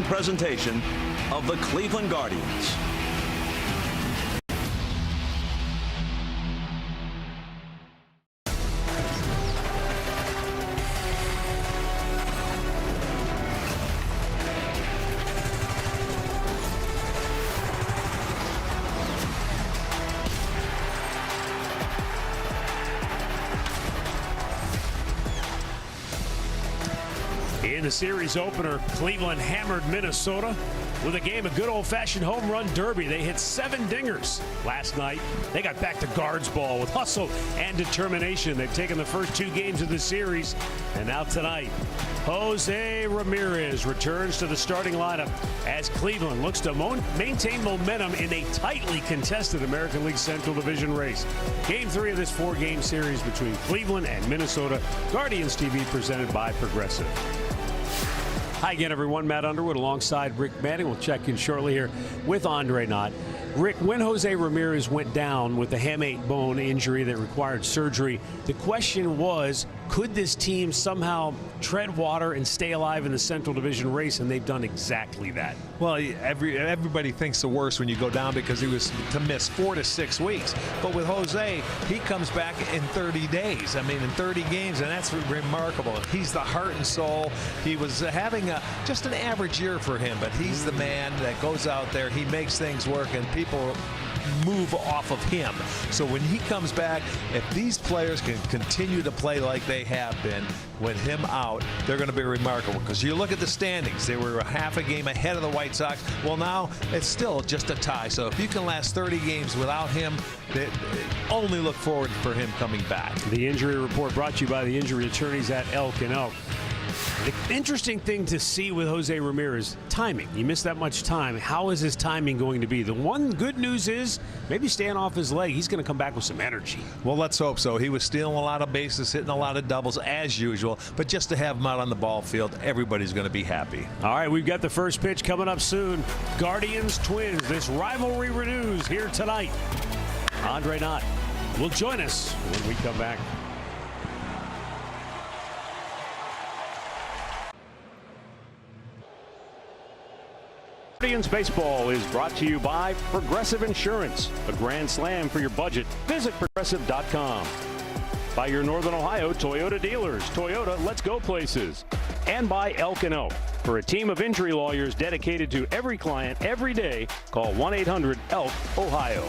presentation of the Cleveland Guardians. In the series opener, Cleveland hammered Minnesota with a game of good old-fashioned home run derby. They hit 7 dingers last night. They got back to guards ball with hustle and determination. They've taken the first 2 games of the series, and now tonight, Jose Ramirez returns to the starting lineup as Cleveland looks to maintain momentum in a tightly contested American League Central Division race. Game 3 of this 4-game series between Cleveland and Minnesota. Guardians TV presented by Progressive. Hi again, everyone. Matt Underwood alongside Rick Manning. We'll check in shortly here with Andre Knott. Rick, when Jose Ramirez went down with the hamate bone injury that required surgery, the question was, could this team somehow tread water and stay alive in the Central Division race? And they've done exactly that. Well, everybody thinks the worst when you go down because he was to miss 4 to 6 weeks. But with Jose, he comes back in 30 days. I mean, in 30 games, and that's remarkable. He's the heart and soul. He was having just an average year for him, but he's the man that goes out there. He makes things work, and people move off of him. So when he comes back, if these players can continue to play like they have been with him out, they're going to be remarkable. Because you look at the standings, they were a half a game ahead of the White Sox. Well, now it's still just a tie. So if you can last 30 games without him, they only look forward for him coming back. The injury report brought to you by the injury attorneys at Elk & Elk. The interesting thing to see with Jose Ramirez, timing. He missed that much time. How is his timing going to be? The one good news is maybe staying off his leg. He's going to come back with some energy. Well, let's hope so. He was stealing a lot of bases, hitting a lot of doubles as usual. But just to have him out on the ball field, everybody's going to be happy. All right, we've got the first pitch coming up soon. Guardians, Twins. This rivalry renews here tonight. Andre Knott will join us when we come back. Guardians Baseball is brought to you by Progressive Insurance, a grand slam for your budget. Visit Progressive.com. By your Northern Ohio Toyota dealers. Toyota, let's go places. And by Elk & Elk. For a team of injury lawyers dedicated to every client every day, call 1-800-ELK-OHIO.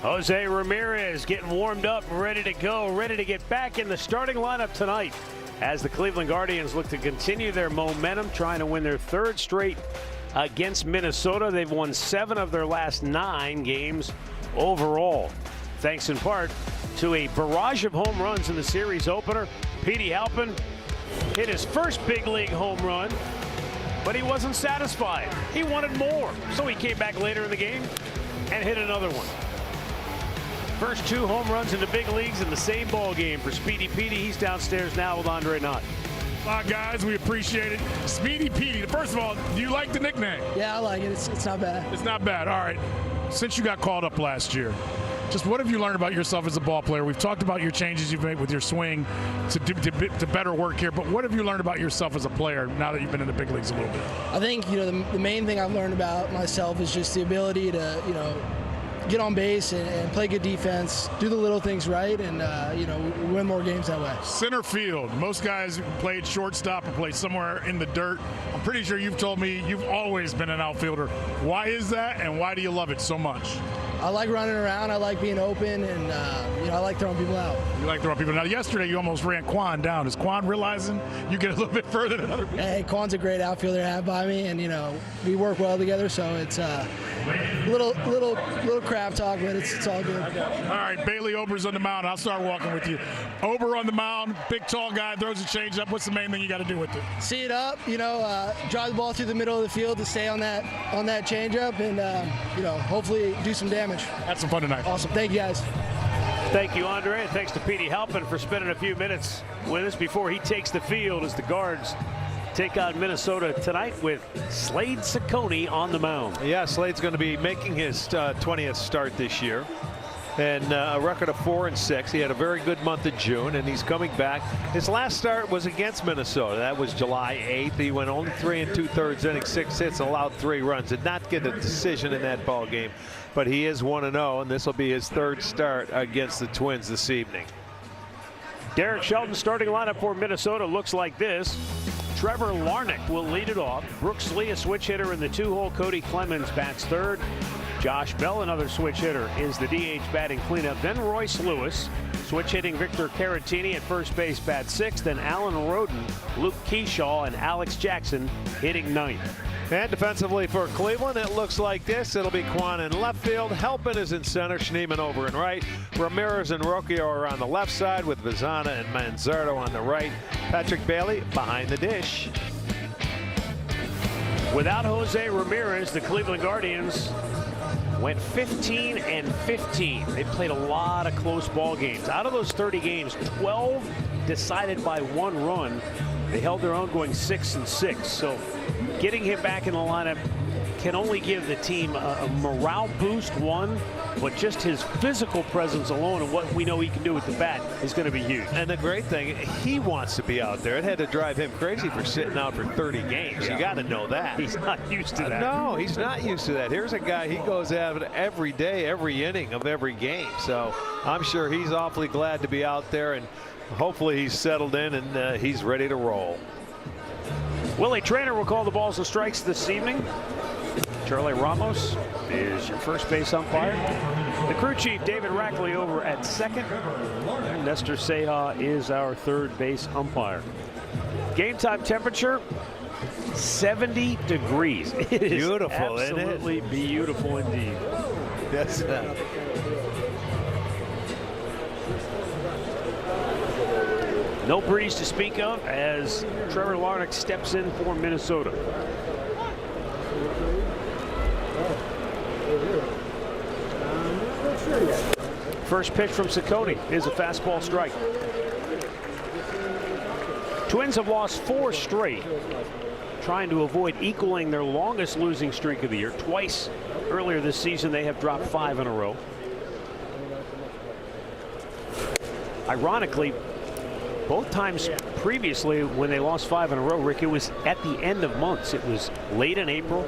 Jose Ramirez getting warmed up, ready to go, ready to get back in the starting lineup tonight as the Cleveland Guardians look to continue their momentum, trying to win their third straight against Minnesota. They've won 7 of their last 9 games overall, thanks in part to a barrage of home runs in the series opener. Petey Halpin hit his first big league home run, but he wasn't satisfied. He wanted more, so he came back later in the game and hit another one. First 2 home runs in the big leagues in the same ball game for Speedy Petey. He's downstairs now with Andre Knott. Guys, we appreciate it. Speedy Petey, first of all, do you like the nickname? Yeah, I like it. It's not bad. It's not bad. All right. Since you got called up last year, just what have you learned about yourself as a ball player? We've talked about your changes you've made with your swing to better work here, but what have you learned about yourself as a player now that you've been in the big leagues a little bit? I think, the main thing I've learned about myself is just the ability to, get on base and play good defense, do the little things right, and, win more games that way. Center field. Most guys played shortstop or played somewhere in the dirt. I'm pretty sure you've told me you've always been an outfielder. Why is that, and why do you love it so much? I like running around. I like being open, and, I like throwing people out. You like throwing people. Now, yesterday you almost ran Quan down. Is Quan realizing you get a little bit further than other people? Hey, Quan's a great outfielder to have by me, and, we work well together, so it's little crap talk, but it's all good. All right, Bailey Ober's on the mound. I'll start walking with you. Ober on the mound, big tall guy, throws a changeup. What's the main thing you got to do with it? See it up, drive the ball through the middle of the field to stay on that changeup, and hopefully do some damage. That's some fun tonight. Awesome. Thank you, guys. Thank you, Andre, and thanks to Petey Halpin for spending a few minutes with us before he takes the field as the Guards take on Minnesota tonight with Slade Ciccone on the mound. Yeah, Slade's going to be making his 20th start this year, and a record of 4-6. He had a very good month of June, and he's coming back. His last start was against Minnesota. That was July 8th. He went only 3 2/3 innings, 6 hits, allowed 3 runs. Did not get a decision in that ball game, but he is 1-0, and this will be his 3rd start against the Twins this evening. Derek Shelton's starting lineup for Minnesota looks like this. Trevor Larnach will lead it off. Brooks Lee, a switch hitter in the 2-hole. Cody Clemens bats 3rd. Josh Bell, another switch hitter, is the DH batting cleanup. Then Royce Lewis, switch hitting Victor Caratini at first base, bat 6th. Then Alan Roden, Luke Keyshaw, and Alex Jackson hitting 9th. And defensively for Cleveland, it looks like this. It'll be Quan in left field. Halpin is in center. Schneemann over in right. Ramirez and Rocchio are on the left side with Vizana and Manzardo on the right. Patrick Bailey behind the dish. Without Jose Ramirez, the Cleveland Guardians went 15-15. They played a lot of close ball games. Out of those 30 games, 12 decided by 1 run. They held their own going 6-6. So getting him back in the lineup can only give the team a morale boost, but just his physical presence alone and what we know he can do with the bat is going to be huge. And the great thing, he wants to be out there. It had to drive him crazy for sitting out for 30 games. You got to know that. He's not used to that. No, he's not used to that. Here's a guy, he goes at it every day, every inning of every game. So I'm sure he's awfully glad to be out there, and hopefully he's settled in and he's ready to roll. Willie Trainer will call the balls and strikes this evening. Charlie Ramos is your first base umpire. The crew chief, David Rackley, over at second. And Nestor Seja is our third base umpire. Game time temperature, 70 degrees. It is beautiful, absolutely isn't it? Beautiful indeed. Yes. No breeze to speak of as Trevor Larnach steps in for Minnesota. First pitch from Ciccone is a fastball strike. Twins have lost 4 straight, trying to avoid equaling their longest losing streak of the year. Twice earlier this season, they have dropped 5 in a row. Ironically, both times previously when they lost 5 in a row, Rick, it was at the end of months. It was late in April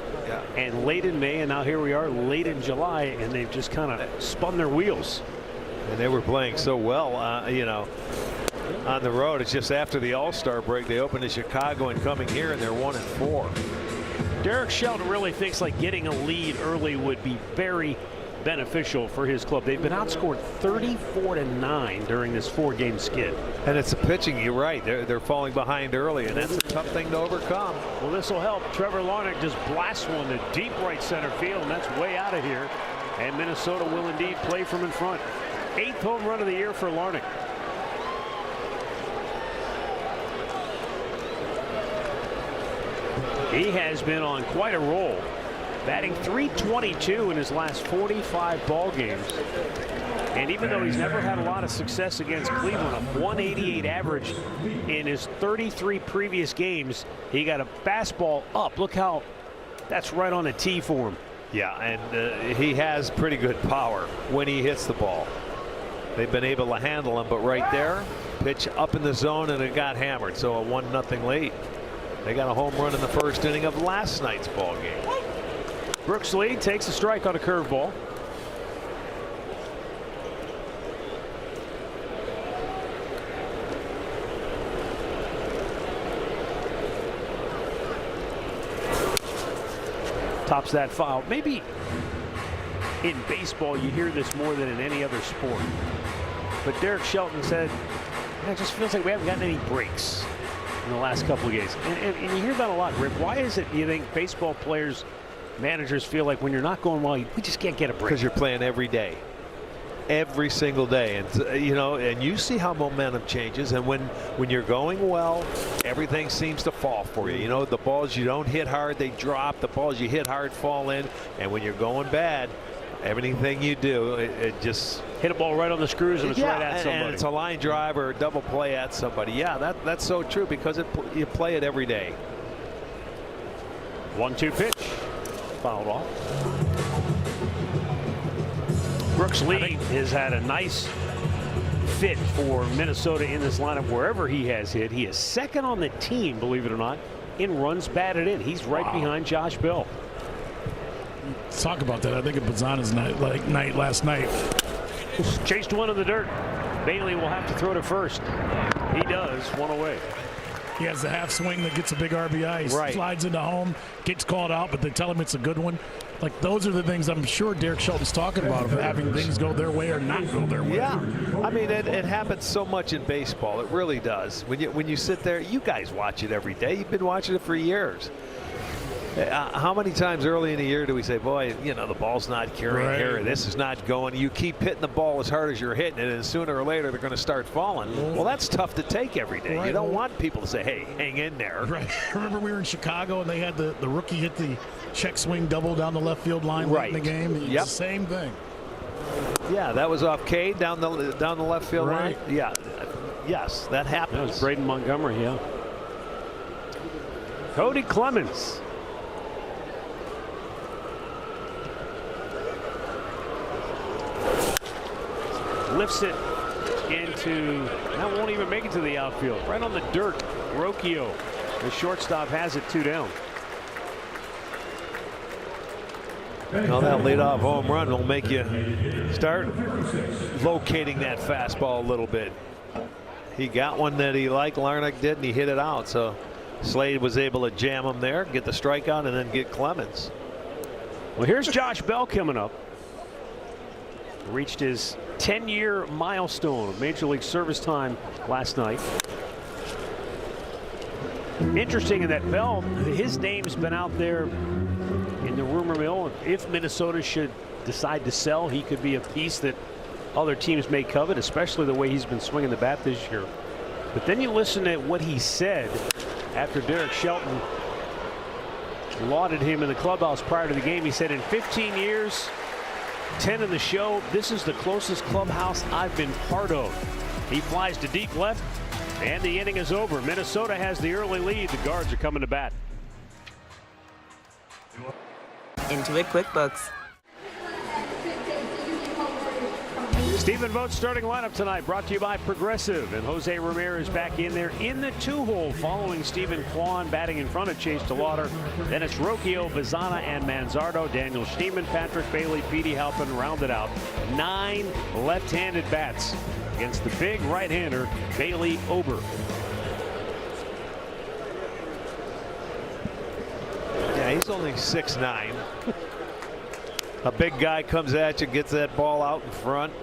and late in May, and now here we are late in July, and they've just kind of spun their wheels. And they were playing so well, on the road. It's just after the All-Star break, they opened in Chicago and coming here, and they're 1-4. Derek Shelton really thinks like getting a lead early would be very beneficial for his club. They've been outscored 34-9 during this 4-game skid. And it's the pitching. You're right. They're falling behind early, and that's a tough thing to overcome. Well, this will help. Trevor Larnach just blasts one to deep right center field, and that's way out of here. And Minnesota will indeed play from in front. 8th home run of the year for Larnach. He has been on quite a roll, batting .322 in his last 45 ball games. And even though he's never had a lot of success against Cleveland, a .188 average in his 33 previous games, he got a fastball up. Look how that's right on the tee for him. Yeah, and he has pretty good power when he hits the ball. They've been able to handle him, but right there, pitch up in the zone, and it got hammered. So a 1-0 lead. They got a home run in the first inning of last night's ball game. Brooks Lee takes a strike on a curveball. Tops that foul. Maybe in baseball you hear this more than in any other sport. But Derek Shelton said, it just feels like we haven't gotten any breaks in the last couple of games. And you hear that a lot, Rip. Why is it you think baseball players, managers feel like when you're not going well, we just can't get a break? Because you're playing every day. Every single day. And you know, and you see how momentum changes, and when you're going well, everything seems to fall for you. You know, the balls you don't hit hard, they drop. The balls you hit hard fall in. And when you're going bad, everything you do, it just hit a ball right on the screws and it's right at somebody. And it's a line drive or a double play at somebody. Yeah, that's so true, because you play it every day. 1-2 pitch, fouled off. Brooks Lee has had a nice fit for Minnesota in this lineup wherever he has hit. He is second on the team, believe it or not, in runs batted in. He's right behind Josh Bell. Talk about that. I think of Bazzana's night last night. Chased one in the dirt. Bailey will have to throw to first. He does, one away. He has the half swing that gets a big RBI. He slides into home, gets called out, but they tell him it's a good one. Like, those are the things I'm sure Derek Shelton's talking about, of having things go their way or not go their way. Yeah, I mean, it happens so much in baseball. It really does. When you sit there, you guys watch it every day. You've been watching it for years. How many times early in the year do we say, boy, you know, the ball's not carrying here, this is not going. You keep hitting the ball as hard as you're hitting it, and sooner or later they're going to start falling. Well, that's tough to take every day. You don't want people to say, hey, hang in there. Remember we were in Chicago and they had the rookie hit the check swing double down the left field line late in the game? Yep. Same thing. Yeah, that was off Cade down the left field line. Yeah, yes, that happens. That was Braden Montgomery, yeah. Cody Clemens. Lifts it into, that won't even make it to the outfield. Right on the dirt. Rocchio, the shortstop, has it 2 down. Now that leadoff home run will make you start locating that fastball a little bit. He got one that he liked, Larnach did, and he hit it out. So Slade was able to jam him there, get the strikeout, and then get Clemens. Well, here's Josh Bell coming up. Reached his 10-year milestone of Major League service time last night. Interesting in that Bell, his name's been out there in the rumor mill. If Minnesota should decide to sell, he could be a piece that other teams may covet, especially the way he's been swinging the bat this year. But then you listen to what he said after Derek Shelton lauded him in the clubhouse prior to the game. He said, in 15 years, 10 in the show, this is the closest clubhouse I've been part of. He flies to deep left, and the inning is over. Minnesota has the early lead. The Guards are coming to bat. Intuit QuickBooks. Stephen Vogt's starting lineup tonight brought to you by Progressive, and Jose Ramirez back in there in the 2-hole following Stephen Kwan batting in front of Chase DeLauder. Then it's Rocchio, Bazzana, and Manzardo. Daniel Schneemann, Patrick Bailey, Petey Halpin rounded out. 9 left-handed bats against the big right-hander Bailey Ober. Yeah, he's only 6'9". A big guy comes at you, gets that ball out in front.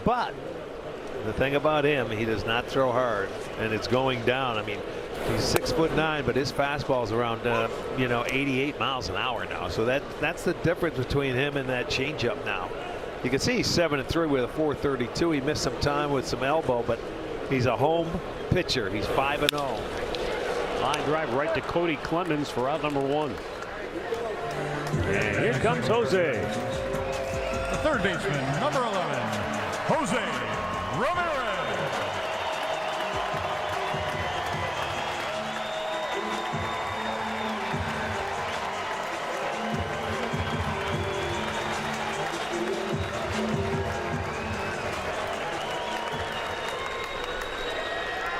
But the thing about him, he does not throw hard, and it's going down. I mean, he's 6'9", but his fastball's around 88 miles an hour now. So that's the difference between him and that changeup now. You can see he's 7-3 with a 432. He missed some time with some elbow, but he's a home pitcher. He's 5-0. Line drive right to Cody Clemens for out number 1. And here comes Jose. The third baseman, number 11, Jose Ramirez.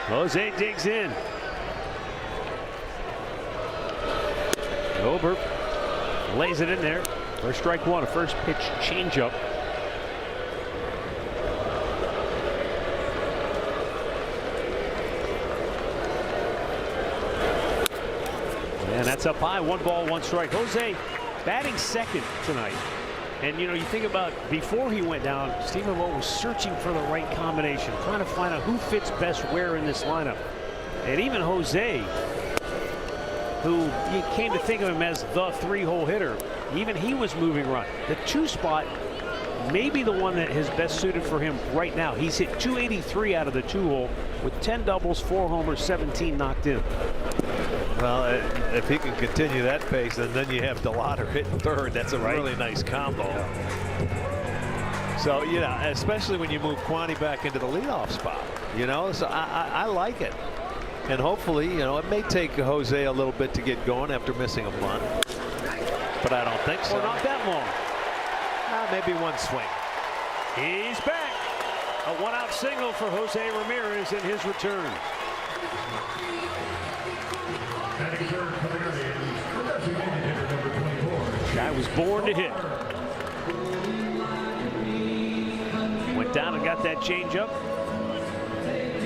Jose digs in. Ober lays it in there. First strike one, a first pitch changeup. And that's up high. 1 ball, 1 strike. Jose batting second tonight. And you think about before he went down, Stephen Lowe was searching for the right combination, trying to find out who fits best where in this lineup. And even Jose, who you came to think of him as the 3-hole hitter, even he was moving run. The 2 spot may be the one that is best suited for him right now. He's hit 283 out of the 2-hole with 10 doubles, 4 homers, 17 knocked in. Well, if he can continue that pace, and then you have DeLauder hitting third, that's a really nice combo. So, especially when you move Quanti back into the leadoff spot, so I like it. And hopefully, it may take Jose a little bit to get going after missing a bunt. But I don't think so. Well, not that long. Maybe 1 swing. He's back. A 1-out single for Jose Ramirez in his return. Guy was born to hit. Went down and got that changeup.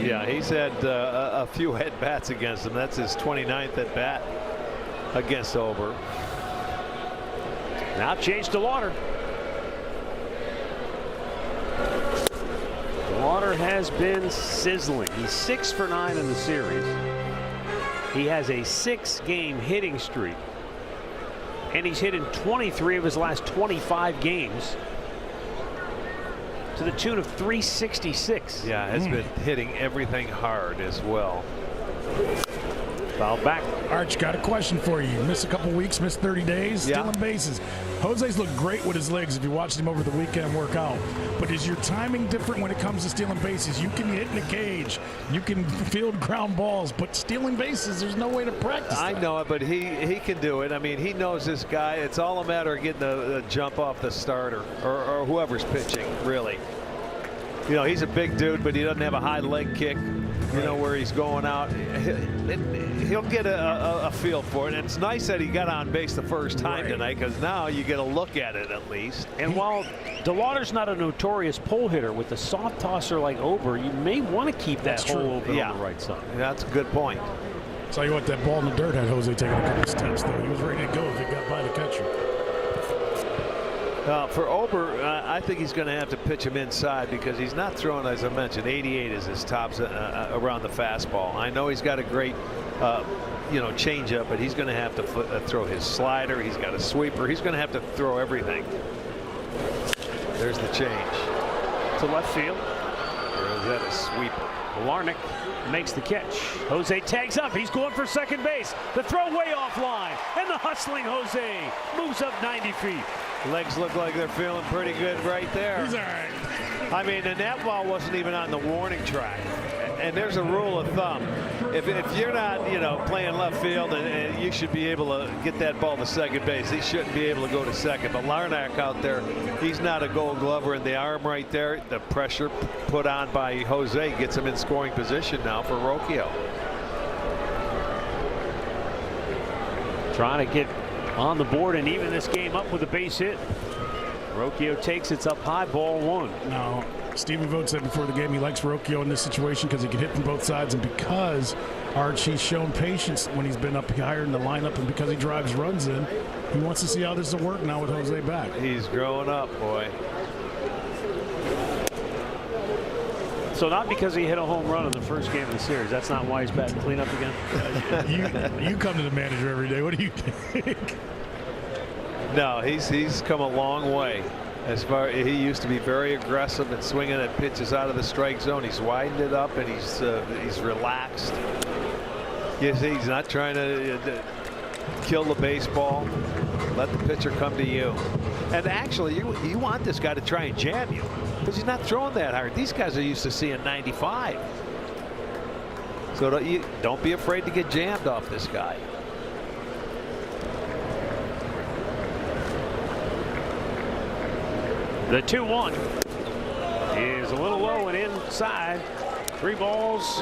Yeah, he's had a few at-bats against him. That's his 29th at-bat against Ober. Now change to DeLauder. DeLauder has been sizzling. He's 6 for 9 in the series. He has a 6-game hitting streak. And he's hit in 23 of his last 25 games to the tune of 366. Yeah, has been hitting everything hard as well. Foul back. Arch, got a question for you. Missed a couple weeks, missed 30 days, stealing bases. Jose's looked great with his legs if you watched him over the weekend work out. But is your timing different when it comes to stealing bases? You can hit in the cage, you can field ground balls, but stealing bases, there's no way to practice that. I know it, but he can do it. I mean, he knows this guy. It's all a matter of getting the jump off the starter or whoever's pitching, really. He's a big dude, but he doesn't have a high leg kick. Where he's going out, he'll get a feel for it. And it's nice that he got on base the first time tonight, because now you get a look at it at least. And while DeLauder's not a notorious pull hitter, with a soft tosser like Ober, you may want to keep that hole open on the right side. That's a good point. Tell you what, that ball in the dirt had Jose taking a couple steps, though. He was ready to go if it got by the catcher. For Ober, I think he's going to have to pitch him inside, because he's not throwing, as I mentioned, 88 is his tops around the fastball. I know he's got a great, changeup, but he's going to have to throw his slider. He's got a sweeper. He's going to have to throw everything. There's the change to left field. Or is that a sweeper? Larnick makes the catch. Jose tags up. He's going for second base. The throw way offline, and the hustling Jose moves up 90 feet. Legs look like they're feeling pretty good right there. He's all right. I mean, and that ball wasn't even on the warning track. And there's a rule of thumb. If you're not, playing left field, and you should be able to get that ball to second base, he shouldn't be able to go to second. But Larnack out there, he's not a Gold Glover, and the arm right there, the pressure put on by Jose gets him in scoring position now for Rocchio. Trying to get on the board and even this game up with a base hit. Rocchio takes it's up high, ball 1. Now, Stevie Vogt said before the game he likes Rocchio in this situation because he can hit from both sides, and because Arch, he's shown patience when he's been up higher in the lineup, and because he drives runs in, He wants to see how this will work now with Jose back. He's growing up, boy. So not because he hit a home run in the first game of the series. That's not why he's back to clean up again. You come to the manager every day. What do you think? No, he's come a long way. As far he used to be very aggressive and swinging at pitches out of the strike zone. He's widened it up and he's relaxed. He's not trying to kill the baseball. Let the pitcher come to you. And actually, you want this guy to try and jam you because he's not throwing that hard. These guys are used to seeing 95. So don't be afraid to get jammed off this guy. The 2-1 is a little low and inside. 3 balls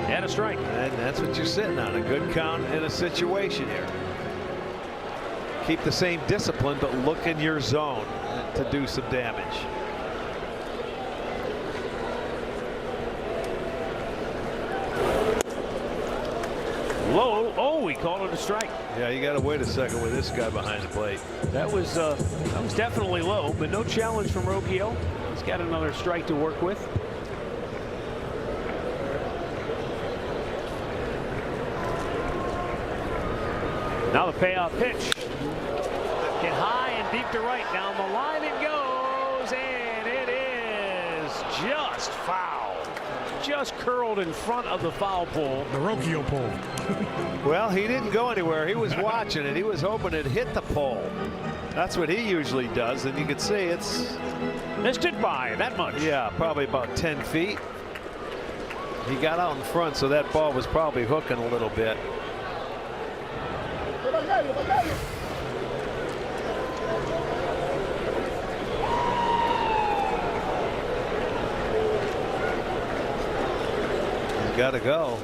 and a strike. And that's what you're sitting on, a good count in a situation here. Keep the same discipline, but look in your zone to do some damage. Low. Oh, we called it a strike. Yeah, you got to wait a second with this guy behind the plate. That was definitely low, but no challenge from Rocchio. He's got another strike to work with. Now the payoff pitch. Hit high and deep to right. Down the line it goes, and it is just foul. Just curled in front of the foul pole. The Rocchio pole. Well, he didn't go anywhere. He was watching it. He was hoping it hit the pole. That's what he usually does, and you can see it's missed it by that much. Yeah, probably about 10 feet. He got out in front, so that ball was probably hooking a little bit. Got to go.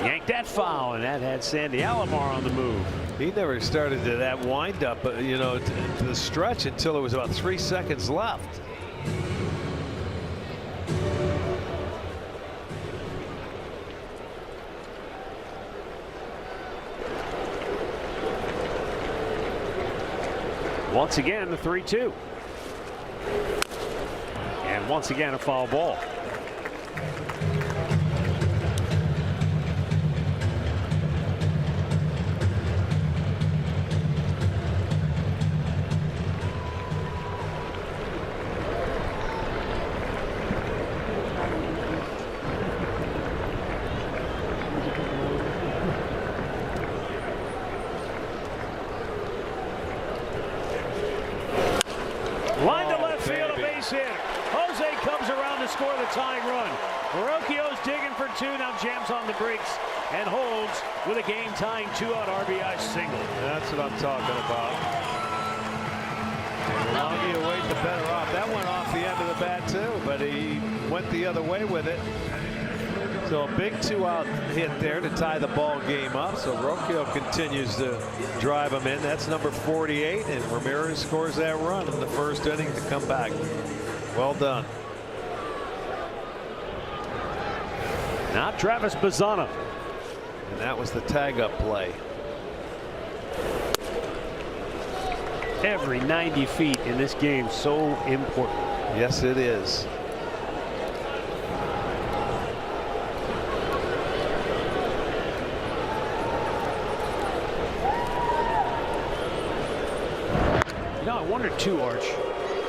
Yanked that foul, and that had Sandy Alomar on the move. He never started to that windup, you know, to the stretch until it was about 3 seconds left. Once again, the 3-2. And once again, a foul ball. Line to left field, a base hit. Jose comes around to score the tying run. Rocchio's digging for 2, now jams on the brakes and holds with a game-tying 2-out RBI single. That's what I'm talking about. The longer you wait, the better off. That went off the end of the bat too, but he went the other way with it. So a big 2-out hit there to tie the ball game up. So Rocchio continues to drive him in. That's number 48, and Ramirez scores that run in the first inning to come back. Well done. Now Travis Bazzana. And that was the tag-up play. Every 90 feet in this game so important. Yes, it is. You know, I wonder too, Arch,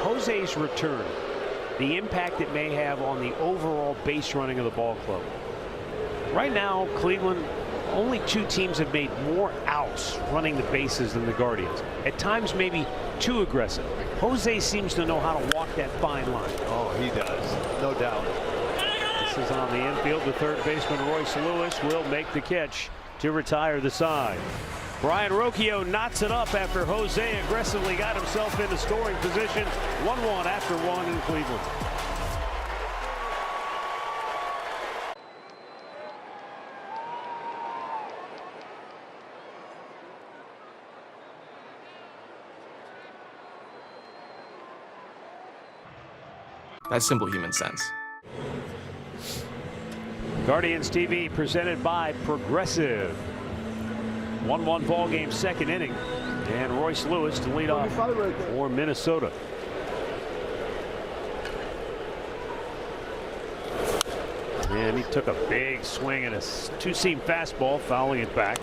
Jose's return, the impact it may have on the overall base running of the ball club. Right now, Cleveland, only 2 teams have made more outs running the bases than the Guardians. At times, maybe too aggressive. Jose seems to know how to walk that fine line. Oh, he does, no doubt. This is on the infield. The third baseman, Royce Lewis, will make the catch to retire the side. Brian Rocchio knots it up after Jose aggressively got himself into scoring position. 1-1 after 1 in Cleveland. That's simple human sense. Guardians TV presented by Progressive. 1-1 ball game, second inning. And Royce Lewis to lead off for Minnesota. And he took a big swing at a two-seam fastball, fouling it back.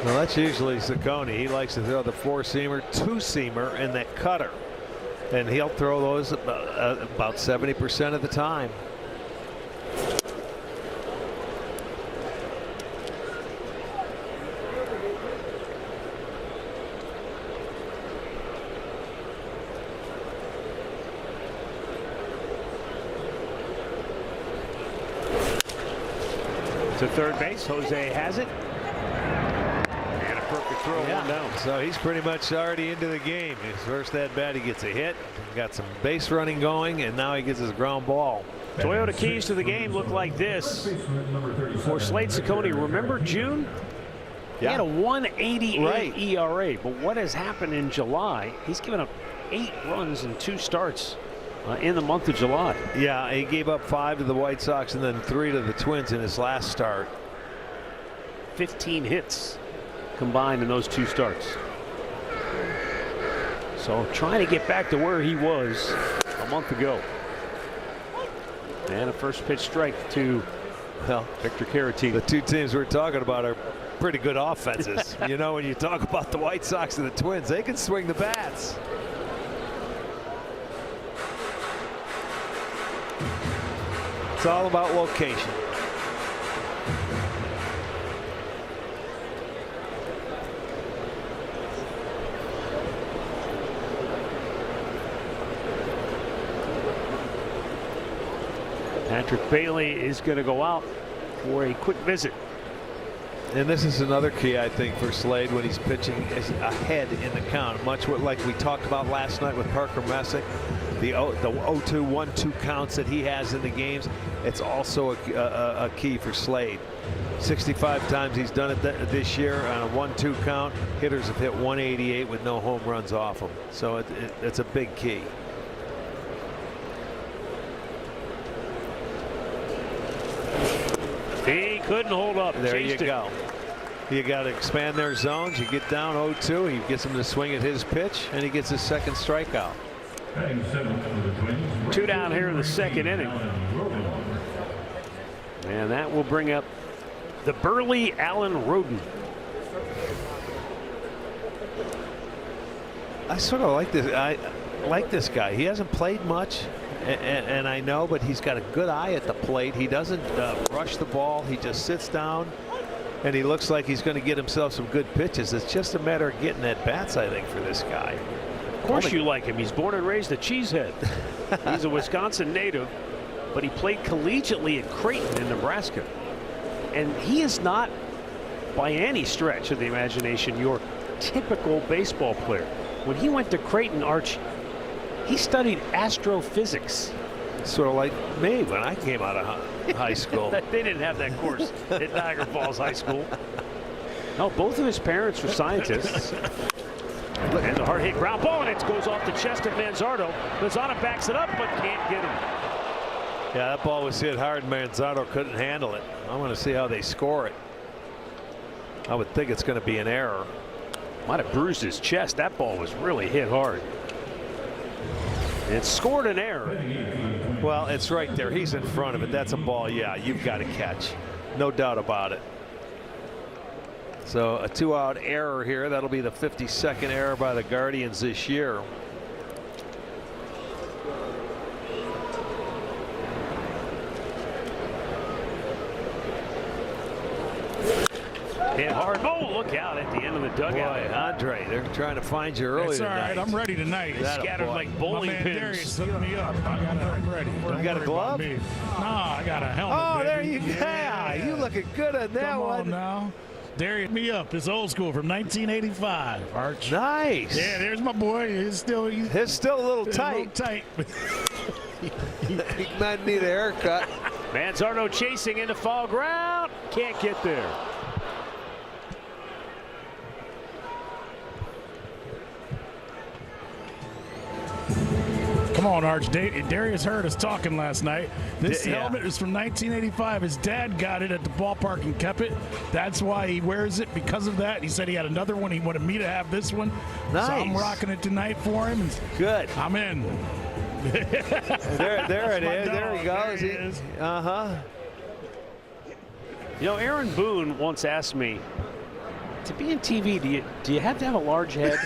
Well, that's usually Ciccone. He likes to throw the four-seamer, two-seamer, and that cutter. And he'll throw those about 70% of the time. To third base, Jose has it. And a perfect throw, one down. So he's pretty much already into the game. His first at bat, he gets a hit, got some base running going, and now he gets his ground ball. Toyota keys to the game look like this for Slade Ciccone. Remember June? He had a 1.88 ERA, but what has happened in July? He's given up 8 runs in 2 starts. In the month of July. Yeah, he gave up 5 to the White Sox and then 3 to the Twins in his last start. 15 hits combined in those 2 starts. So trying to get back to where he was a month ago. And a first pitch strike to Victor Caratini. The 2 teams we're talking about are pretty good offenses. You know, when you talk about the White Sox and the Twins, they can swing the bats. It's all about location. Patrick Bailey is going to go out for a quick visit. And this is another key, I think, for Slade when he's pitching ahead in the count, much like we talked about last night with Parker Messick. The 0-2, 1-2 counts that he has in the games, it's also a key for Slade. 65 times he's done it this year on a 1-2 count. Hitters have hit 188 with no home runs off him. So it's a big key. He couldn't hold up. There you go. You got to expand their zones. You get down 0-2. He gets him to swing at his pitch, and he gets his second strikeout. 2 down here in the second inning. And that will bring up the burly Alan Roden. I sort of like this. I like this guy. He hasn't played much, and I know, but he's got a good eye at the plate. He doesn't rush the ball. He just sits down, and he looks like he's going to get himself some good pitches. It's just a matter of getting at bats, I think, for this guy. Of course you like him. He's born and raised a Cheesehead. He's a Wisconsin native, but he played collegiately at Creighton in Nebraska. And he is not, by any stretch of the imagination, your typical baseball player. When he went to Creighton, Arch, he studied astrophysics. Sort of like me when I came out of high school. They didn't have that course at Niagara Falls High School. No, both of his parents were scientists. And the hard hit ground ball, and it goes off the chest of Manzardo. Manzardo backs it up, but can't get him. Yeah, that ball was hit hard. Manzardo couldn't handle it. I want to see how they score it. I would think it's going to be an error. Might have bruised his chest. That ball was really hit hard. It scored an error. Well, it's right there. He's in front of it. That's a ball, yeah, you've got to catch. No doubt about it. So a 2-out error here. That'll be the 52nd error by the Guardians this year. Hit hard. Oh, look out at the end of the dugout. Boy, Andre, they're trying to find you early It's all tonight. right. I'm ready tonight. Scattered like bowling My man pins. Darius hooked me up. I'm ready. You got a glove? No, I got a helmet. Oh, baby. there you go. Yeah, you looking good on that Come one. on now. Darius me up. It's old school from 1985. Arch. Nice. Yeah, there's my boy. He's still a little tight. tight. He might need a haircut. Manzardo chasing into foul ground. Can't get there. Come on, Arch. Darius heard us talking last night. This helmet is from 1985. His dad got it at the ballpark and kept it. That's why he wears it, because of that. He said he had another one. He wanted me to have this one. Nice. So I'm rocking it tonight for him. Good. I'm in. there it is. There he goes. There he is. You know, Aaron Boone once asked me, to be in TV, do you have to have a large head?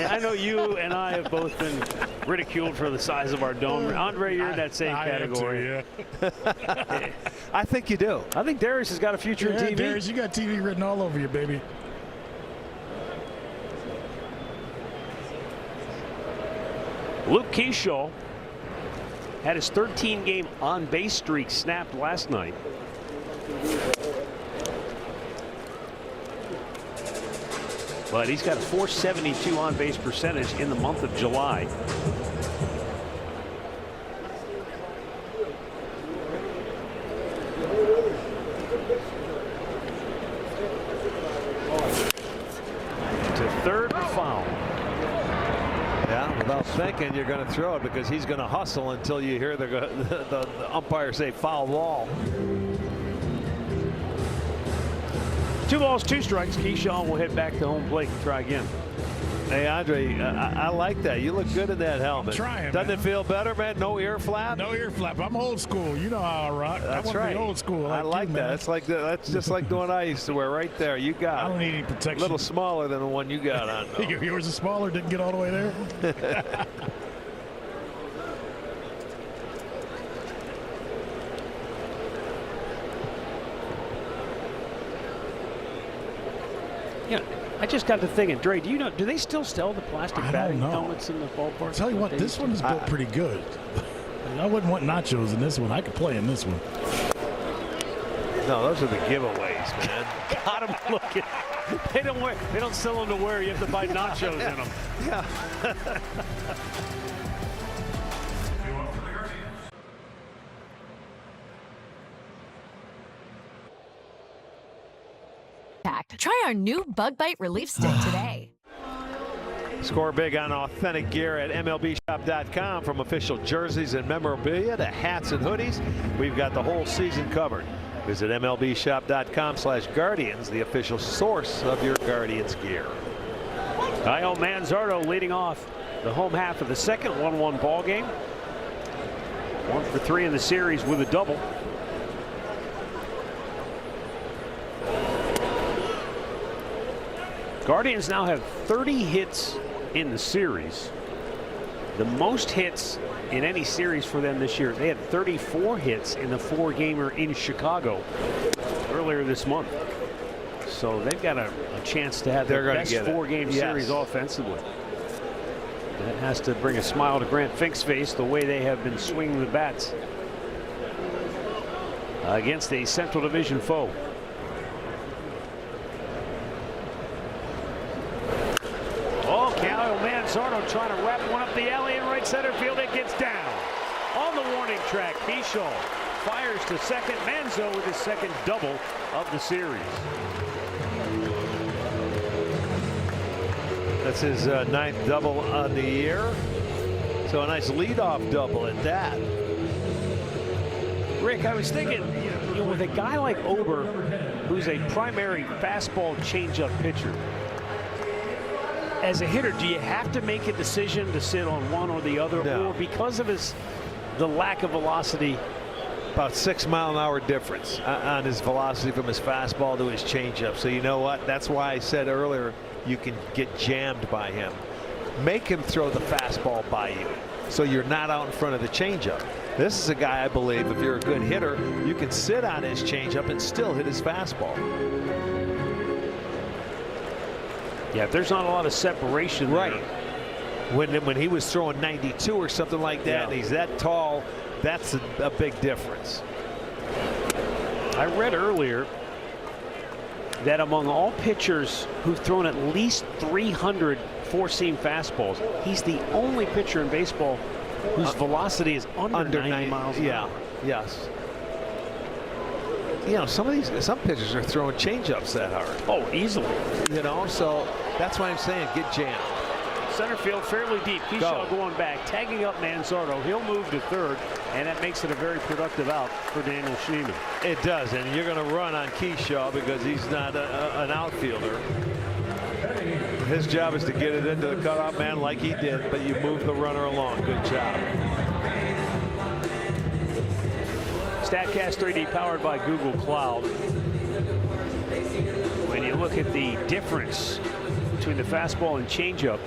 I know you and I have both been ridiculed for the size of our dome. Andre, you're in that same category. Too, yeah. I think you do. I think Darius has got a future in TV. Darius, you got TV written all over you, baby. Luke Keyshaw had his 13-game on-base streak snapped last night. But he's got a .472 on-base percentage in the month of July. To third, foul. Yeah, without thinking, you're going to throw it because he's going to hustle until you hear the umpire say foul ball. 2 balls, 2 strikes. Keyshaw will head back to home plate and try again. Hey, Andre, I like that. You look good in that helmet. I'm trying, Doesn't man. it feel better, man? No ear flap? No ear flap. I'm old school. You know how I rock. That's I want right. to be old school. I like you, that. man. That's like that's just like the one I used to wear right there. You got I don't it. need any A protection. little smaller than the one you got on. though. Yours is smaller. Didn't get all the way there. Yeah, I just got to thinking, Dre, do they still sell the plastic I batting don't know. helmets in the ballpark? I'll tell you what, this one is built pretty good. I wouldn't want nachos in this one. I could play in this one. No, those are the giveaways, man. Got them looking. They don't sell them to wear. You have to buy nachos in them. Yeah. Try our new Bug Bite Relief Stick today. Score big on authentic gear at MLBshop.com. From official jerseys and memorabilia to hats and hoodies, we've got the whole season covered. Visit MLBshop.com/Guardians, the official source of your Guardians gear. Kyle Manzardo leading off the home half of the second 1-1 ball game. 1 for 3 in the series with a double. Guardians now have 30 hits in the series. The most hits in any series for them this year. They had 34 hits in the 4-gamer in Chicago earlier this month. So they've got a chance to have their best 4-game series offensively. That has to bring a smile to Grant Fink's face, the way they have been swinging the bats against a Central Division foe. Oh, Kyle Manzardo trying to wrap one up the alley in right center field. It gets down on the warning track. Keyshaw fires to second. Manzo with his second double of the series. That's his 9th double on the year. So a nice leadoff double at that. Rick, I was thinking, with a guy like Ober, who's a primary fastball changeup pitcher, as a hitter, do you have to make a decision to sit on one or the other? No. Or because of the lack of velocity? About 6 mile an hour difference on his velocity from his fastball to his changeup. So you know what? That's why I said earlier you can get jammed by him. Make him throw the fastball by you so you're not out in front of the changeup. This is a guy, I believe, if you're a good hitter, you can sit on his changeup and still hit his fastball. Yeah, if there's not a lot of separation. Right. There. When he was throwing 92 or something like that, and he's that tall, that's a big difference. I read earlier that among all pitchers who've thrown at least 300 four-seam fastballs, he's the only pitcher in baseball whose velocity is under 90 miles an hour. Yes. You know, some pitchers are throwing changeups that hard. Oh, easily. You know, so that's why I'm saying get jammed. Center field fairly deep. Keyshaw going back, tagging up Manzardo. He'll move to third, and that makes it a very productive out for Daniel Schneemann. It does, and you're going to run on Keyshaw because he's not an outfielder. His job is to get it into the cutoff man like he did, but you move the runner along. Good job. StatCast 3D powered by Google Cloud. When you look at the difference between the fastball and changeup.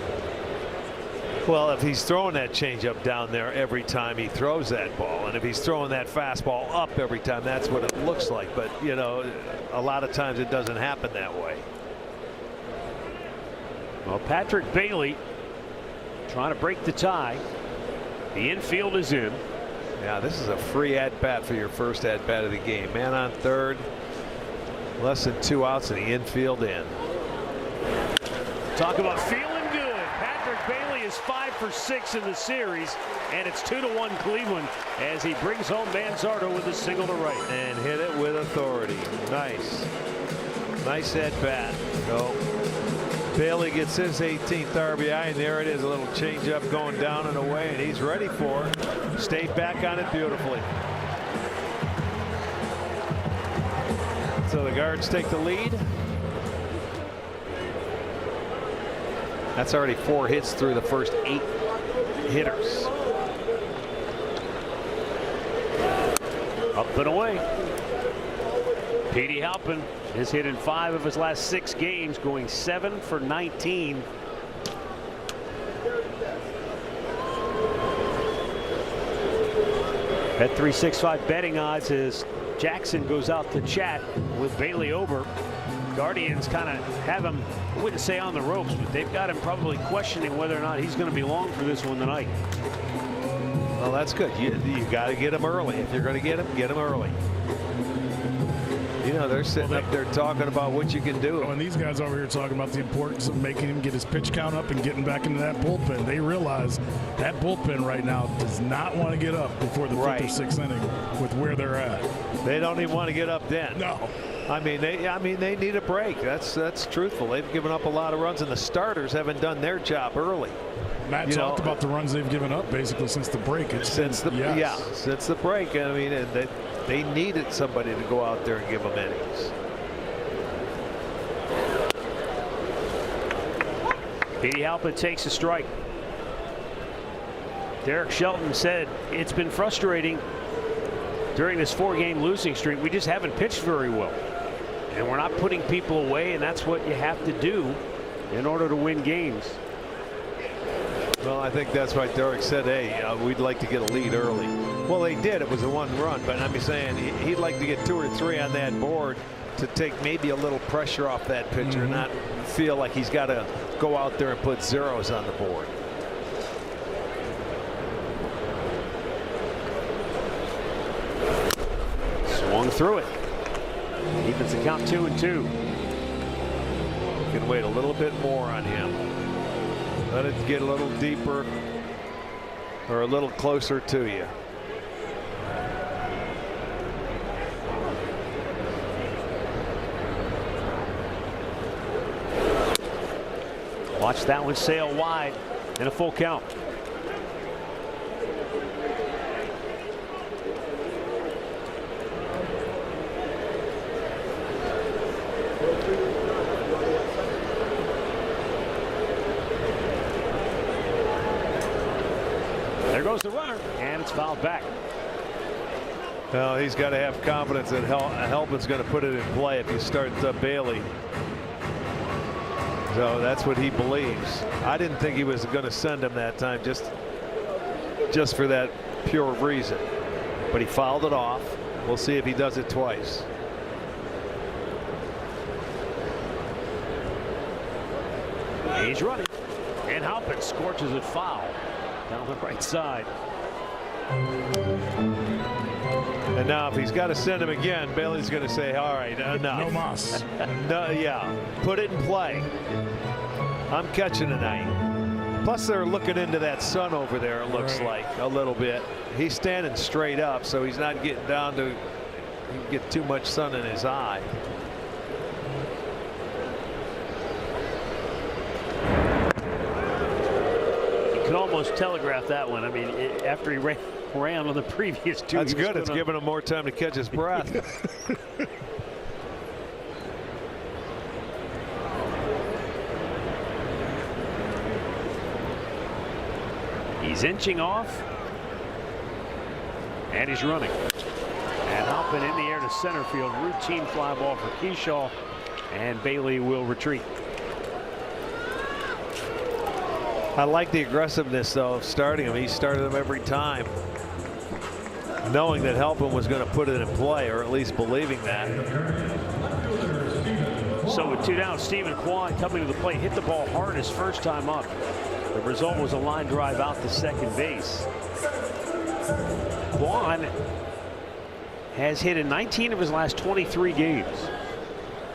Well, if he's throwing that changeup down there every time he throws that ball, and if he's throwing that fastball up every time, that's what it looks like. But, you know, a lot of times it doesn't happen that way. Well, Patrick Bailey trying to break the tie. The infield is in. Yeah, this is a free at-bat for your first at-bat of the game. Man on third, less than 2 outs, and the infield in. Talk about feeling good. Patrick Bailey is 5 for 6 in the series, and it's 2-1 Cleveland as he brings home Manzardo with a single to right. And hit it with authority. Nice. Nice at-bat. Go. Bailey gets his 18th RBI, and there it is, a little changeup going down and away, and he's ready for it. Stayed back on it beautifully. So the Guards take the lead. That's already 4 hits through the first 8 hitters. Up and away. Petey Halpin has hit in 5 of his last 6 games, going 7 for 19. Bet365 betting odds as Jackson goes out to chat with Bailey over. Guardians kind of have him, I wouldn't say on the ropes, but they've got him probably questioning whether or not he's going to be long for this one tonight. Well, that's good. You got to get him early. If you're going to get him early. You know, they're sitting up there talking about what you can do. And these guys over here talking about the importance of making him get his pitch count up and getting back into that bullpen. They realize that bullpen right now does not want to get up before the 5th or 6th inning with where they're at. They don't even want to get up then. No. I mean they need a break. That's truthful. They've given up a lot of runs, and the starters haven't done their job early. Matt talked about the runs they've given up basically since the break. Since the break. I mean, and they needed somebody to go out there and give them innings. Petey Halpin takes a strike. Derek Shelton said it's been frustrating during this 4-game losing streak. We just haven't pitched very well, and we're not putting people away, and that's what you have to do in order to win games. Well, I think that's why Derek said, hey, we'd like to get a lead early. Well, they did. It was a 1 run, but I'm saying he'd like to get 2 or 3 on that board to take maybe a little pressure off that pitcher and not feel like he's got to go out there and put zeros on the board. Swung through it. Evens the count 2-2. You can wait a little bit more on him. Let it get a little deeper or a little closer to you. Watch that one sail wide and a full count. There goes the runner, and it's fouled back. Well, he's got to have confidence that Halpin's going to put it in play if he starts Bailey. So that's what he believes. I didn't think he was going to send him that time just for that pure reason. But he fouled it off. We'll see if he does it twice. He's running, and Halpin scorches it foul down the right side. And now if he's got to send him again, Bailey's going to say, all right, enough. No mas. No, yeah, put it in play. I'm catching tonight. Plus they're looking into that sun over there, it looks like a little bit. He's standing straight up, so he's not getting down to get too much sun in his eye. can almost telegraph that one. I mean, after he ran on the previous two. That's good. It's giving him more time to catch his breath. He's inching off. And he's running. And hopping in the air to center field. Routine fly ball for Keyshaw. And Bailey will retreat. I like the aggressiveness, though, of starting him. He started him every time, knowing that Helpin was going to put it in play, or at least believing that. So with 2 down, Stephen Kwan coming to the plate, hit the ball hard his first time up. The result was a line drive out to second base. Kwan has hit in 19 of his last 23 games,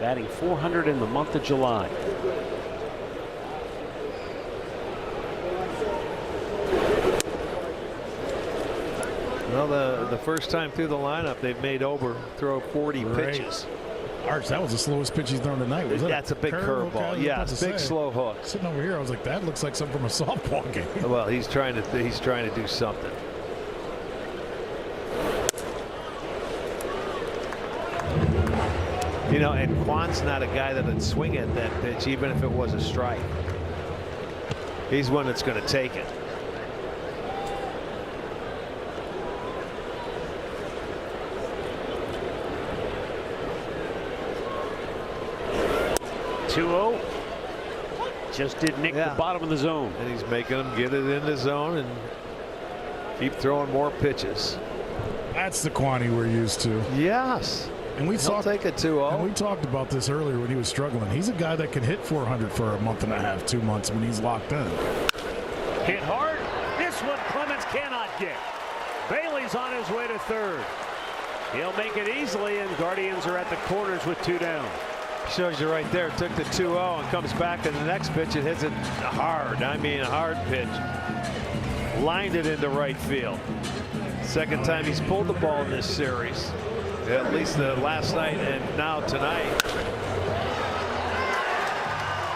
batting .400 in the month of July. Well, the first time through the lineup, they've made Ober throw 40 pitches. Arch, that was the slowest pitch he's thrown tonight. Was That's a big curveball. Yeah, big slow hook. Sitting over here, I was like, that looks like something from a softball game. Well, he's trying to do something. You know, and Kwan's not a guy that would swing at that pitch, even if it was a strike. He's one that's going to take it. Just did nick the bottom of the zone. And he's making them get it in the zone and keep throwing more pitches. That's the Kwani we're used to. Yes. And we He'll take a 2-0. And we talked about this earlier when he was struggling. He's a guy that can hit 400 for a month and a half, 2 months when he's locked in. Hit hard. This one Clemens cannot get. Bailey's on his way to third. He'll make it easily, and Guardians are at the corners with 2 down. Shows you right there. Took the 2-0 and comes back to the next pitch and hits it hard. I mean, a hard pitch. Lined it into right field. Second time he's pulled the ball in this series. At least last night and now tonight.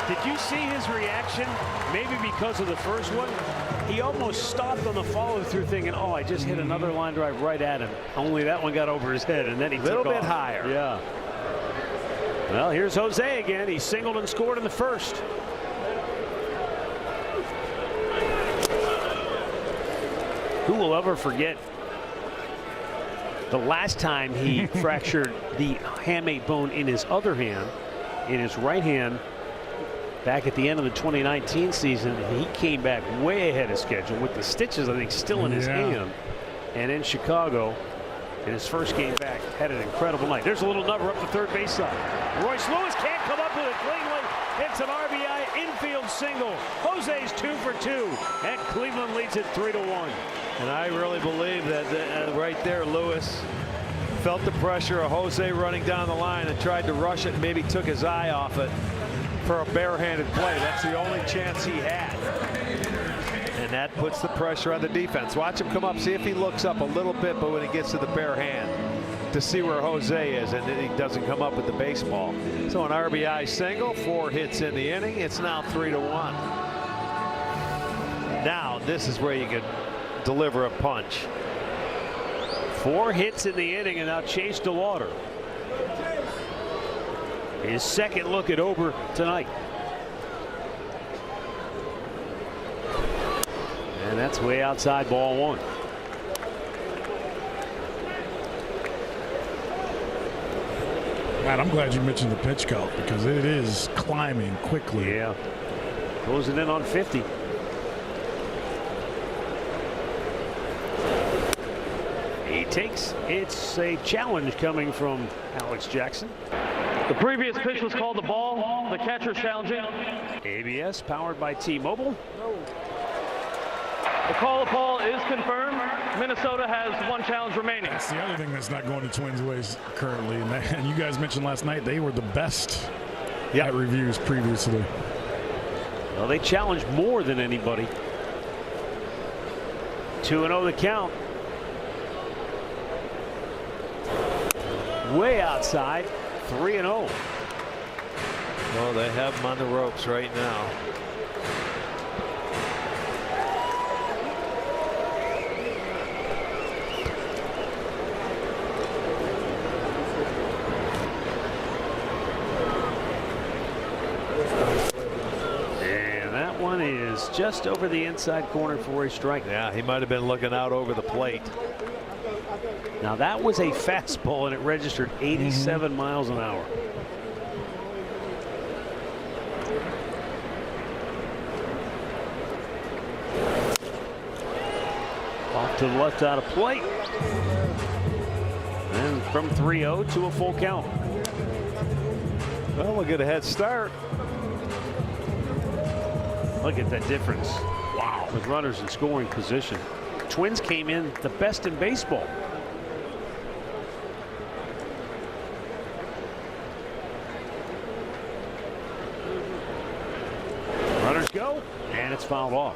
Did you see his reaction? Maybe because of the first one. He almost stopped on the follow-through thinking, oh, I just hit another line drive right at him. Only that one got over his head, and then he took off. A little bit higher. Yeah. Well, here's Jose again. He singled and scored in the first. Who will ever forget the last time he fractured the hamate bone in his other hand, in his right hand, back at the end of the 2019 season? He came back way ahead of schedule with the stitches, I think, still in his hand. And in Chicago, in his first game back, had an incredible night. There's a little number up the third base side. Royce Lewis can't come up with it cleanly. It's an RBI infield single. Jose's 2 for 2, and Cleveland leads it 3-1. And I really believe that right there, Lewis felt the pressure of Jose running down the line and tried to rush it and maybe took his eye off it for a barehanded play. That's the only chance he had. And that puts the pressure on the defense. Watch him come up, see if he looks up a little bit, but when he gets to the bare hand, to see where Jose is, and then he doesn't come up with the baseball. So an RBI single, 4 hits in the inning. It's now 3-1. Now this is where you can deliver a punch. 4 hits in the inning, and now Chase DeLauder. His second look at Ober tonight. And that's way outside, ball 1. Man, I'm glad you mentioned the pitch count because it is climbing quickly. Yeah. Closing in on 50. He takes, it's a challenge coming from Alex Jackson. The previous pitch was called the ball. The catcher challenging. ABS powered by T-Mobile. The call of ball is confirmed. Minnesota has 1 challenge remaining. That's the other thing that's not going the Twins' ways currently. And you guys mentioned last night they were the best at reviews previously. Well, they challenged more than anybody. 2-0 the count. Way outside. 3-0. Well, they have him on the ropes right now. just over the inside corner for a strike. Yeah, he might have been looking out over the plate. Now that was a fastball, and it registered 87 miles an hour. Off to the left out of play. And from 3-0 to a full count. Well, we'll get a head start. Look at that difference. Wow. With runners in scoring position. Twins came in the best in baseball. Runners go, and it's fouled off.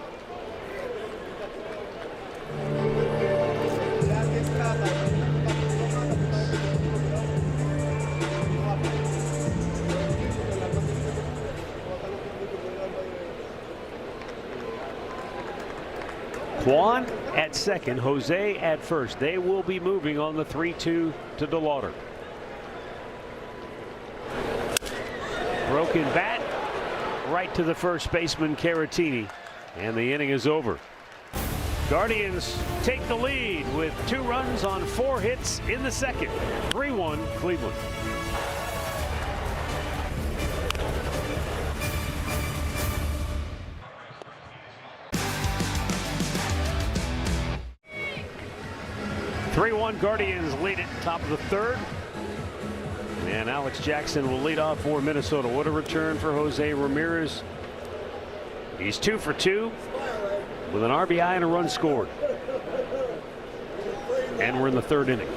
Juan at second, Jose at first. They will be moving on the 3-2 to DeLauder. Broken bat right to the first baseman, Caratini, and the inning is over. Guardians take the lead with 2 runs on 4 hits in the second. 3-1 Cleveland. Guardians lead it top of the third. And Alex Jackson will lead off for Minnesota. What a return for Jose Ramirez. He's 2 for 2 with an RBI and a run scored. And we're in the 3rd inning.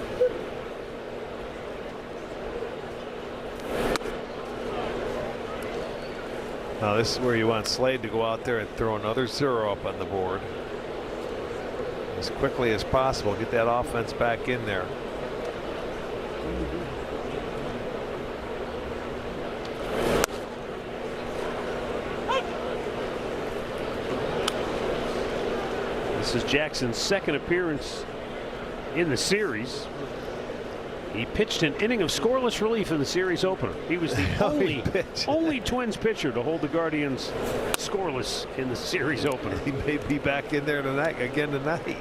Now this is where you want Slade to go out there and throw another 0 up on the board as quickly as possible. Get that offense back in there. This is Jackson's second appearance in the series. He pitched an inning of scoreless relief in the series opener. He was the only Twins pitcher to hold the Guardians scoreless in the series opener. He may be back in there tonight again tonight.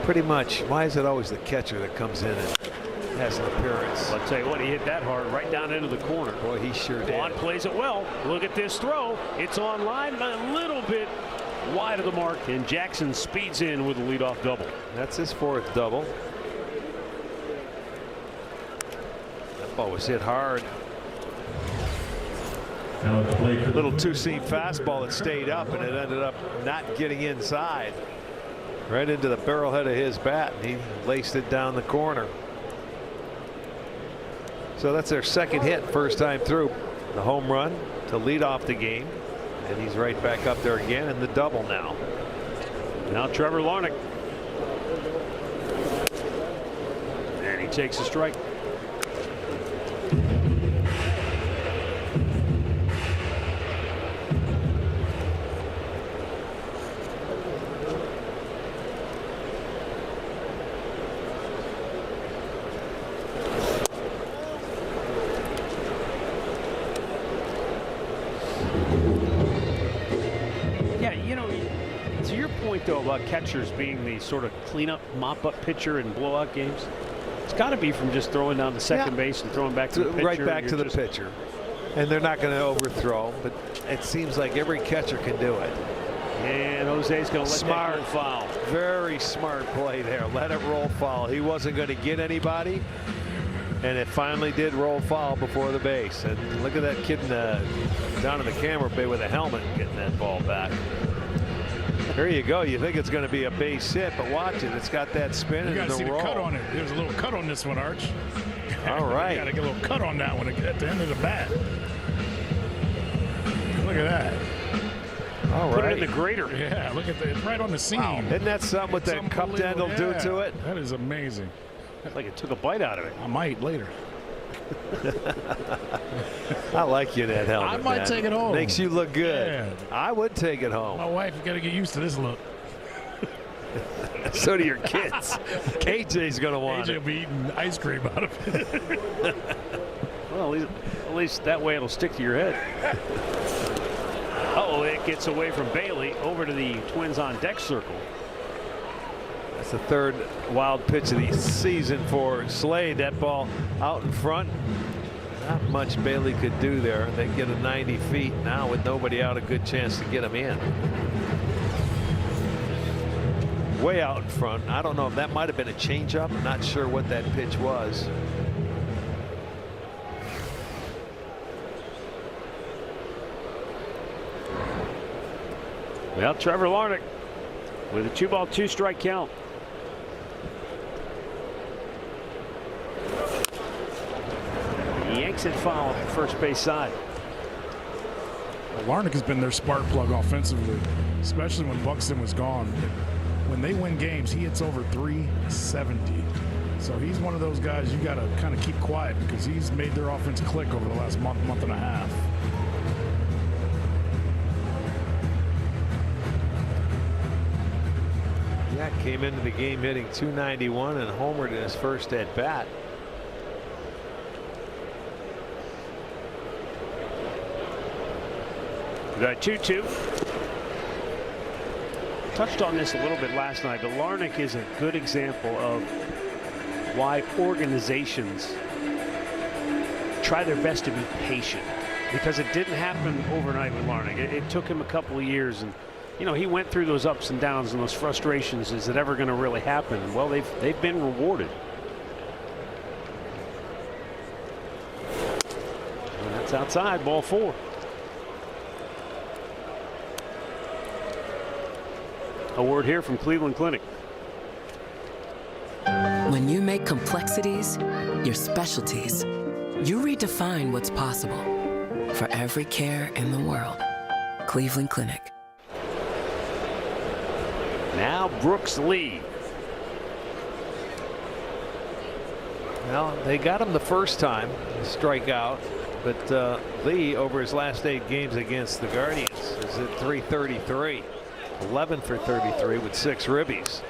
Pretty much. Why is it always the catcher that comes in and has an appearance? I'll tell you what, he hit that hard right down into the corner. Boy, he sure did. Juan plays it well. Look at this throw. It's on line, but a little bit wide of the mark, and Jackson speeds in with a leadoff double. That's his 4th double. That ball was hit hard. Little 2-seam fastball that stayed up, and it ended up not getting inside. Right into the barrel head of his bat, and he laced it down the corner. So that's their second hit, first time through. The home run to lead off the game, and he's right back up there again in the double now. Now Trevor Larnach, and he takes a strike. Though about catchers being the sort of cleanup mop-up pitcher in blowout games, it's got to be from just throwing down to second base and throwing back to the pitcher. Right back to the pitcher, and they're not going to overthrow, but it seems like every catcher can do it. And Jose's going to let that roll foul. Very smart play there. Let it roll foul. He wasn't going to get anybody, and it finally did roll foul before the base. And look at that kid down in the camera bay with a helmet getting that ball back. There you go. You think it's going to be a base hit, but watch it. It's got that spin and the roll. You got to see the cut on it. There's a little cut on this one, Arch. All right. You got to get a little cut on that one at the end of the bat. Look at that. All right. Put it in the grater. Yeah, look at that. It's right on the seam. Wow. Isn't that something what that cupped end will do to it? That is amazing. Like it took a bite out of it. I might later. I like you in that helmet. I might take it home. Makes you look good. Yeah. I would take it home. My wife, you got to get used to this look. So do your kids. AJ's going to want AJ it. will be eating ice cream out of it. Well, at least that way it'll stick to your head. Uh-oh, it gets away from Bailey over to the Twins on deck circle. That's the third wild pitch of the season for Slade. That ball out in front. Not much Bailey could do there. They get a 90 feet now with nobody out, a good chance to get him in. Way out in front. I don't know if that might have been a changeup. I'm not sure what that pitch was. Well, Trevor Larnach with a 2-ball, 2-strike count. He yanks it foul at the first base side. Well, Larnach has been their spark plug offensively, especially when Buxton was gone. When they win games, he hits over 370. So he's one of those guys you got to kind of keep quiet because he's made their offense click over the last month and a half. Yeah, came into the game hitting .291 and homered in his first at bat. The 2-2. Touched on this a little bit last night, but Larnach is a good example of why organizations try their best to be patient, because it didn't happen overnight with Larnach. It took him a couple of years, and you know, he went through those ups and downs and those frustrations. Is it ever going to really happen? Well, they've been rewarded. And that's outside, ball 4. A word here from Cleveland Clinic. When you make complexities your specialties, you redefine what's possible. For every care in the world, Cleveland Clinic. Now Brooks Lee. Well, they got him the first time, strike out, but Lee, over his last 8 games against the Guardians, is at .333. 11 for 33 with 6 ribbies.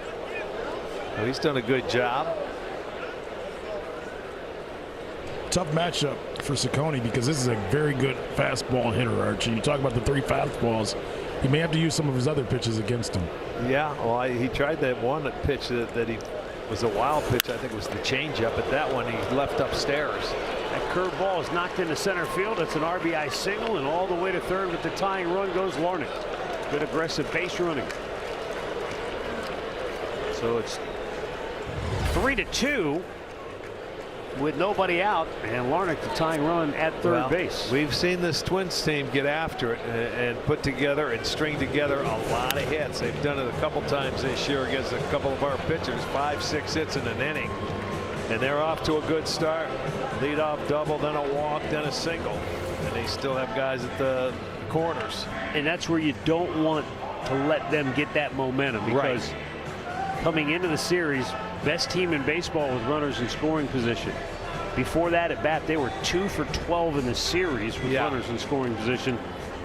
So he's done a good job. Tough matchup for Ciccone because this is a very good fastball hitter, Archie. You talk about the 3 fastballs. He may have to use some of his other pitches against him. Yeah, well, he tried that one pitch that he was a wild pitch. I think it was the changeup, but that one he left upstairs. That curveball is knocked into center field. It's an RBI single, and all the way to third with the tying run goes Larnach. Good aggressive base running. So it's 3-2 with nobody out, and Larnach the tying run at third base. We've seen this Twins team get after it and put together and string together a lot of hits. They've done it a couple times this year against a couple of our pitchers, 5-6 hits in an inning, and they're off to a good start. Lead off double, then a walk, then a single, and they still have guys at the corners. And that's where you don't want to let them get that momentum, because coming into the series, best team in baseball with runners in scoring position. Before that at bat, they were 2 for 12 in the series with runners in scoring position.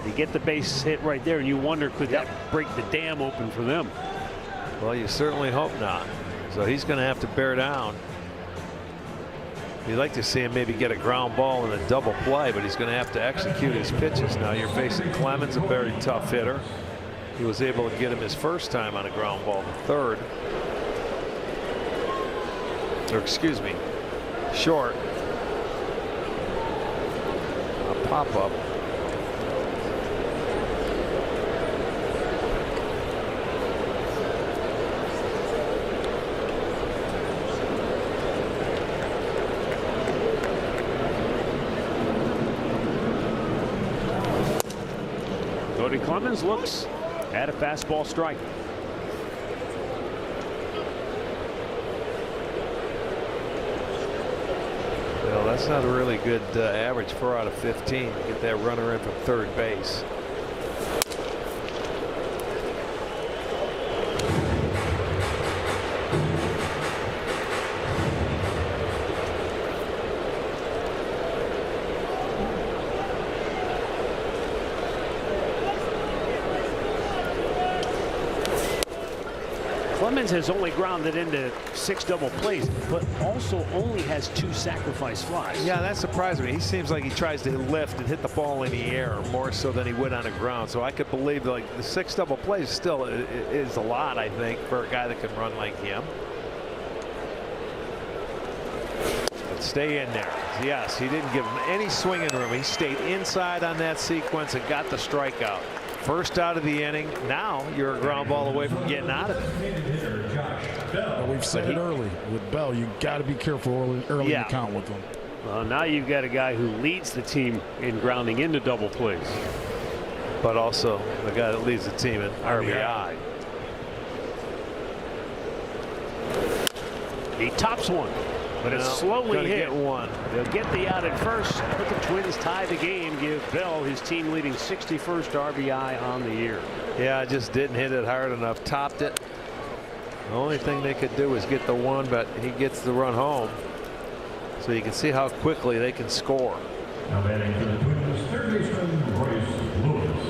You get the base hit right there, and you wonder, could that break the dam open for them? Well, you certainly hope not. So he's going to have to bear down. You'd like to see him maybe get a ground ball in a double play, but he's going to have to execute his pitches. Now you're facing Clemens, a very tough hitter. He was able to get him his first time on a ground ball to third. Or excuse me, short. A pop-up. Cody Clemens looks at a fastball strike. Well, that's not a really good average, 4 out of 15 to get that runner in from third base. Clemens has only grounded into 6 double plays, but also only has 2 sacrifice flies. Yeah, that surprised me. He seems like he tries to lift and hit the ball in the air more so than he would on the ground. So I could believe like the 6 double plays still is a lot, I think, for a guy that can run like him. But stay in there. Yes, he didn't give him any swinging room. He stayed inside on that sequence and got the strikeout. First out of the inning. Now you're a ground ball away from getting out of it. Well, we've said it early with Bell. You got to be careful early in the count with him. Well, now you've got a guy who leads the team in grounding into double plays, but also the guy that leads the team in RBI. He tops one, but it's slowly hit. Get one. They'll get the out at first, but the Twins tie the game, give Bell his team leading 61st RBI on the year. Yeah, just didn't hit it hard enough. Topped it. The only thing they could do is get the one, but he gets the run home. So you can see how quickly they can score. Now batting for the Twins, third baseman Royce Lewis.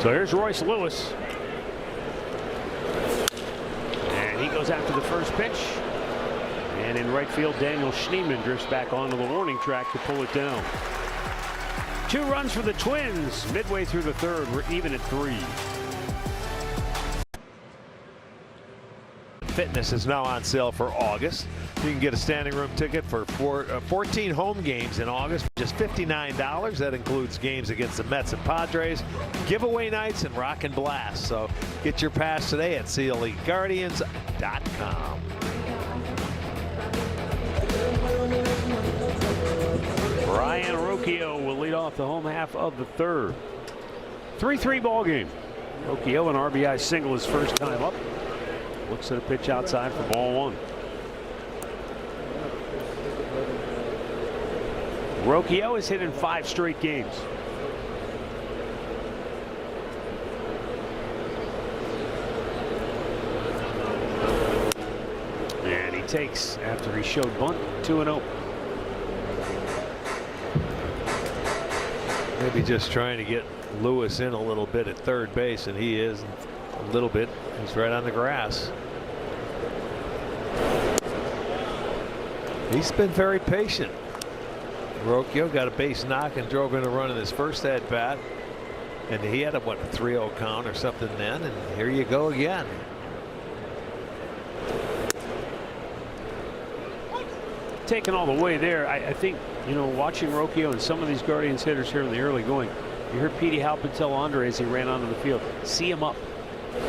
So here's Royce Lewis. And he goes after the first pitch. And in right field, Daniel Schneemann drifts back onto the warning track to pull it down. 2 runs for the Twins. Midway through the third, we're even at 3. Fitness is now on sale for August. You can get a standing room ticket for 14 home games in August for just $59. That includes games against the Mets and Padres, giveaway nights, and Rock and Blast. So get your pass today at CLEGuardians.com. Brian Rocchio will lead off the home half of the third. 3-3 ball game. Rocchio an RBI single his first time up. Looks at a pitch outside for ball 1. Rocchio has hit in 5 straight games. And he takes after he showed bunt 2-0. Maybe just trying to get Lewis in a little bit at third base, and he is a little bit. He's right on the grass. He's been very patient. Rocchio got a base knock and drove in a run in his first at bat, and he had a 3-0 count or something then, and here you go again. Taken all the way there. I think, you know, watching Rocchio and some of these Guardians hitters here in the early going, you heard Petey Halpin tell Andre as he ran onto the field, see him up.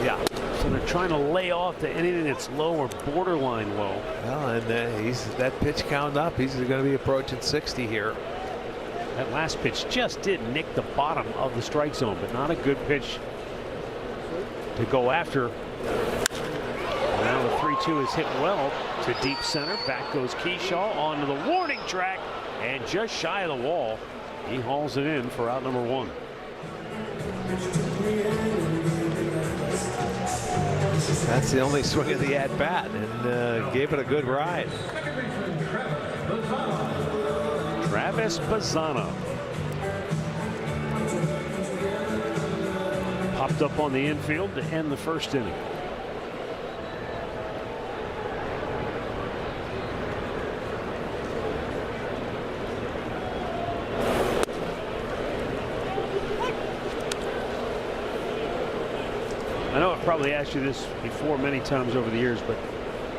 Yeah. So they're trying to lay off to anything that's low or borderline low. Well, and he's that pitch count up. He's going to be approaching 60 here. That last pitch just did nick the bottom of the strike zone, but not a good pitch to go after. Now the 3-2 is hit well to deep center. Back goes Keyshaw onto the warning track and just shy of the wall. He hauls it in for out number 1. That's the only swing of the at bat, and gave it a good ride. Travis Bazzana popped up on the infield to end the first inning. I know I've probably asked you this before many times over the years, but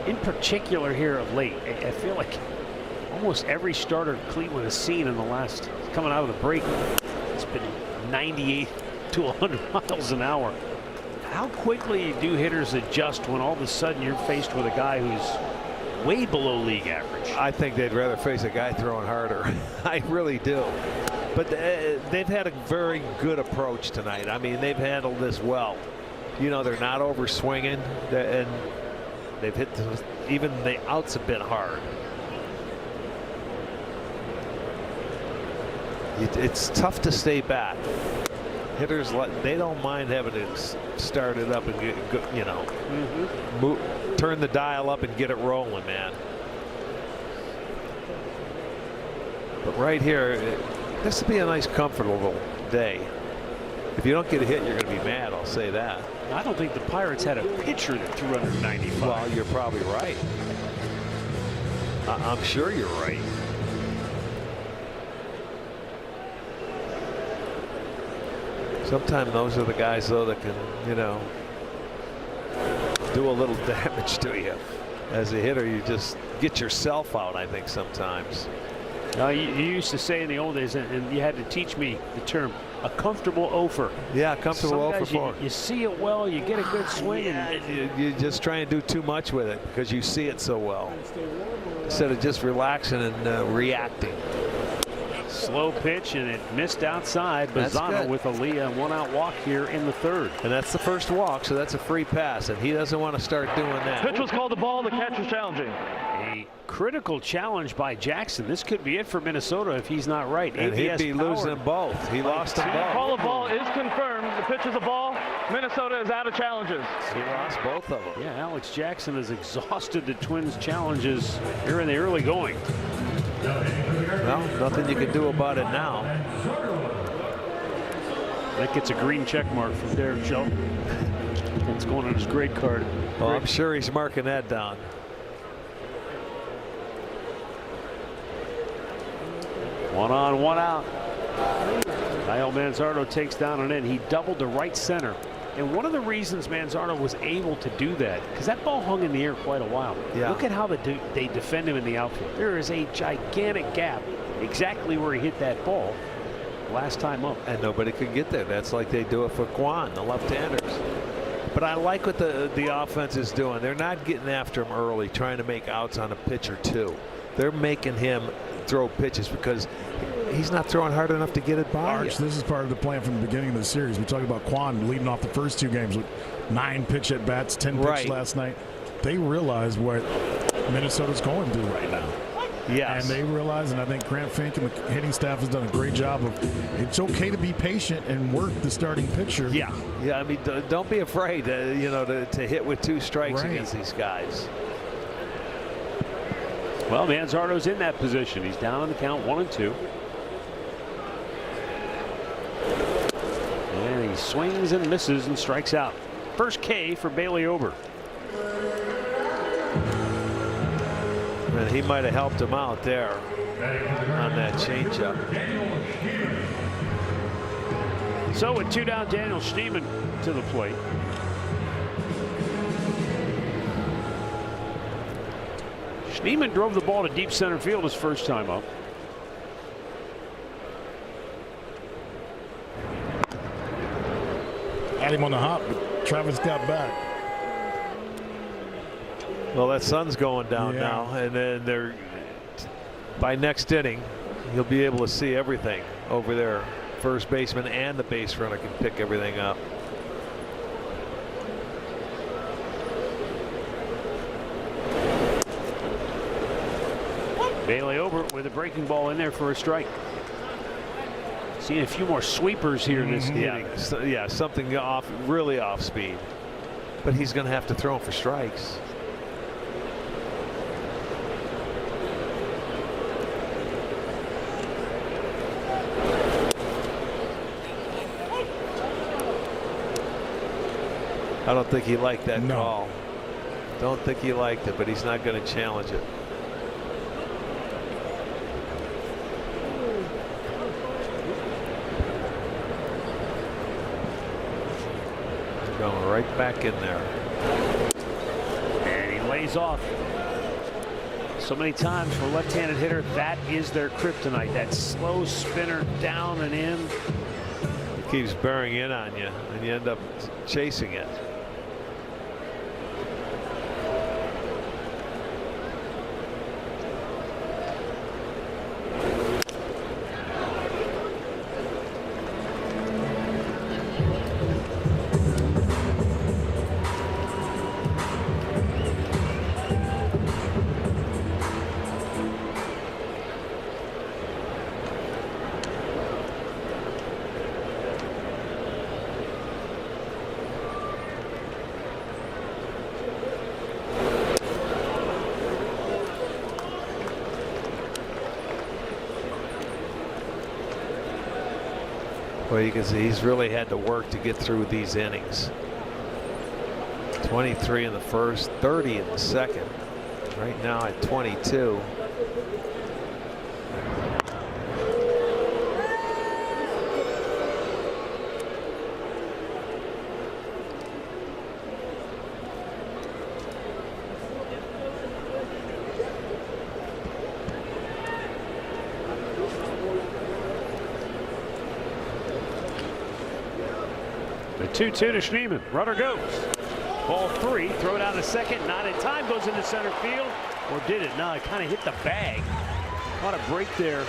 in particular here of late, I feel like almost every starter Cleveland has seen in the last, coming out of the break, it's been 98 to 100 miles an hour. How quickly do hitters adjust when all of a sudden you're faced with a guy who's way below league average? I think they'd rather face a guy throwing harder. I really do. But they've had a very good approach tonight. I mean, they've handled this well. You know, they're not over swinging, and they've hit even the outs a bit hard. It's tough to stay back. Hitters, they don't mind having to start it up and get, you know, turn the dial up and get it rolling, man. But right here, This would be a nice, comfortable day. If you don't get a hit, you're going to be mad. I'll say that. I don't think the Pirates had a pitcher that threw under 95. Well, you're probably right. I'm sure you're right. Sometimes those are the guys, though, that can, you know, do a little damage to you. As a hitter, you just get yourself out, I think, sometimes. You used to say in the old days, and you had to teach me the term, a comfortable ofer. Yeah, comfortable ofer. You see it well, you get a good swing. And you just try and do too much with it because you see it so well. Instead of just relaxing and reacting. Slow pitch, and it missed outside. Bazzano with a lead and 1-out walk here in the third. And that's the first walk, so that's a free pass, and he doesn't want to start doing that. Pitch was called the ball. The catch was challenging. A critical challenge by Jackson. This could be it for Minnesota if he's not right. And he'd be losing them both. He lost them both. Call of ball is confirmed. The pitch is a ball. Minnesota is out of challenges. He lost both of them. Yeah, Alex Jackson has exhausted the Twins' challenges here in the early going. Well, nothing you can do about it now. That gets a green check mark from Derek Shelton. It's going on his grade card. Well, I'm sure he's marking that down. One on, one out. Kyle Manzardo takes down an end. He doubled to right center. And one of the reasons Manzardo was able to do that, because that ball hung in the air quite a while. Yeah. Look at how they defend him in the outfield. There is a gigantic gap exactly where he hit that ball last time up. And nobody could get there. That's like they do it for Kwan, the left-handers. But I like what the offense is doing. They're not getting after him early, trying to make outs on a pitch or two. They're making him throw pitches because he's not throwing hard enough to get it by. Arch, this is part of the plan from the beginning of the series. We talked about Kwan leading off the first 2 games with 9 pitch at bats, 10 pitch last night. They realize what Minnesota's going through right now. Yes. And they realize, and I think Grant Fink and the hitting staff has done a great job of, it's okay to be patient and work the starting pitcher. Yeah. I mean, don't be afraid, you know, to hit with 2 strikes against these guys. Well, Manzardo's in that position. He's down on the count 1-2. And he swings and misses and strikes out. First K for Bailey Ober. And he might have helped him out there on that changeup. So with 2 down, Daniel Schneemann to the plate. Schneemann drove the ball to deep center field his first time up. Had him on the hop, but Travis got back. Well, that sun's going down now, and then by next inning, he'll be able to see everything over there. First baseman and the base runner can pick everything up. Bailey Ober with a breaking ball in there for a strike. Seeing a few more sweepers here in this inning. Yeah, something really off speed. But he's going to have to throw him for strikes. I don't think he liked that call. Don't think he liked it, but he's not going to challenge it. Going right back in there. And he lays off. So many times for a left-handed hitter, that is their kryptonite. That slow spinner down and in. It keeps bearing in on you, and you end up chasing it. Well, you can see he's really had to work to get through these innings. 23 in the first, 30 in the second. Right now at 22. The 2-2 to Schneemann. Runner goes. Ball 3. Throw down to second. Not in time. Goes into center field. Or did it? No, it kind of hit the bag. Caught a break there.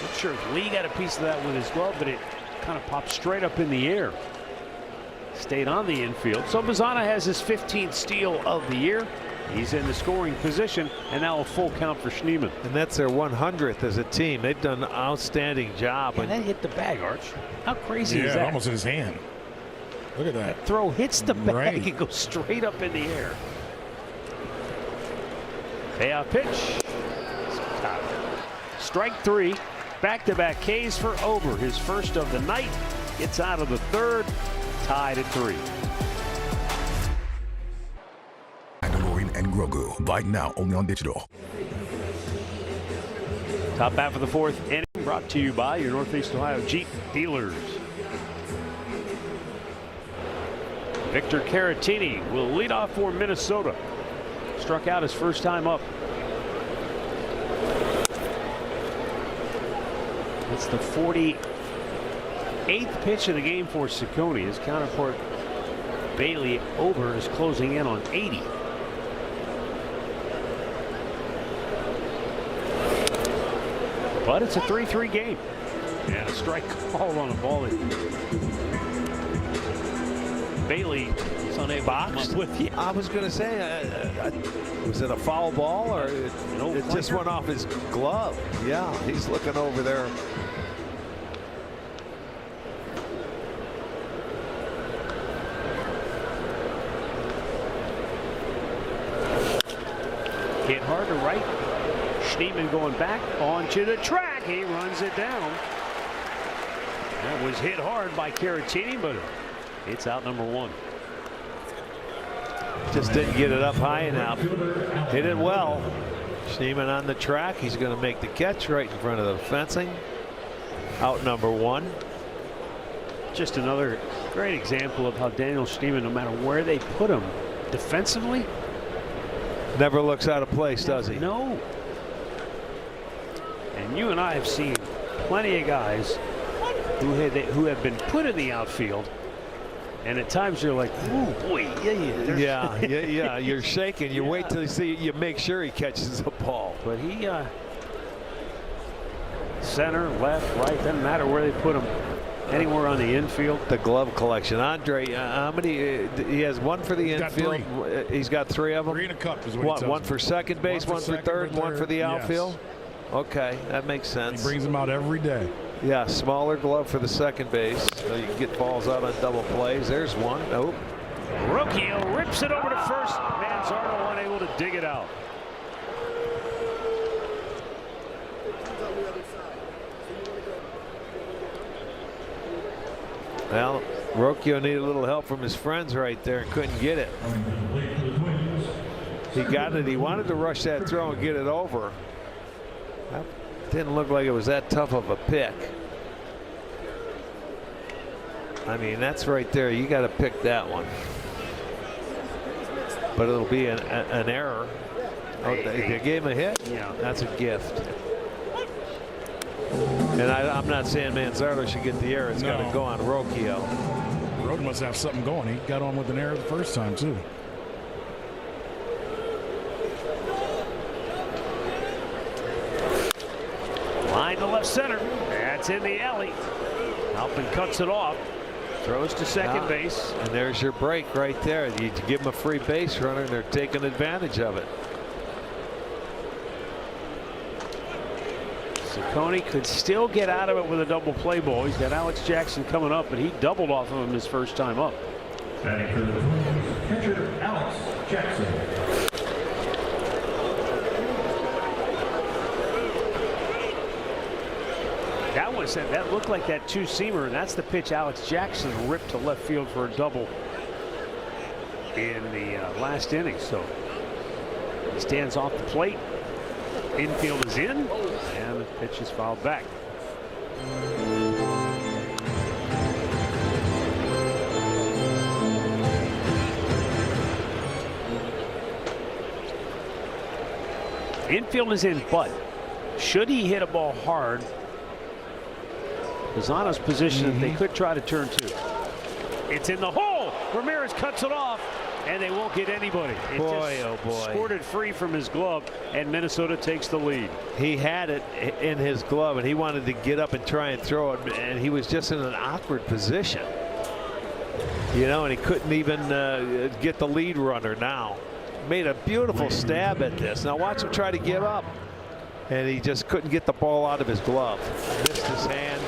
Not sure if Lee got a piece of that with his glove, but it kind of popped straight up in the air. Stayed on the infield. So Mazzana has his 15th steal of the year. He's in the scoring position, and now a full count for Schneemann. And that's their 100th as a team. They've done an outstanding job. And that hit the bag, Arch. How crazy is Yeah, that? almost in his hand. Look at that. Throw hits the bag Right. and goes straight up in the air. Payoff pitch. Strike 3. Back-to-back Ks for Ober. His first of the night. Gets out of the third. Tied at 3. Mandalorian and Grogu. Buy now only on digital. Top half of the 4th inning brought to you by your Northeast Ohio Jeep dealers. Victor Caratini will lead off for Minnesota. Struck out his first time up. It's the 48th pitch of the game for Ciccone. His counterpart Bailey Ober is closing in on 80. But it's a 3-3 game. And a strike call on a ball that Bailey is unable to come up with. I was going to say, was it a foul ball or it just went off his glove? Yeah, he's looking over there. Hit hard to right. Schneemann going back onto the track. He runs it down. That was hit hard by Caratini, but it's out number 1. Just didn't get it up high enough. Hit it well. Schneemann on the track. He's going to make the catch right in front of the fencing. Out number 1. Just another great example of how Daniel Schneemann, no matter where they put him defensively, never looks out of place, does he? No. And you and I have seen plenty of guys who have been put in the outfield, and at times you're like, "Ooh, boy, yeah." You're shaking. You wait till you make sure he catches the ball. But he, center, left, right, doesn't matter where they put him. Anywhere on the infield. The glove collection. Andre, how many? He has 1 for the infield. He's got 3 of them. 3 in a cup is what he tells One me. for second base, one for third, and 1 for the outfield. Yes. Okay, that makes sense. He brings them out every day. Yeah, smaller glove for the second base, so you can get balls out on double plays. There's one. Nope. Rocchio rips it over to first. Manzardo unable to dig it out. Well, Rocchio needed a little help from his friends right there and couldn't get it. He got it. He wanted to rush that throw and get it over. That didn't look like it was that tough of a pick. I mean, that's right there. You got to pick that one. But it'll be an error. Oh, they gave him a hit? Yeah. That's a gift. And I'm not saying Manzardo should get the error. It's got to go on Rocchio. Road must have something going. He got on with an error the first time, too. Line to left center. That's in the alley. Halpin cuts it off. Throws to second base. And there's your break right there. You give them a free base runner, and they're taking advantage of it. Ciccone could still get out of it with a double play ball. He's got Alex Jackson coming up, but he doubled off of him his first time up. Catcher Alex Jackson. That one I said that looked like that two-seamer, and that's the pitch Alex Jackson ripped to left field for a double in the last inning. So he stands off the plate. Infield is in, and the pitch is fouled back. Infield is in, but should he hit a ball hard, Lozano's position, they could try to turn two. It's in the hole. Ramirez cuts it off, and they won't get anybody. It just squirted free from his glove, and Minnesota takes the lead. He had it in his glove, and he wanted to get up and try and throw it, and he was just in an awkward position. You know, and he couldn't even get the lead runner now. Made a beautiful stab at this. Now watch him try to give up, and he just couldn't get the ball out of his glove. Missed his hand.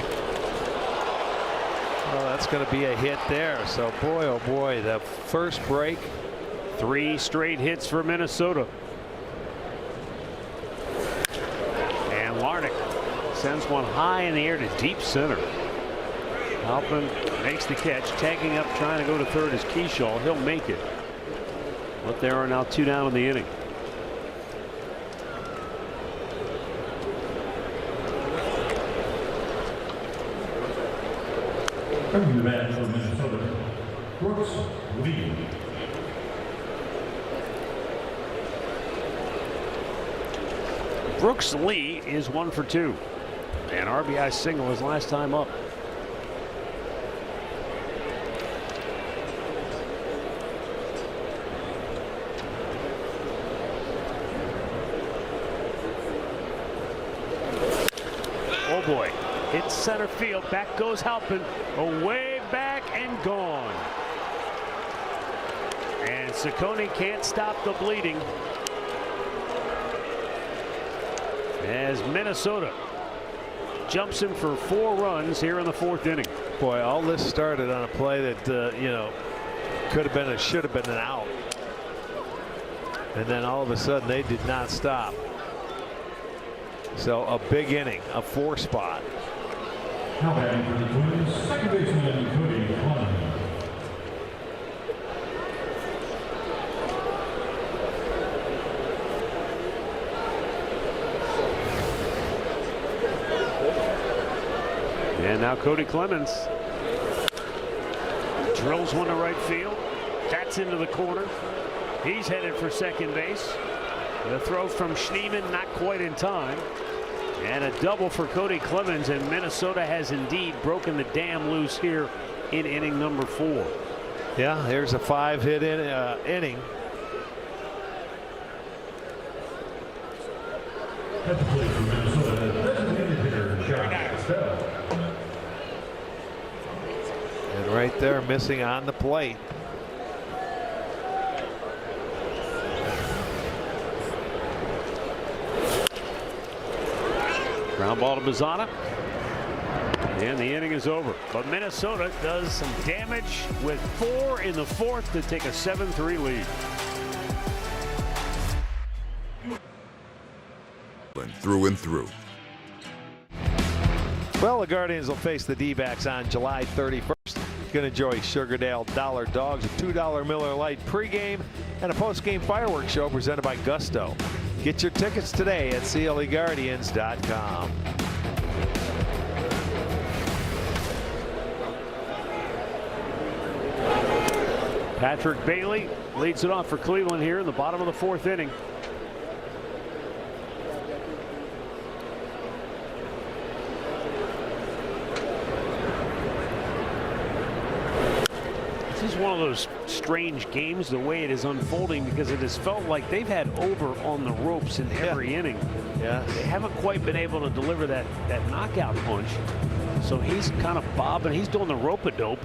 Well, that's going to be a hit there. So boy, oh boy, the first break. 3 straight hits for Minnesota. And Larnach sends one high in the air to deep center. Halpin makes the catch, tagging up, trying to go to third is Keyshaw. He'll make it. But there are now 2 down in the inning. Coming to the bat for Minnesota, Brooks Lee. Brooks Lee is 1 for 2. An RBI single his last time up. Oh boy, hits center field. Back goes Halpin. Away back and gone. And Ciccone can't stop the bleeding as Minnesota jumps him for 4 runs here in the 4th inning. Boy, all this started on a play that you know, could have been and should have been an out, and then all of a sudden they did not stop. So a big inning, a 4 spot. Now batting for the Twins, second baseman Cody Clemens. And now Cody Clemens drills one to right field. That's into the corner. He's headed for second base. The throw from Schneemann not quite in time. And a double for Cody Clemens, and Minnesota has indeed broken the dam loose here in inning number 4. Yeah, there's a 5-hit inning. At the plate for Minnesota, designated hitter John Castell. And right there, missing on the plate. Ground ball to Bazzana. And the inning is over. But Minnesota does some damage with 4 in the 4th to take a 7-3 lead. Through and through. Well, the Guardians will face the D-backs on July 31st. Going to enjoy Sugardale Dollar Dogs, a $2 Miller Lite pregame and a postgame fireworks show presented by Gusto. Get your tickets today at CLEGuardians.com. Patrick Bailey leads it off for Cleveland here in the bottom of the 4th inning. This is one of those strange games, the way it is unfolding, because it has felt like they've had over on the ropes in every inning. Yeah. They haven't quite been able to deliver that knockout punch. So he's kind of bobbing. He's doing the rope-a-dope.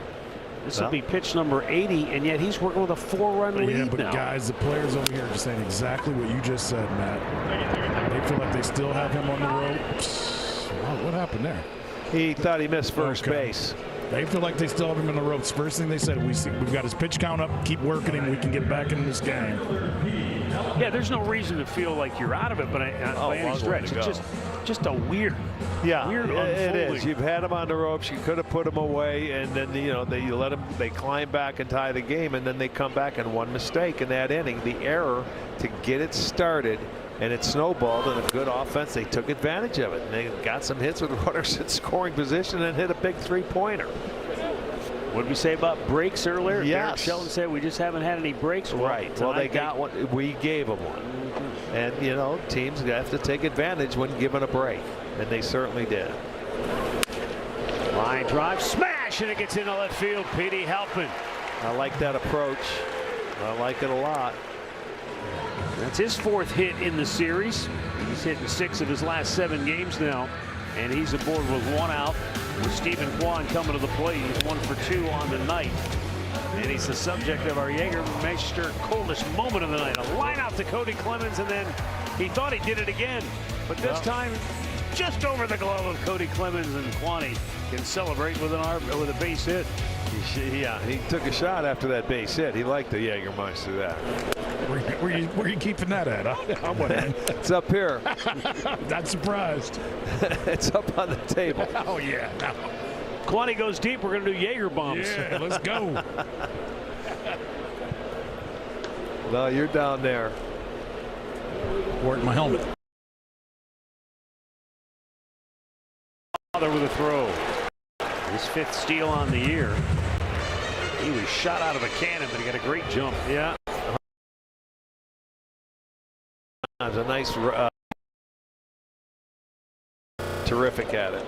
This will be pitch number 80, and yet he's working with a 4-run lead Yeah, but now. guys, the players over here are just saying exactly what you just said, Matt. They feel like they still have him on the ropes. What happened there? He thought he missed first base. They feel like they still have him in the ropes. First thing they said, we've got his pitch count up, keep working him, we can get back in this game. Yeah, there's no reason to feel like you're out of it, but by any stretch, it's just a weird unfolding. It is. You've had him on the ropes. You could have put him away, and then you let him. They climb back and tie the game, and then they come back, and one mistake in that inning, the error to get it started, and it snowballed in a good offense. They took advantage of it, and they got some hits with runners in scoring position and hit a big three-pointer. What did we say about breaks earlier? Yes. Derek Shelton said we just haven't had any breaks. Right. Well, they got one. We gave them one. And, teams have to take advantage when given a break. And they certainly did. Line drive, smash, and it gets into left field. Petey Halpin. I like that approach. I like it a lot. That's his 4th hit in the series. He's hitting 6 of his last 7 games now. And he's aboard with 1 out. With Stephen Kwan coming to the plate. He's 1 for 2 on the night. And he's the subject of our Jägermeister coldest moment of the night. A line out to Cody Clemens, and then he thought he did it again. But this time, just over the glove of Cody Clemens, and Kwani can celebrate with a base hit. Yeah, he took a shot after that base hit. He liked the Jägermeister there. Where are you keeping that at? It's up here. Not surprised. It's up on the table. Oh, yeah. No. Kwani goes deep. We're going to do Jaeger bombs. Yeah, let's go. No, you're down there. Work my helmet. With a throw. His 5th steal on the year. He was shot out of a cannon, but he got a great jump. Yeah. It was a nice, terrific at it.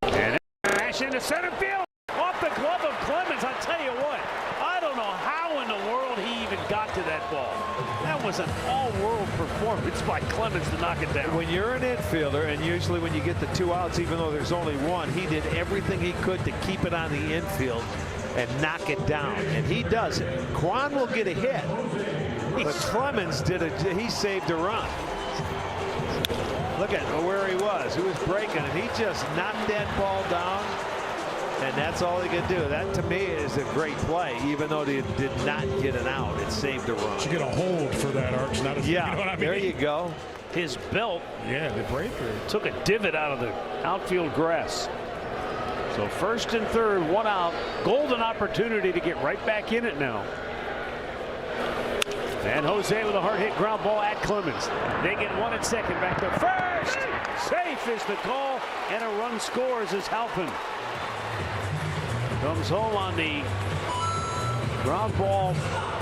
And smash into center field. Off the glove of Clemens. I'll tell you what, I don't know how in the world he even got to that ball. That was an all-world performance by Clemens to knock it down. When you're an infielder, and usually when you get the 2 outs, even though there's only 1, he did everything he could to keep it on the infield and knock it down. And he does it. Kwan will get a hit, but Clemens he saved a run. Look at where he was. He was breaking, and he just knocked that ball down. And that's all he could do. That, to me, is a great play. Even though they did not get an out, it saved a run. You get a hold for that, Arch. Not a, yeah, you know what I mean? There you go. His belt the breaker took a divot out of the outfield grass. So 1st and 3rd, 1 out. Golden opportunity to get right back in it now. And Jose with a hard hit ground ball at Clemens. They get 1 at 2nd. Back to 1st. Safe is the call, and a run scores as Halpin comes home on the ground ball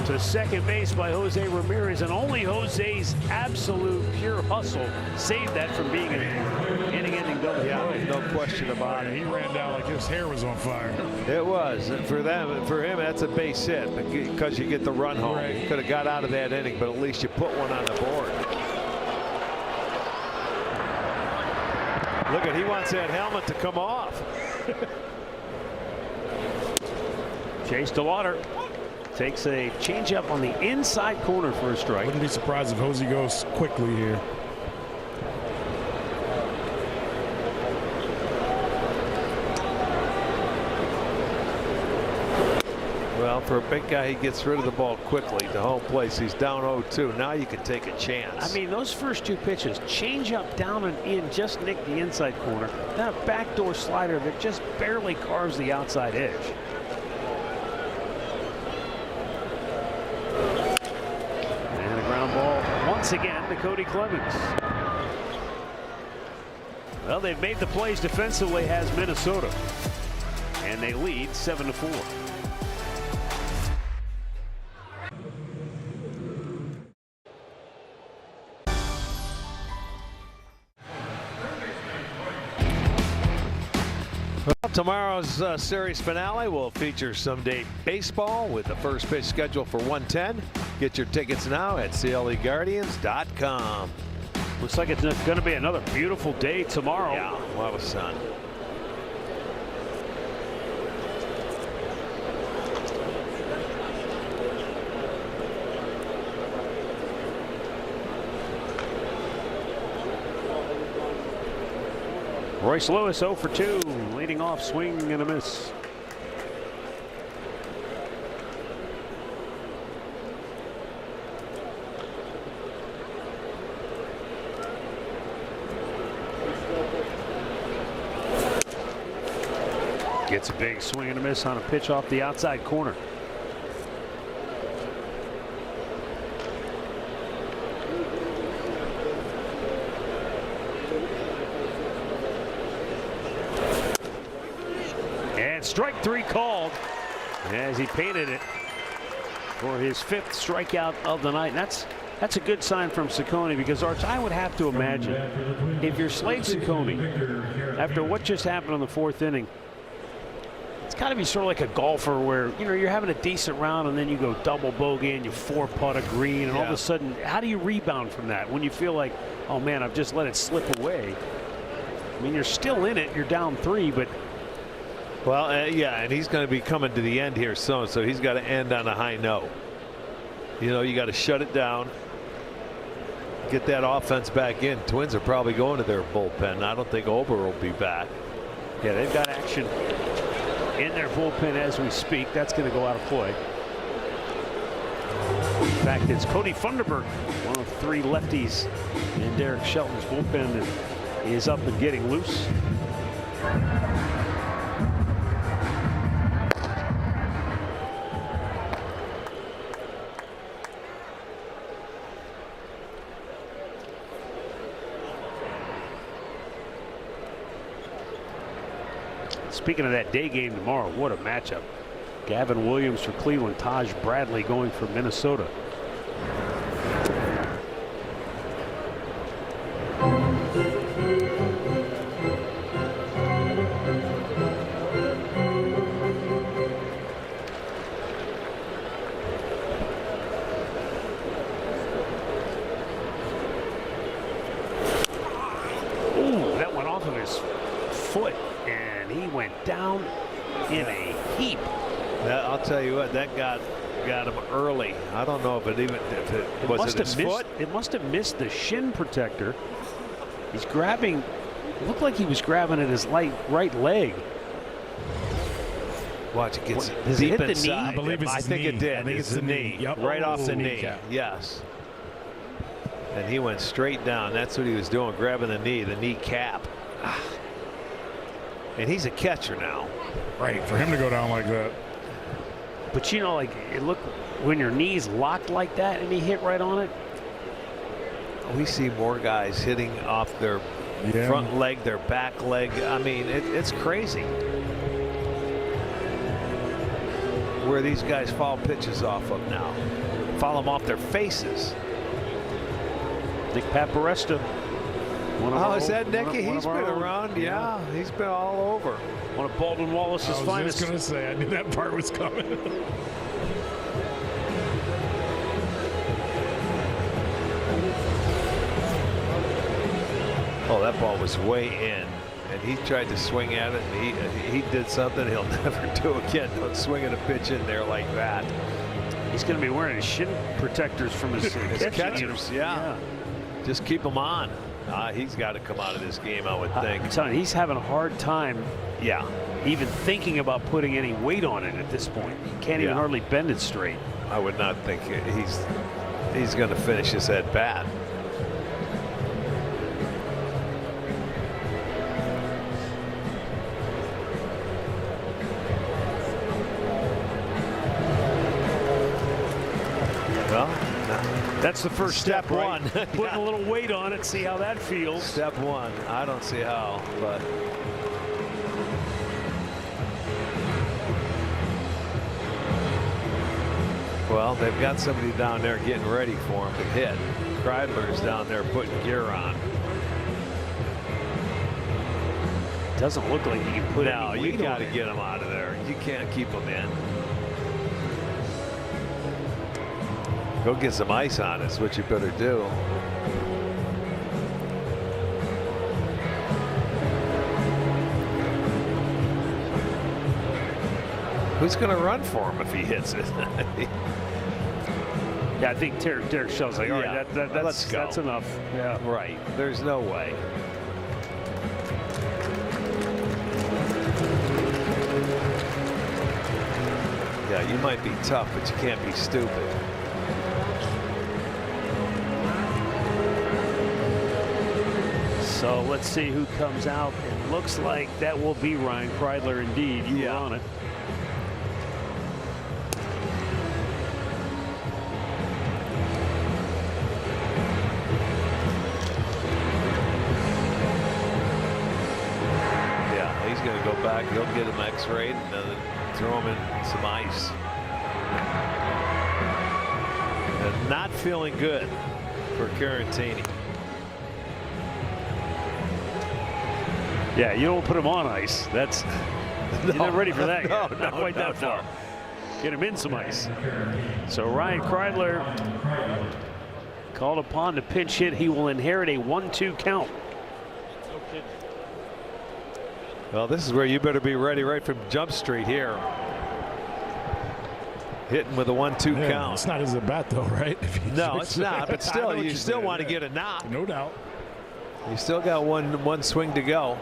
to 2nd base by Jose Ramirez, and only Jose's absolute pure hustle saved that from being an inning-ending double. Yeah, no question about it. He ran down like his hair was on fire. It was. And for him, that's a base hit because you get the run home. Right. You could have got out of that inning, but at least you put one on the board. Look at, he wants that helmet to come off. Chase DeWater takes a changeup on the inside corner for a strike. Wouldn't be surprised if Jose goes quickly here. Well, for a big guy, he gets rid of the ball quickly to home place. He's down 0-2. Now you can take a chance. I mean, those first 2 pitches, changeup down and in, just nicked the inside corner. Then a backdoor slider that just barely carves the outside edge. And a ground ball once again to Cody Clemens. Well, they've made the plays defensively, has Minnesota. And they lead 7-4. Well, tomorrow's series finale will feature Sunday baseball with the first pitch scheduled for 1:10. Get your tickets now at CLEGuardians.com. Looks like it's going to be another beautiful day tomorrow. Yeah, a lot of sun. Royce Lewis 0 for 2, leading off, swing and a miss. Gets a big swing and a miss on a pitch off the outside corner. And strike 3 called as he painted it for his 5th strikeout of the night. And that's a good sign from Ciccone, because Arch, I would have to imagine if you're Slade Ciccone, after what just happened on the 4th inning, it's got to be sort of like a golfer where, you know, you're having a decent round and then you go double bogey and you 4-putt a green, and all of a sudden, how do you rebound from that when you feel like, oh man, I've just let it slip away? I mean, you're still in it, you're down 3, but well, yeah, and he's going to be coming to the end here soon, so he's got to end on a high note. You know, you got to shut it down, get that offense back in. Twins are probably going to their bullpen. I don't think Ober will be back. Yeah, they've got action in their bullpen as we speak. That's going to go out of play. In fact, it's Cody Funderburk, one of 3 lefties in Derek Shelton's bullpen, that is up and getting loose. Speaking of that day game tomorrow, what a matchup. Gavin Williams for Cleveland, Taj Bradley going for Minnesota. Ooh, that went off of his foot. He went down in a heap. I'll tell you what, that got him early. I don't know if it was his foot. It must have missed the shin protector. He's grabbing. It looked like he was grabbing at his right leg. Watch, it gets Does deep it hit inside. the knee? I believe it's I his think knee. it did. I think it's the knee. Yep. Right off the knee. Kneecap. Yes. And he went straight down. That's what he was doing, grabbing the knee cap. And he's a catcher now. Right, for him to go down like that. But you know, like, it looked when your knees locked like that and he hit right on it. We see more guys hitting off their front leg, their back leg. I mean, it's crazy where these guys foul pitches off of now. Foul them off their faces. Nick Paparesta. Oh, is that Nicky? He's been around. Yeah, he's been all over. One of Baldwin Wallace's finest. I was just going to say, I knew that part was coming. Oh, that ball was way in, and he tried to swing at it, and he did something he'll never do again. Don't swing at a pitch in there like that. He's going to be wearing his shin protectors from his catchers. Yeah. Just keep them on. He's got to come out of this game, I would think. I'm telling you, he's having a hard time. Yeah. Even thinking about putting any weight on it at this point. He can't even hardly bend it straight. I would not think he's going to finish his at bat. Well, that's the first step, one. Right? Putting a little weight on it, see how that feels. Step one. I don't see how, but. Well, they've got somebody down there getting ready for him to hit. Kreidler's down there putting gear on. Doesn't look like you can put any weight on. You got to get him out of there. You can't keep him in. Go get some ice on it. That's what you better do. Who's going to run for him if he hits it? Yeah, I think Derek Shell's like, all right, let's go. That's enough. Yeah, right. There's no way. Yeah, you might be tough, but you can't be stupid. So let's see who comes out. It looks like that will be Ryan Kreidler indeed. You were on it. Yeah, he's going to go back. He'll get him X-rayed and then throw him in some ice. And not feeling good for Carantini. Yeah, you don't put him on ice. That's you're not ready for that yet. Not quite that far. Get him in some ice. So Ryan Kreidler called upon to pinch hit. He will inherit a 1-2 count. Well, this is where you better be ready right from Jump Street here. Hitting with a 1-2 count. It's not his at bat though, right? No, it's not. But still, you still want to get a knock. No doubt. You still got one swing to go.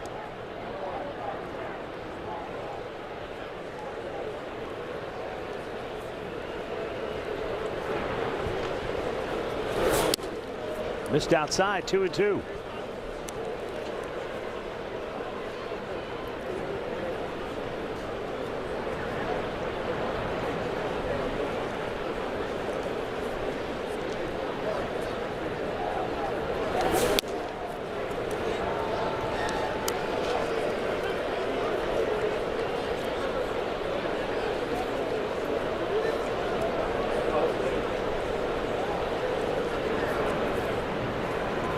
Missed outside, 2-2.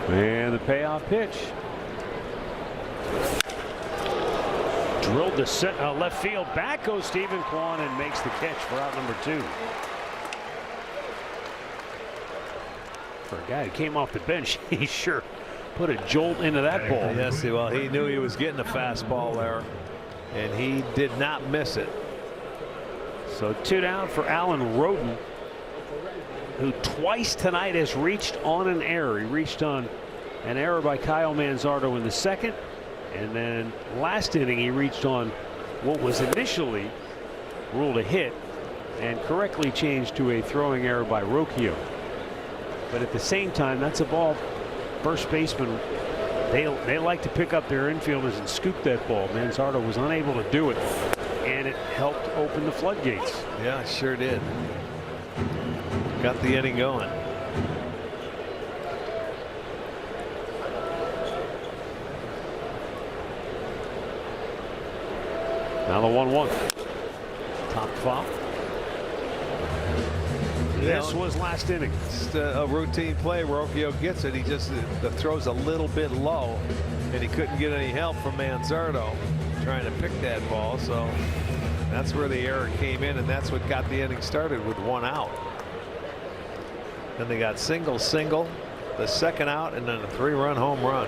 And the payoff pitch. Drilled to left field. Back goes Stephen Kwan and makes the catch for out number 2. For a guy who came off the bench, he sure put a jolt into that ball. Yes, well, he knew he was getting a fastball there, and he did not miss it. So 2 down for Alan Roden, who twice tonight has reached on an error. He reached on an error by Kyle Manzardo in the second, and then last inning he reached on what was initially ruled a hit and correctly changed to a throwing error by Rocchio. But at the same time, that's a ball first baseman, they like to pick up their infielders and scoop that ball. Manzardo was unable to do it, and it helped open the floodgates. Yeah, it sure did. Got the inning going. Now the 1-1. Top foul. This was last inning. Just a routine play. Rocchio gets it. He just the throw's a little bit low, and he couldn't get any help from Manzardo trying to pick that ball. So that's where the error came in, and that's what got the inning started with 1 out. Then they got single, the second out, and then a 3-run home run.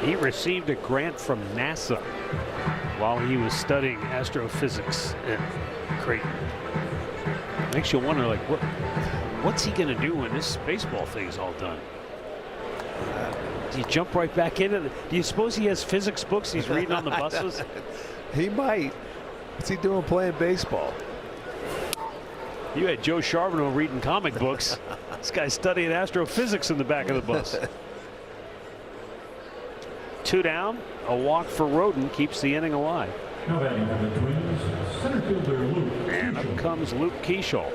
He received a grant from NASA while he was studying astrophysics at Creighton. Makes you wonder, like, what's he going to do when this baseball thing's all done? Do you jump right back into it? Do you suppose he has physics books he's reading on the buses? He might. What's he doing playing baseball? You had Joe Charbonneau reading comic books. This guy's studying astrophysics in the back of the bus. 2 down, a walk for Roden keeps the inning alive. Now batting for the Twins, center fielder Luke. And up comes Luke Keeschall.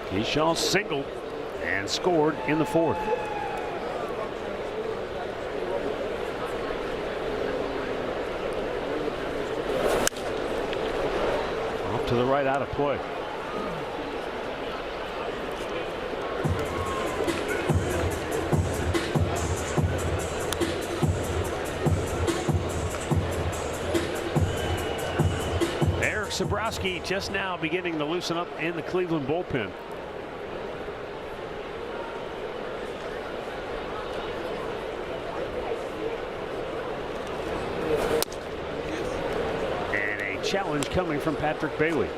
Keeschall singled and scored in the 4th. to the right, out of play. Eric Sabrowski just now beginning to loosen up in the Cleveland bullpen. Challenge coming from Patrick Bailey.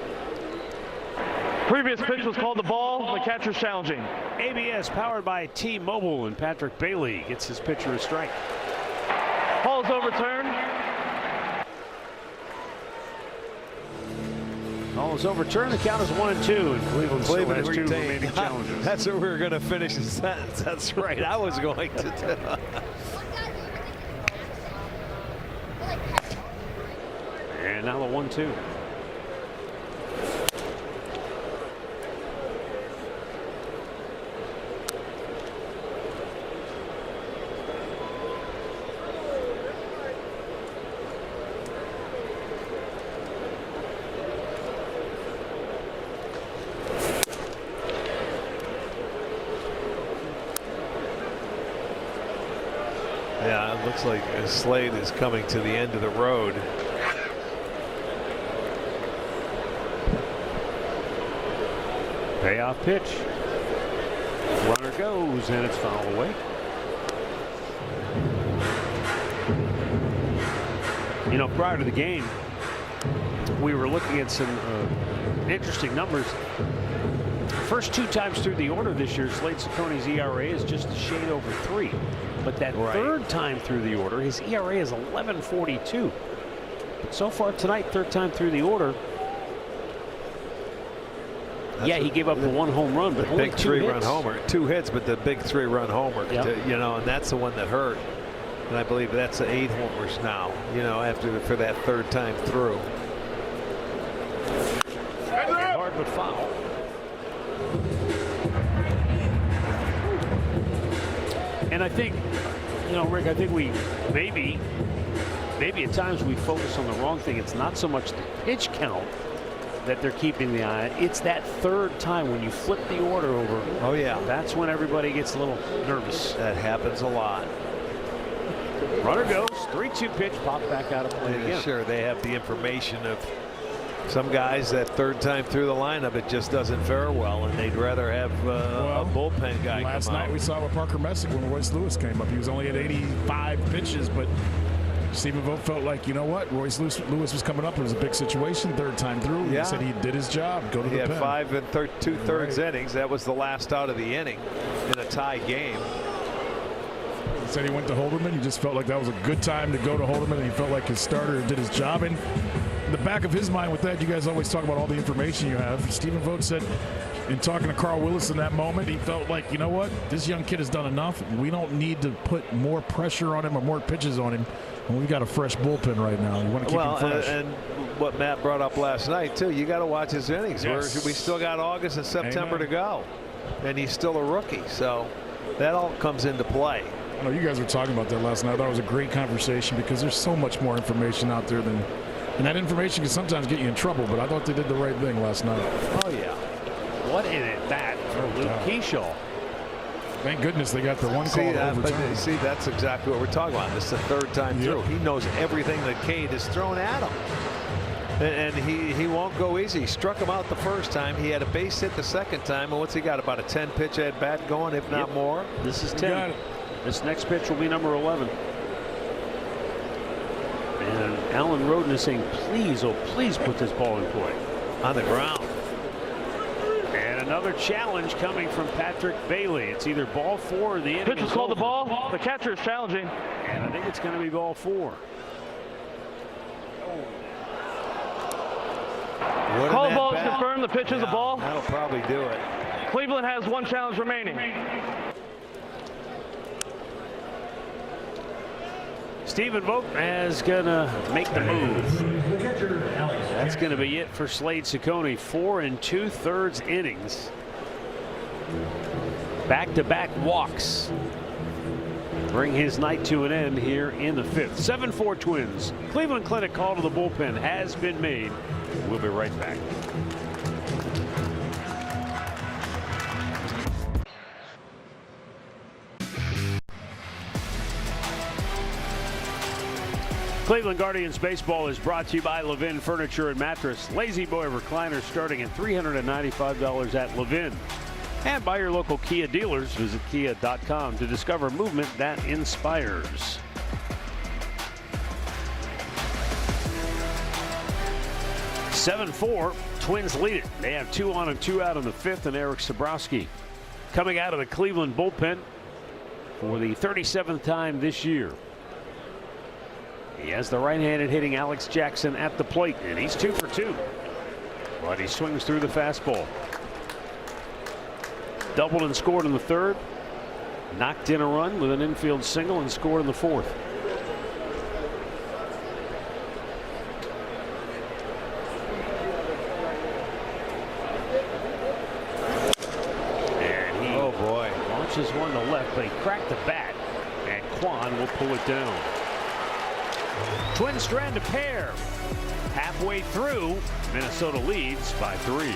Previous pitch was called the ball. The catcher's challenging. ABS powered by T-Mobile, and Patrick Bailey gets his pitcher a strike. Ball is overturned. Ball is overturned. The count is 1-2, and Cleveland still has 2 remaining challenges. That's where we were going to finish the sentence. That's right. I was going to do. And now the 1-2. Yeah, it looks like Slade is coming to the end of the road. Payoff pitch. Runner goes, and it's fouled away. You know, prior to the game, we were looking at some interesting numbers. First 2 times through the order this year, Slade Cecconi's ERA is just a shade over 3. But that third time through the order, his ERA is 11.42. But so far tonight, third time through the order, he gave up the 1 home run, but only big 2 hits. 3-run homer, 2 hits, but the big 3-run homer. Yep. You know, and that's the one that hurt. And I believe that's 8 homers now. You know, for that third time through. Hard but foul. And I think, you know, Rick, I think we maybe at times we focus on the wrong thing. It's not so much the pitch count that they're keeping the eye on. It's that third time when you flip the order over. Oh, yeah. That's when everybody gets a little nervous. That happens a lot. Runner goes, 3-2 pitch, pop back out of play again. Sure, they have the information of some guys that third time through the lineup, it just doesn't fare well, and they'd rather have a bullpen guy come out. Last night we saw with Parker Messick when Royce Lewis came up. He was only at 85 pitches, but Stephen Vogt felt like, you know what, Royce Lewis was coming up. It was a big situation, third time through. Yeah. He said he did his job. Go to the pen. He had 5 2/3 innings. That was the last out of the inning in a tie game. He said he went to Holderman. He just felt like that was a good time to go to Holderman, and he felt like his starter did his job. And in the back of his mind with that, you guys always talk about all the information you have. Stephen Vogt said in talking to Carl Willis in that moment, he felt like, you know what, this young kid has done enough. We don't need to put more pressure on him or more pitches on him. And we've got a fresh bullpen right now. You want to keep him fresh. And what Matt brought up last night, too, you got to watch his innings. Yes. We still got August and September to go. And he's still a rookie. So that all comes into play. I know you guys were talking about that last night. That was a great conversation because there's so much more information out there than, and that information can sometimes get you in trouble, but I thought they did the right thing last night. Oh, yeah. What in it that for Luke Keeschel? Thank goodness they got the one call overtime. See, that's exactly what we're talking about. This is the third time through. He knows everything that Cade has thrown at him. And he won't go easy. He struck him out the first time. He had a base hit the second time. And what's he got? About a 10-pitch at bat going, if not more. This is 10. This next pitch will be number 11. And Alan Roden is saying, please, oh, please put this ball in play. On the ground. And another challenge coming from Patrick Bailey. It's either ball 4 or the inning. Pitch is called the ball. The catcher is challenging. And I think it's going to be ball 4. Call ball is confirmed. The pitch is a ball. That'll probably do it. Cleveland has 1 challenge remaining. Stephen Vogt is going to make the move. That's going to be it for Slade Cecconi. 4 2/3 innings. Back-to-back walks. bring his night to an end here in the 5th. 7-4 Twins. Cleveland Clinic call to the bullpen has been made. We'll be right back. Cleveland Guardians baseball is brought to you by Levin Furniture and Mattress. Lazy Boy recliners starting at $395 at Levin. And by your local Kia dealers. Visit kia.com to discover movement that inspires. (7-4) Twins lead it. They have 2 on and 2 out in the 5th, and Eric Sabrowski coming out of the Cleveland bullpen for the 37th time this year. He has the right-handed hitting Alex Jackson at the plate, and he's 2 for 2. But he swings through the fastball. Doubled and scored in the 3rd. Knocked in a run with an infield single and scored in the 4th. And he launches one to left, but he cracked the bat, and Kwan will pull it down. Twins strand a pair. Halfway through, Minnesota leads by 3.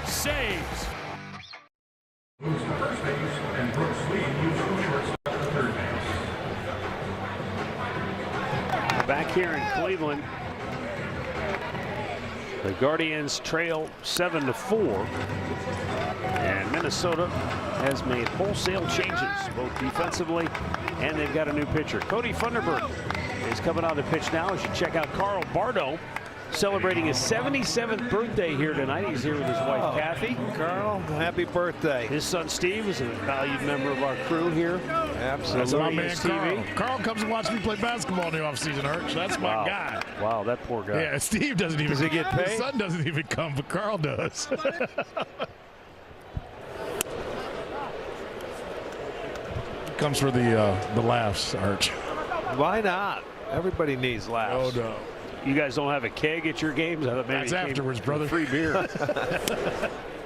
Saves. Moves to first base, and Brooks Lee moves from shortstop to third base. Back here in Cleveland, the Guardians trail 7-4, and Minnesota has made wholesale changes, both defensively, and they've got a new pitcher. Cody Funderburk is coming on to pitch now. You should check out Carl Bardo, celebrating his 77th birthday here tonight. He's here with his wife, Kathy. Carl, happy birthday. His son, Steve, is a valued member of our crew here. Absolutely. That's my man, TV. Carl comes and watches me play basketball in the offseason, Hirsch. That's my guy. Wow, that poor guy. Yeah, Steve doesn't even. Does he get paid? His son doesn't even come, but Carl does. Comes for the laughs, Arch. Why not? Everybody needs laughs. Oh, no. You guys don't have a keg at your games? I thought maybe That's afterwards, brother. Free beer.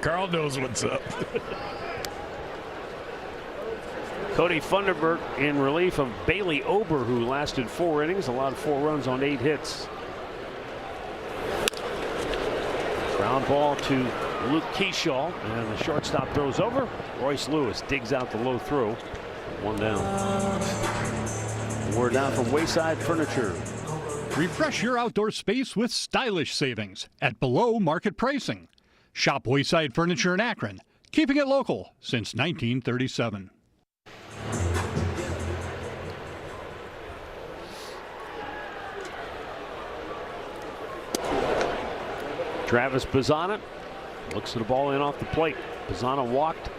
Carl knows what's up. Cody Funderburk in relief of Bailey Ober, who lasted 4 innings, allowed 4 runs on 8 hits. Ground ball to Luke Keyshaw, and the shortstop throws over. Royce Lewis digs out the low throw. 1 down. We're down from Wayside Furniture. Refresh your outdoor space with stylish savings at below market pricing. Shop Wayside Furniture in Akron, keeping it local since 1937. Travis Bazzana looks at the ball in off the plate. Bazzana walked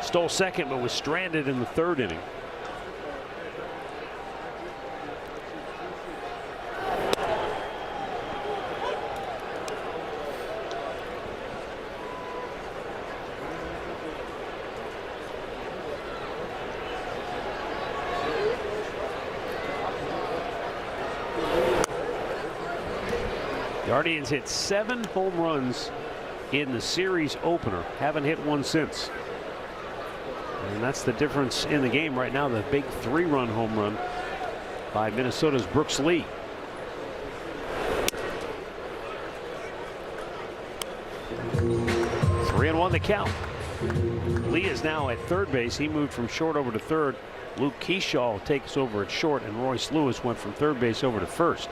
Stole second, but was stranded in the third inning. Guardians hit 7 home runs in the series opener. Haven't hit one since. And that's the difference in the game right now. The big 3-run home run by Minnesota's Brooks Lee. Three and one the count. Lee is now at third base. He moved from short over to third. Luke Keyshaw takes over at short, and Royce Lewis went from third base over to first.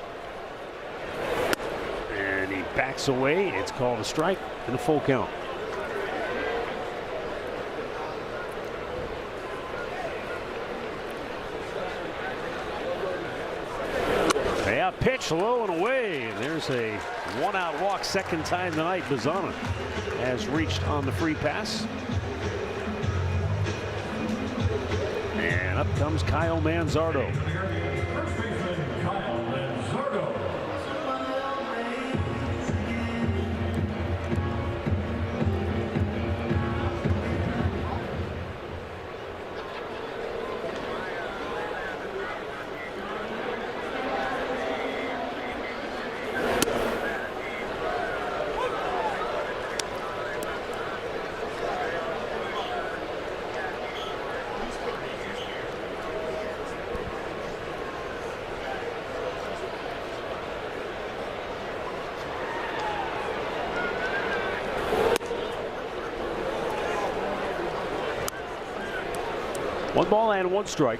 Backs away. It's called a strike and a full count. Yeah, pitch low and away. And there's a 1-out walk, second time tonight. Bazana has reached on the free pass. And up comes Kyle Manzardo. One ball and one strike.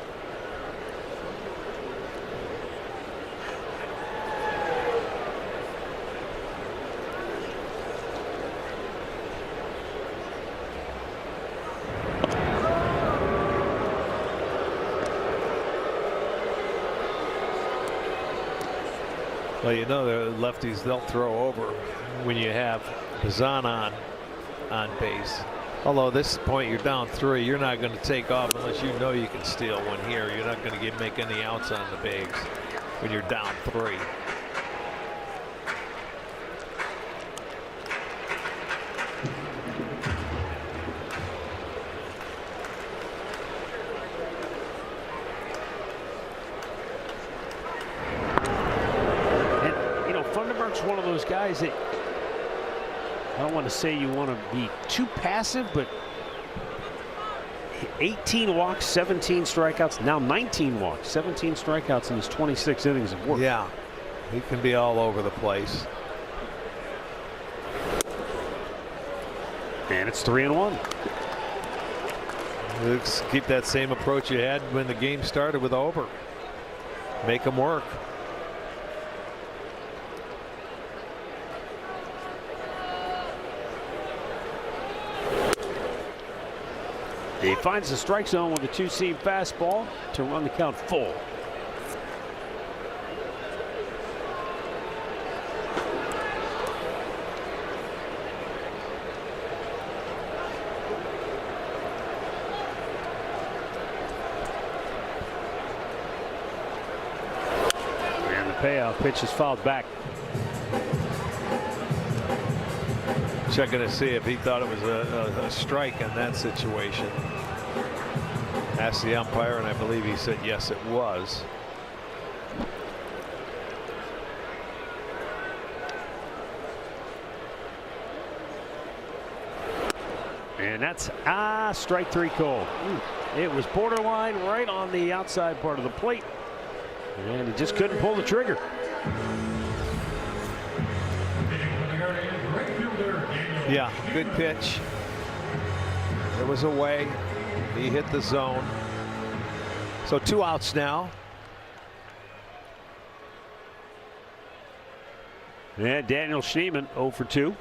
Well, you know the lefties, they'll throw over when you have Bazan on base. Although at this point you're down 3, you're not going to take off unless you know you can steal one here. You're not going to make any outs on the bigs when you're down 3. And, you know, Funderburk's one of those guys that I don't want to say you want to be too passive, but 18 walks, 17 strikeouts, now 19 walks, 17 strikeouts in his 26 innings of work. Yeah, he can be all over the place. And it's 3-1. Let's keep that same approach you had when the game started with Ober. Make them work. He finds the strike zone with a 2-seam fastball to run the count full. And the payoff pitch is fouled back. Checking to see if he thought it was a strike in that situation. Asked the umpire, and I believe he said yes, it was. And that's strike 3 call. It was borderline right on the outside part of the plate, and he just couldn't pull the trigger. Yeah, good pitch. It was away. He hit the zone. So 2 outs now. And Daniel Schneemann 0 for 2.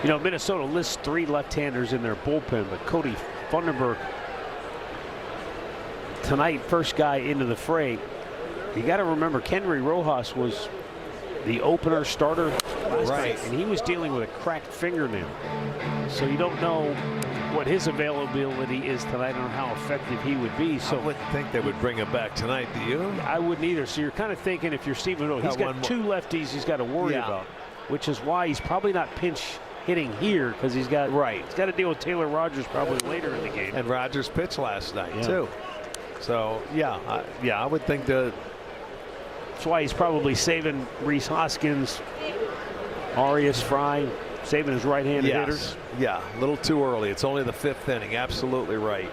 You know, Minnesota lists 3 left-handers in their bullpen, but Cody Funderburk tonight, first guy into the fray. You got to remember, Kenry Rojas was the opener starter last night, and he was dealing with a cracked fingernail. So you don't know what his availability is tonight and how effective he would be. So I wouldn't think they would bring him back tonight, do you? I wouldn't either. So you're kind of thinking, if you're Stephen Rowe, he's got 2 lefties he's got to worry about, which is why he's probably not pinch hitting here, because he's got to deal with Taylor Rogers probably later in the game. And Rogers pitched last night too. So I would think that. That's why he's probably saving Rhys Hoskins, Arias, Fry, saving his right-handed hitters. Yeah, a little too early. It's only the 5th inning. Absolutely right.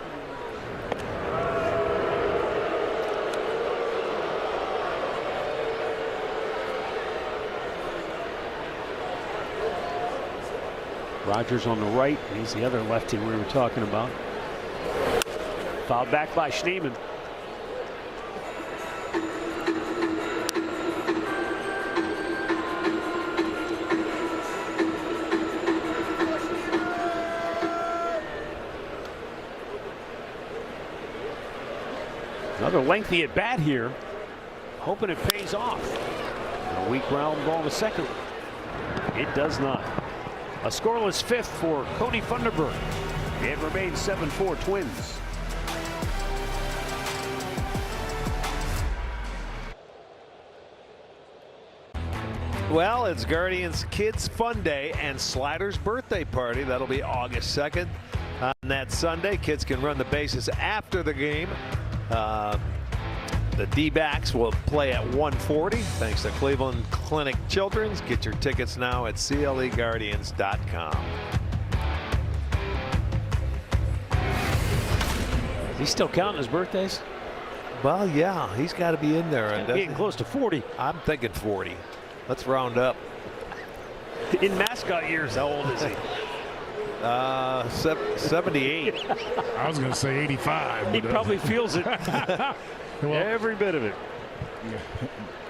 Rogers on the right. He's the other lefty we were talking about. Fouled back by Schneemann. Another lengthy at bat here, hoping it pays off. A weak ground ball to second. It does not. A scoreless 5th for Cody Funderburk. It remains 7-4 Twins. Well, it's Guardians Kids Fun Day and Slider's birthday party. That'll be August 2nd. On that Sunday, kids can run the bases after the game. The D-backs will play at 1:40 thanks to Cleveland Clinic Children's. Get your tickets now at CLEGuardians.com. Is he still counting his birthdays? Well, yeah, he's got to be in there. And getting close to 40. I'm thinking 40. Let's round up. In mascot years, how old is he? 78. I was going to say 85. He probably feels it. Well, every bit of it.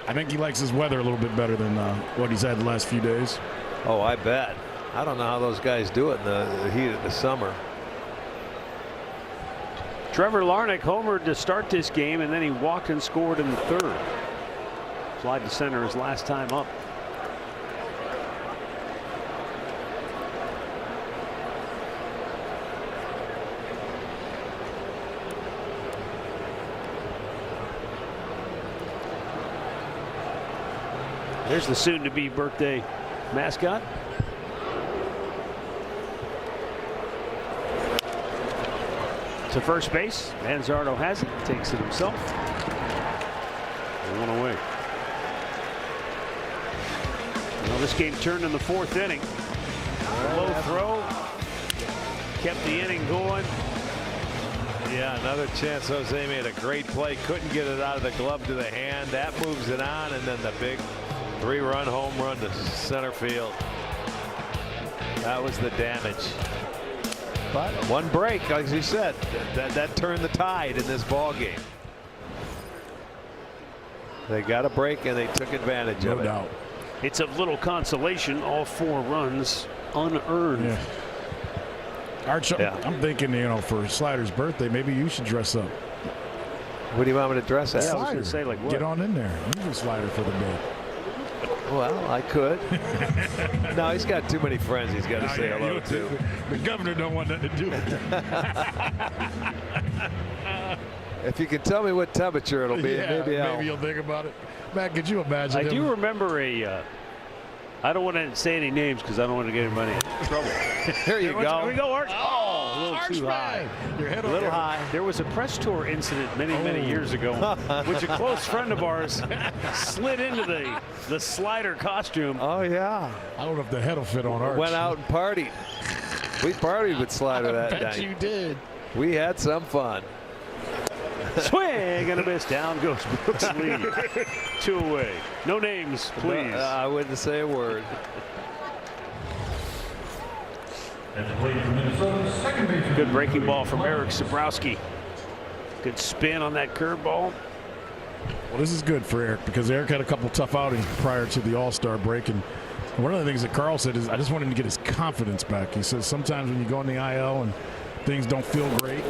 I think he likes his weather a little bit better than what he's had the last few days. Oh, I bet. I don't know how those guys do it in the heat of the summer. Trevor Larnach homered to start this game, and then he walked and scored in the 3rd. Slide to center his last time up. There's the soon-to-be birthday mascot. To first base. Manzardo has it. Takes it himself. 1 away. Well, this game turned in the 4th inning. Low throw. Kept the inning going. Yeah, another chance. Jose made a great play. Couldn't get it out of the glove to the hand. That moves it on, and then the big 3-run home run to center field. That was the damage. But one break, as you said, that turned the tide in this ball game. They got a break and they took advantage of it. No doubt. It's of little consolation. All 4 runs unearned. Yeah. Arch, I'm thinking, for Slider's birthday, maybe you should dress up. What do you want me to dress as? Yeah, I was going to say, like, what? Get on in there. Use a Slider for the day. Well, I could. No, he's got too many friends he's got to say hello to. The governor don't want nothing to do with it. If you can tell me what temperature it'll be, maybe you'll think about it. Matt, could you imagine? I do remember I don't want to say any names because I don't want to get anybody in trouble. Here you go. Here we go, Arch. Oh, a little too high. Your head a little high. There was a press tour incident many years ago, which a close friend of ours slid into the Slider costume. Oh yeah. I don't know if the head will fit on Arch. Went out and partied. We partied with Slider that I bet night. you did. We had some fun. Swing and a miss. Down goes Brooks Lee. 2 away. No names, please. I wouldn't say a word. Good breaking ball from Eric Sabrowski. Good spin on that curveball. Well, this is good for Eric because Eric had a couple tough outings prior to the All-Star break, and One of the things that Carl said is, I just want him to get his confidence back. He says sometimes when you go in the IL and things don't feel great,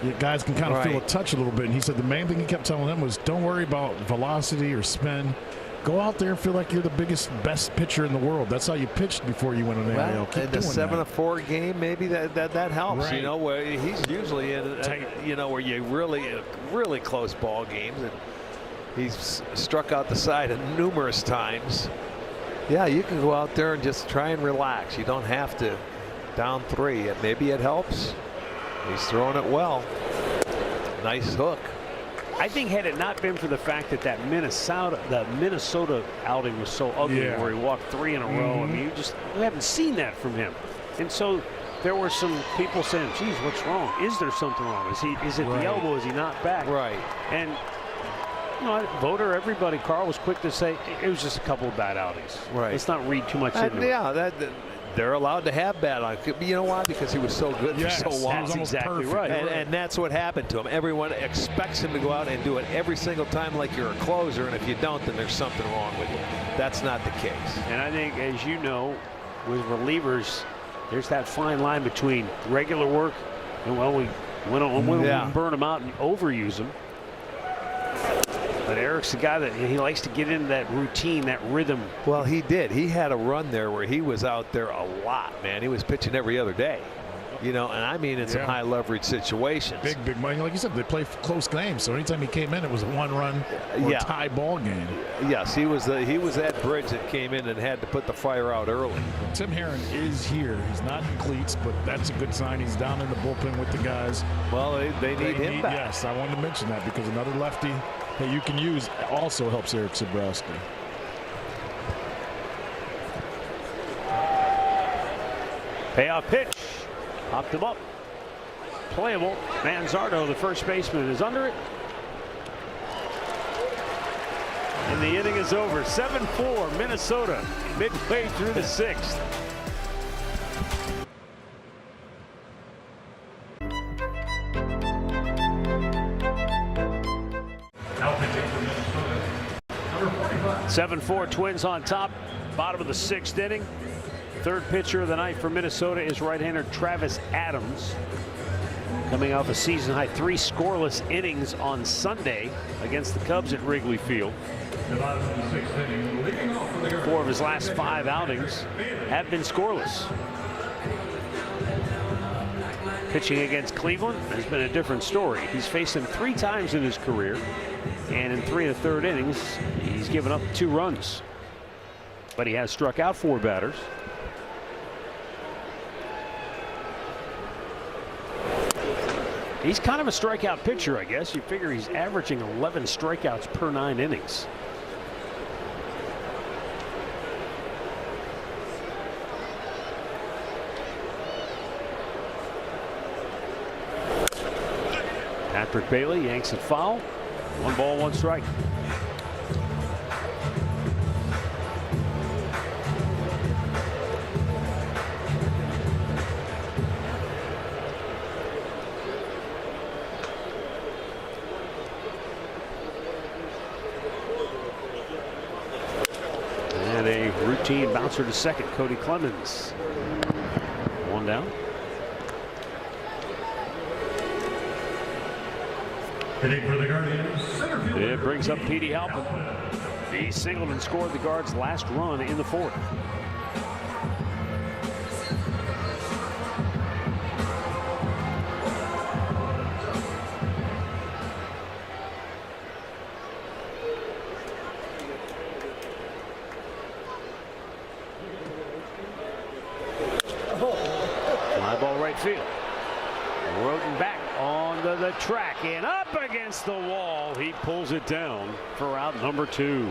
you guys can kind of feel a touch a little bit. And he said the main thing he kept telling them was, don't worry about velocity or spin. Go out there and feel like you're the biggest, best pitcher in the world. That's how you pitched before you went on the IL. Keep in the doing 7-4 game, maybe that helps. Right. You know, where he's usually in, you know, where you really close ball games, and he's struck out the side numerous times. Yeah, you can go out there and just try and relax. You don't have to down 3. Maybe it helps. He's throwing it well. Nice hook. I think had it not been for the fact that the Minnesota outing was so ugly, where he walked 3 in a row. I mean, we haven't seen that from him. And so there were some people saying, geez, what's wrong? Is there something wrong? Is it the elbow? Is he not back? Right. And you know, voter, everybody, Carl was quick to say it was just a couple of bad outings. Right. Let's not read too much into it. Yeah, they're allowed to have bad outings. You know why? Because he was so good for so long. That's exactly right. And that's what happened to him. Everyone expects him to go out and do it every single time like you're a closer, and if you don't, then there's something wrong with you. That's not the case. And I think, as you know, with relievers, there's that fine line between regular work and, well, we burn them out and overuse them. But Eric's the guy that he likes to get into that routine, that rhythm. Well, he did. He had a run there where he was out there a lot, man. He was pitching every other day. You know, and I mean in some high leverage situations. Big money. Like you said, they play close games. So anytime he came in, it was a 1-run or tie ball game. Yes, he was that bridge that came in and had to put the fire out early. Tim Herron is here. He's not in cleats, but that's a good sign. He's down in the bullpen with the guys. Well, they need him back. Yes, I wanted to mention that because another lefty that you can use also helps Eric Sabrowski. Payoff pitch. Popped him up. Playable. Manzardo, the first baseman, is under it. And the inning is over. 7-4 Minnesota midway through the 6th. Now pitching for Minnesota, number 45. 7-4 Twins on top. Bottom of the 6th inning. Third pitcher of the night for Minnesota is right-hander Travis Adams, coming off a season-high 3 scoreless innings on Sunday against the Cubs at Wrigley Field. 4 of his last 5 outings have been scoreless. Pitching against Cleveland has been a different story. He's faced them 3 times in his career, and in 3 1/3 innings, he's given up 2 runs. But he has struck out 4 batters. He's kind of a strikeout pitcher, I guess. You figure he's averaging 11 strikeouts per 9 innings. Patrick Bailey yanks it foul. 1 ball, 1 strike. And a routine bouncer to second, Cody Clemens. 1 down. Hitting for the Guardians, center fielder. It brings up Petey Halpin. He singled and scored the Guards' last run in the 4th. Fly ball right field. Roden back onto the track and up against the wall. He pulls it down for out number 2.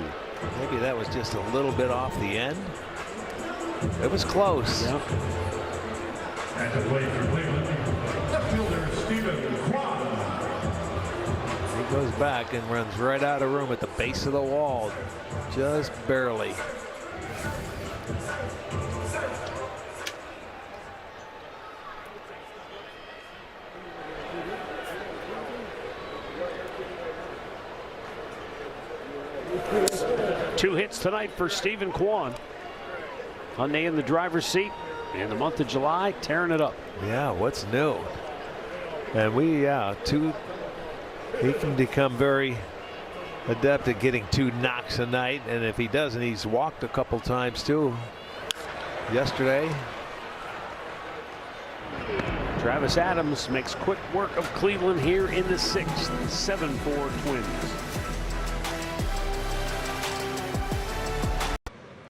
Maybe that was just a little bit off the end. It was close. Yeah. And to play for Cleveland, left fielder Stephen Kwan. He goes back and runs right out of room at the base of the wall, just barely. Two hits tonight for Stephen Kwan. Hyundai in the driver's seat in the month of July, tearing it up. Yeah, what's new? And he can become very adept at getting 2 knocks a night, and if he doesn't, he's walked a couple times too. Yesterday. Travis Adams makes quick work of Cleveland here in the 6th. 7-4 Twins.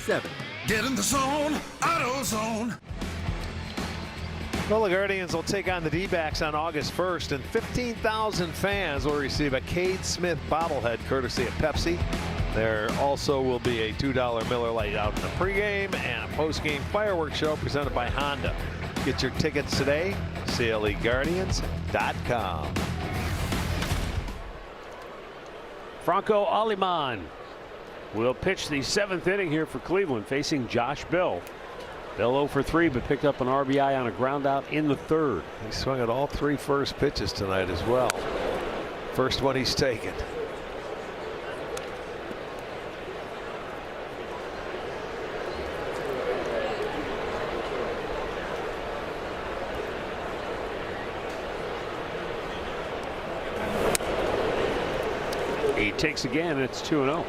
7. Get in the zone, AutoZone. Well, the Guardians will take on the D-backs on August 1st, and 15,000 fans will receive a Cade Smith bobblehead courtesy of Pepsi. There also will be a $2 Miller Lite out in the pregame and a postgame fireworks show presented by Honda. Get your tickets today, CLEGuardians.com. Franco Aliman will pitch the 7th inning here for Cleveland, facing Josh Bell. Bell 0 for 3, but picked up an RBI on a ground out in the 3rd. He swung at all 3 first pitches tonight as well. First one he's taken. He takes again, and it's 2-0.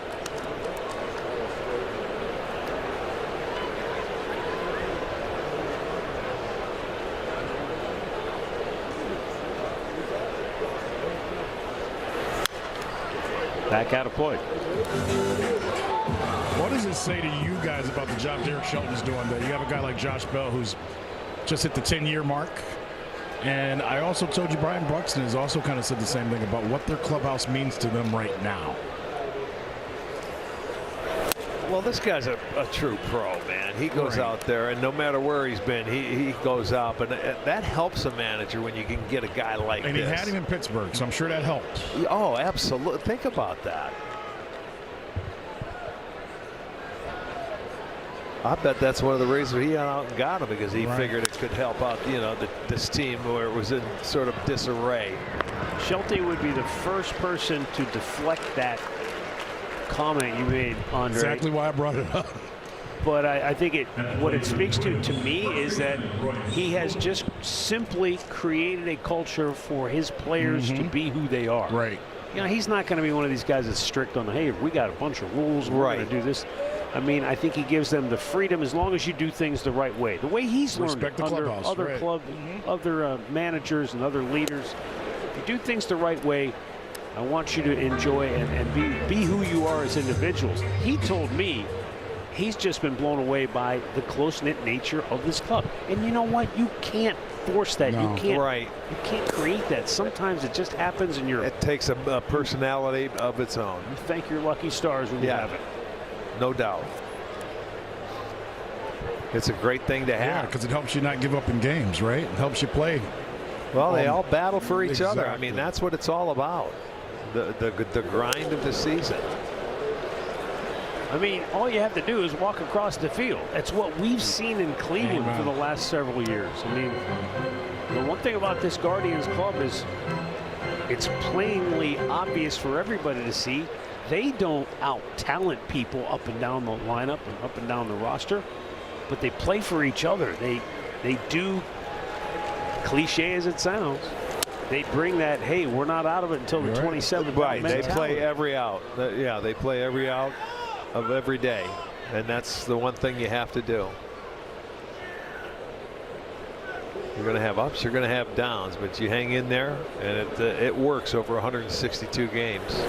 Back out of play. What does it say to you guys about the job Derek Shelton's doing? That you have a guy like Josh Bell who's just hit the 10-year mark. And I also told you Brian Buxton has also kind of said the same thing about what their clubhouse means to them right now. Well, this guy's a true pro, man. He goes out there, and no matter where he's been, he goes out. But that helps a manager when you can get a guy like this. And he had him in Pittsburgh, so I'm sure that helped. Oh, absolutely. Think about that. I bet that's one of the reasons he went out and got him, because he figured it could help out, this team where it was in sort of disarray. Shelty would be the first person to deflect that comment you made, Andre. Exactly why I brought it up. But I think what it speaks to me is that he has just simply created a culture for his players to be who they are. Right. He's not going to be one of these guys that's strict on, hey, we got a bunch of rules, we're going to do this. I mean, I think he gives them the freedom as long as you do things the right way. The way he's learned under other other managers and other leaders. If you do things the right way, I want you to enjoy and be who you are as individuals. He told me he's just been blown away by the close-knit nature of this club. And you know what? You can't force that. No. You can't create that. Sometimes it just happens and it takes a personality of its own. You thank your lucky stars when you have it. No doubt. It's a great thing to have. Yeah, because it helps you not give up in games, right? It helps you play. Well, they all battle for each other. I mean, that's what it's all about. The grind of the season. I mean, all you have to do is walk across the field. That's what we've seen in Cleveland for the last several years. I mean, the one thing about this Guardians club is it's plainly obvious for everybody to see. They don't out-talent people up and down the lineup and up and down the roster, but they play for each other. They do, cliche as it sounds, they bring that, hey, we're not out of it until the 27th. Right, they play every out. Yeah, they play every out of every day, and that's the one thing you have to do. You're going to have ups, you're going to have downs, but you hang in there, and it works over 162 games.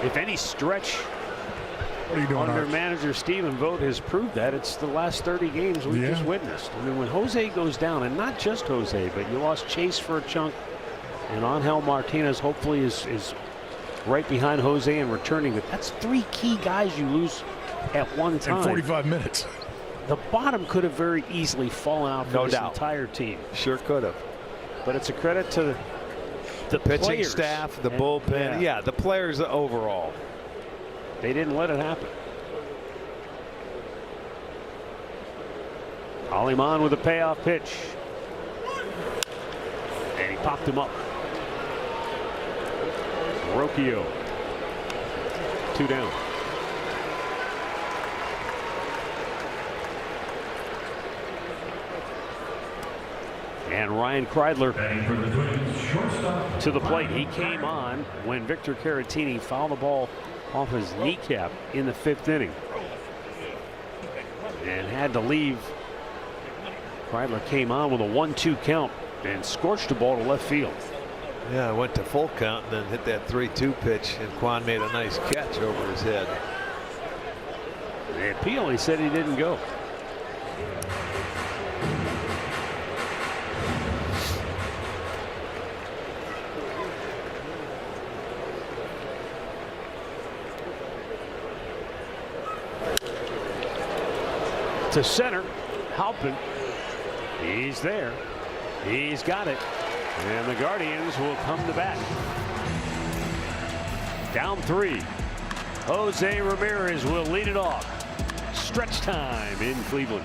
If any stretch, what are you doing, under manager Stephen Vogt has proved that, it's the last 30 games we just witnessed. I mean, when Jose goes down, and not just Jose, but you lost Chase for a chunk, and Angel Martinez hopefully is right behind Jose and returning. But that's 3 key guys you lose at one time. In 45 minutes. The bottom could have very easily fallen out for this entire team. Sure could have. But it's a credit to the pitching players. Staff, the bullpen. Yeah, the players overall. They didn't let it happen. Aliman with a payoff pitch. And he popped him up. Rocchio. 2 down. And Ryan Kreidler to the plate. He came on when Victor Caratini fouled the ball off his kneecap in the 5th inning and had to leave. Kreidler came on with a 1-2 count and scorched the ball to left field. Yeah, went to full count and then hit that 3-2 pitch, and Quan made a nice catch over his head. The appeal, he said he didn't go. To center, Halpin. He's there. He's got it. And the Guardians will come to bat. Down 3. Jose Ramirez will lead it off. Stretch time in Cleveland.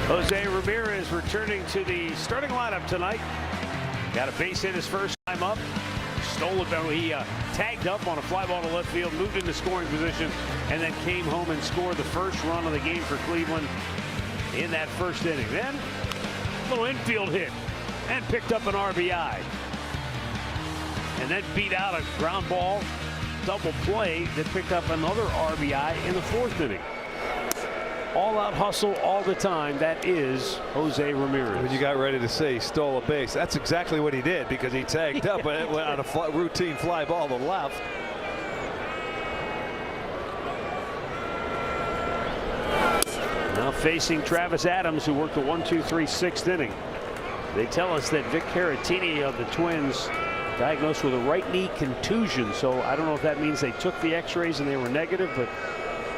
Jose Ramirez returning to the starting lineup tonight. Got a base hit his first time up. Stole it, though. He tagged up on a fly ball to left field, moved into scoring position, and then came home and scored the first run of the game for Cleveland in that 1st inning. Then a little infield hit and picked up an RBI. And then beat out a ground ball double play that picked up another RBI in the 4th inning. All out hustle all the time. That is Jose Ramirez. When you got ready to say he stole a base, that's exactly what he did, because he tagged up and it went on a routine fly ball to left. Now facing Travis Adams, who worked the 1-2-3 6th inning. They tell us that Vic Caratini of the Twins diagnosed with a right knee contusion. So I don't know if that means they took the x-rays and they were negative, but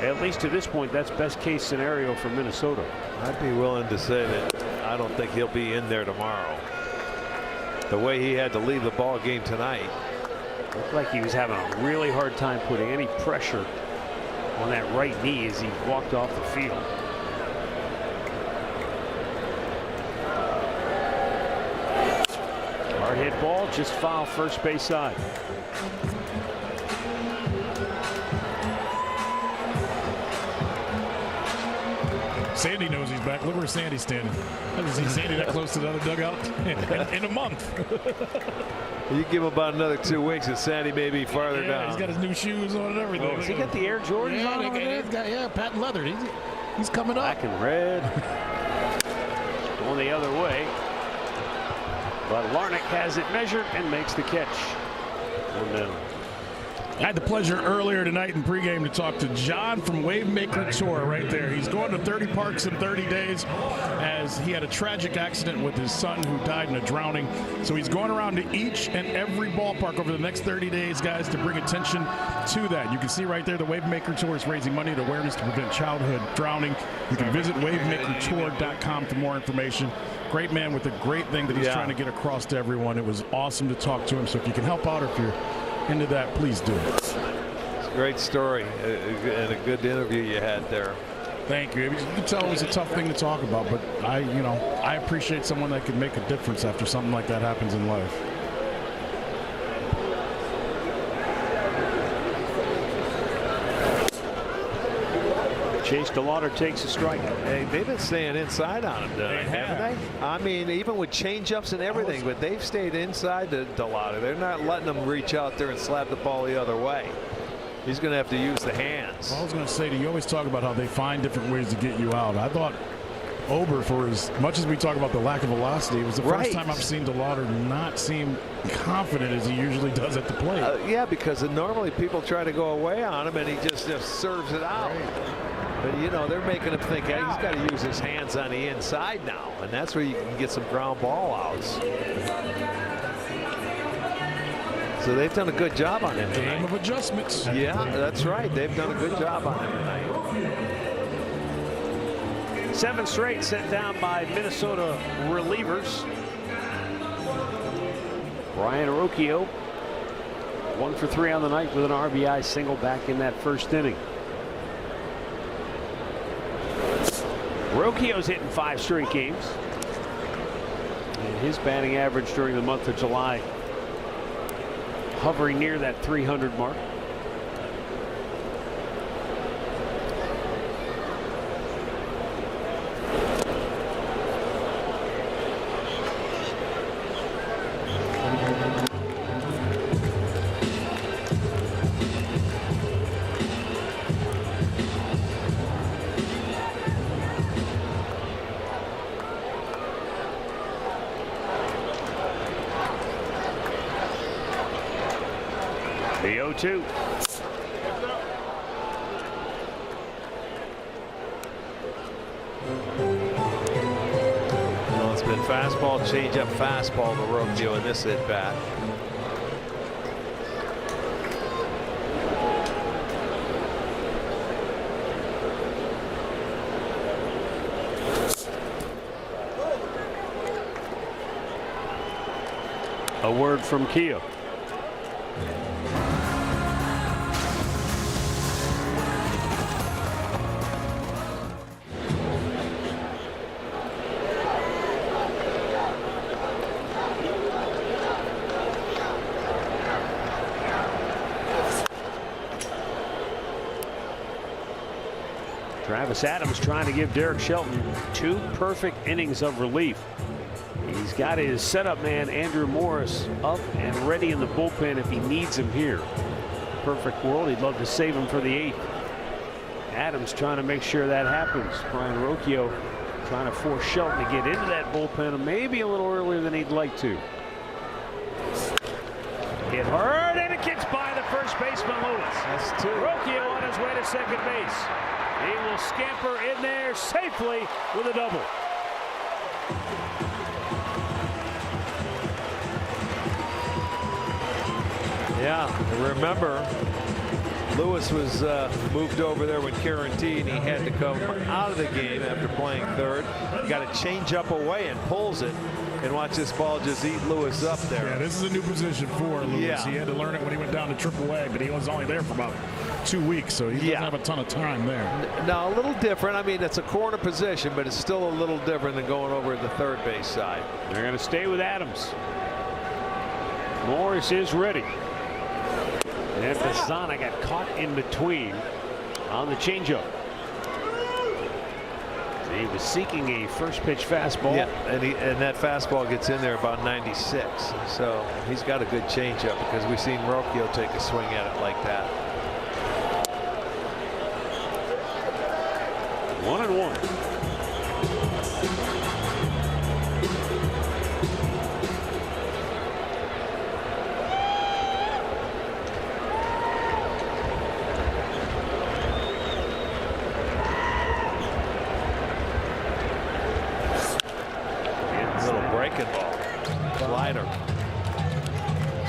at least to this point, that's best case scenario for Minnesota. I'd be willing to say that I don't think he'll be in there tomorrow. The way he had to leave the ball game tonight. Looked like he was having a really hard time putting any pressure on that right knee as he walked off the field. Hard hit ball, just foul first base side. Sandy knows he's back. Look where Sandy's standing. I haven't seen Sandy that close to the other dugout in a month. You give him about another 2 weeks and Sandy may be farther down. He's got his new shoes on and everything. Does he got the Air Jordans on over there? He's got, patent leather. He's coming up. Black and red. Going the other way. But Larnach has it measured and makes the catch. 1 down. I had the pleasure earlier tonight in pregame to talk to John from Wavemaker Tour right there. He's going to 30 parks in 30 days as he had a tragic accident with his son who died in a drowning. So he's going around to each and every ballpark over the next 30 days, guys, to bring attention to that. You can see right there the Wavemaker Tour is raising money and awareness to prevent childhood drowning. You can visit wavemakertour.com for more information. Great man with a great thing that he's trying to get across to everyone. It was awesome to talk to him. So if you can help out or if you're into that, please do. It's a great story and a good interview you had there. Thank you. You can tell it was a tough thing to talk about, but I appreciate someone that can make a difference after something like that happens in life. Chase DeLauder takes a strike. Hey, they've been staying inside on him, haven't they? I mean, even with changeups and everything, but they've stayed inside the DeLauder. They're not letting him reach out there and slap the ball the other way. He's going to have to use the hands. I was going to say, you always talk about how they find different ways to get you out. I thought Ober, for as much as we talk about the lack of velocity, it was the first time I've seen DeLauder not seem confident as he usually does at the plate. Yeah, because normally people try to go away on him and he just serves it out. But, they're making him think, hey, he's got to use his hands on the inside now. And that's where you can get some ground ball outs. So they've done a good job on him tonight. Game of adjustments. Yeah, that's right. They've done a good job on him tonight. 7 straight sent down by Minnesota relievers. Brian Arocchio, 1 for 3 on the night with an RBI single back in that 1st inning. Rocchio's hitting 5 straight games. And his batting average during the month of July hovering near that 300 mark. The 0-2. Well, it's been fastball, changeup, fastball to Rocchio in this at bat. A word from Kia. Travis Adams trying to give Derek Shelton 2 perfect innings of relief. He's got his setup man Andrew Morris up and ready in the bullpen if he needs him here. Perfect world, he'd love to save him for the 8th. Adams trying to make sure that happens. Brian Rocchio trying to force Shelton to get into that bullpen maybe a little earlier than he'd like to. Hit hard and it gets by the first baseman Lewis. That's 2. Rocchio on his way to second base. He will scamper in there safely with a double. Yeah, remember, Lewis was moved over there with Carantini. He had to come out of the game after playing third. Got a change up away and pulls it. And watch this ball just eat Lewis up there. Yeah, this is a new position for Lewis. Yeah. He had to learn it when he went down to AAA, but he was only there for about 2 weeks, so he doesn't have a ton of time there. Now, a little different. I mean, it's a corner position, but it's still a little different than going over to the third base side. They're going to stay with Adams. Morris is ready. And Bazzana got caught in between on the changeup. He was seeking a first pitch fastball. Yeah, and that fastball gets in there about 96. So he's got a good changeup because we've seen Rocchio take a swing at it like that. 1-1.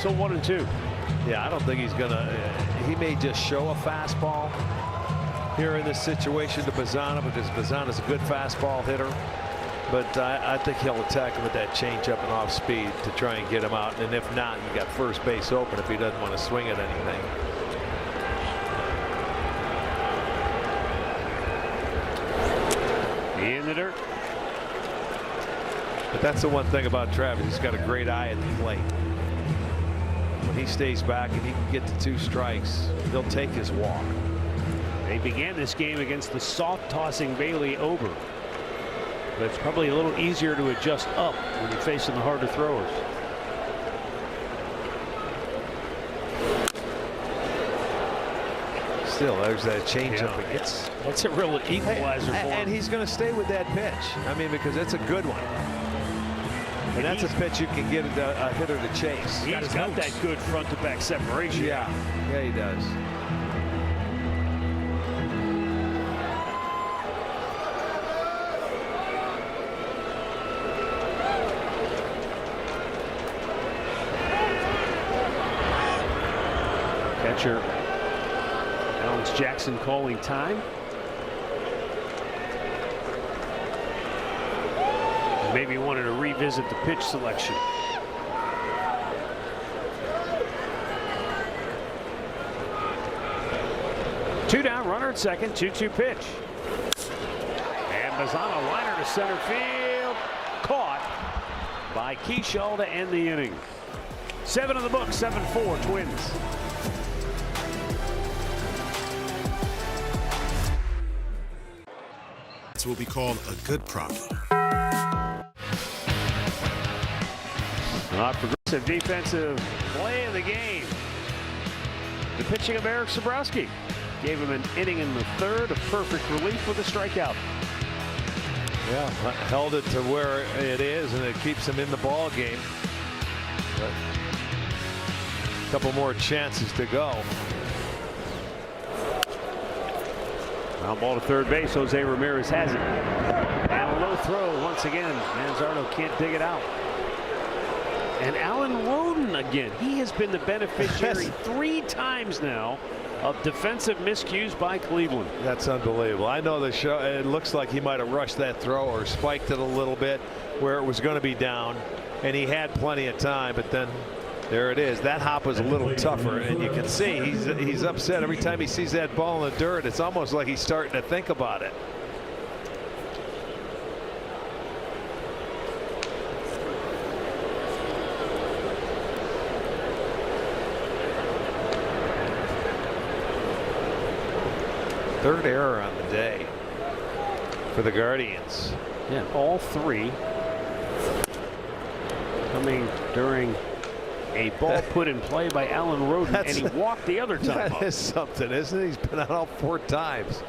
So 1-2. Yeah, I don't think he's gonna. He may just show a fastball here in this situation to Bazzana because Bazzana's a good fastball hitter. But I think he'll attack him with that changeup and off speed to try and get him out. And if not, you got first base open if he doesn't want to swing at anything. In the dirt. But that's the one thing about Travis. He's got a great eye at the plate. When he stays back and he can get to 2 strikes, they'll take his walk. They began this game against the soft tossing Bailey Ober. But it's probably a little easier to adjust up when you're facing the harder throwers. Still, there's that changeup again. It's a real equalizer for him. And he's going to stay with that pitch. I mean, because it's a good one. And that's a pitch you can get a hitter to chase. He's got that good front to back separation. Yeah, he does. Catcher Alex Jackson calling time. Maybe wanted to revisit the pitch selection. Two down, runner at second, 2-2 pitch. And is on a liner to center field. Caught by Keyshaw to end the inning. 7 in the book, 7-4 Twins. It's what we call a good problem. Progressive defensive play of the game. The pitching of Eric Sabrowski gave him an inning in the third of perfect relief with a strikeout. Yeah, held it to where it is, and it keeps him in the ball game. But a couple more chances to go. Ground ball to third base. Jose Ramirez has it. And a low throw once again. Manzardo can't dig it out. And Alan Roden again. He has been the beneficiary 3 times now of defensive miscues by Cleveland. That's unbelievable. I know the show. It looks like he might have rushed that throw or spiked it a little bit where it was going to be down, and he had plenty of time. But then there it is. That hop was a little tougher, and you can see he's upset every time he sees that ball in the dirt. It's almost like he's starting to think about it. Third error on the day for the Guardians. Yeah, all 3 coming during a ball put in play by Alan Roden, and he walked the other time. That is something, isn't it? He's been out all 4 times.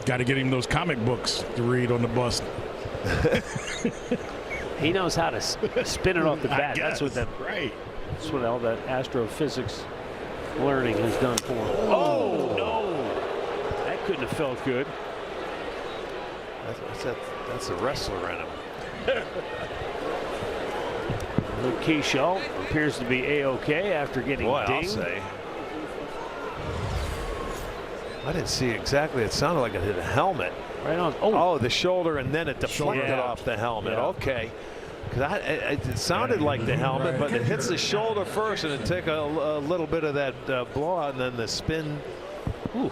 Got to get him those comic books to read on the bus. He knows how to spin it off the bat. That's what that. Right. That's what all that astrophysics learning has done for him. Oh no! That couldn't have felt good. That's a wrestler in him. Luke Keyshaw appears to be A-OK after getting dinged. I'll say. I didn't see exactly. It sounded like it hit a helmet. Right on. Oh, the shoulder, and then it deflected off the helmet. Yeah. Okay. Because it sounded like the helmet, but it hits the shoulder first, and it took a little bit of that blowout, and then the spin. Whew.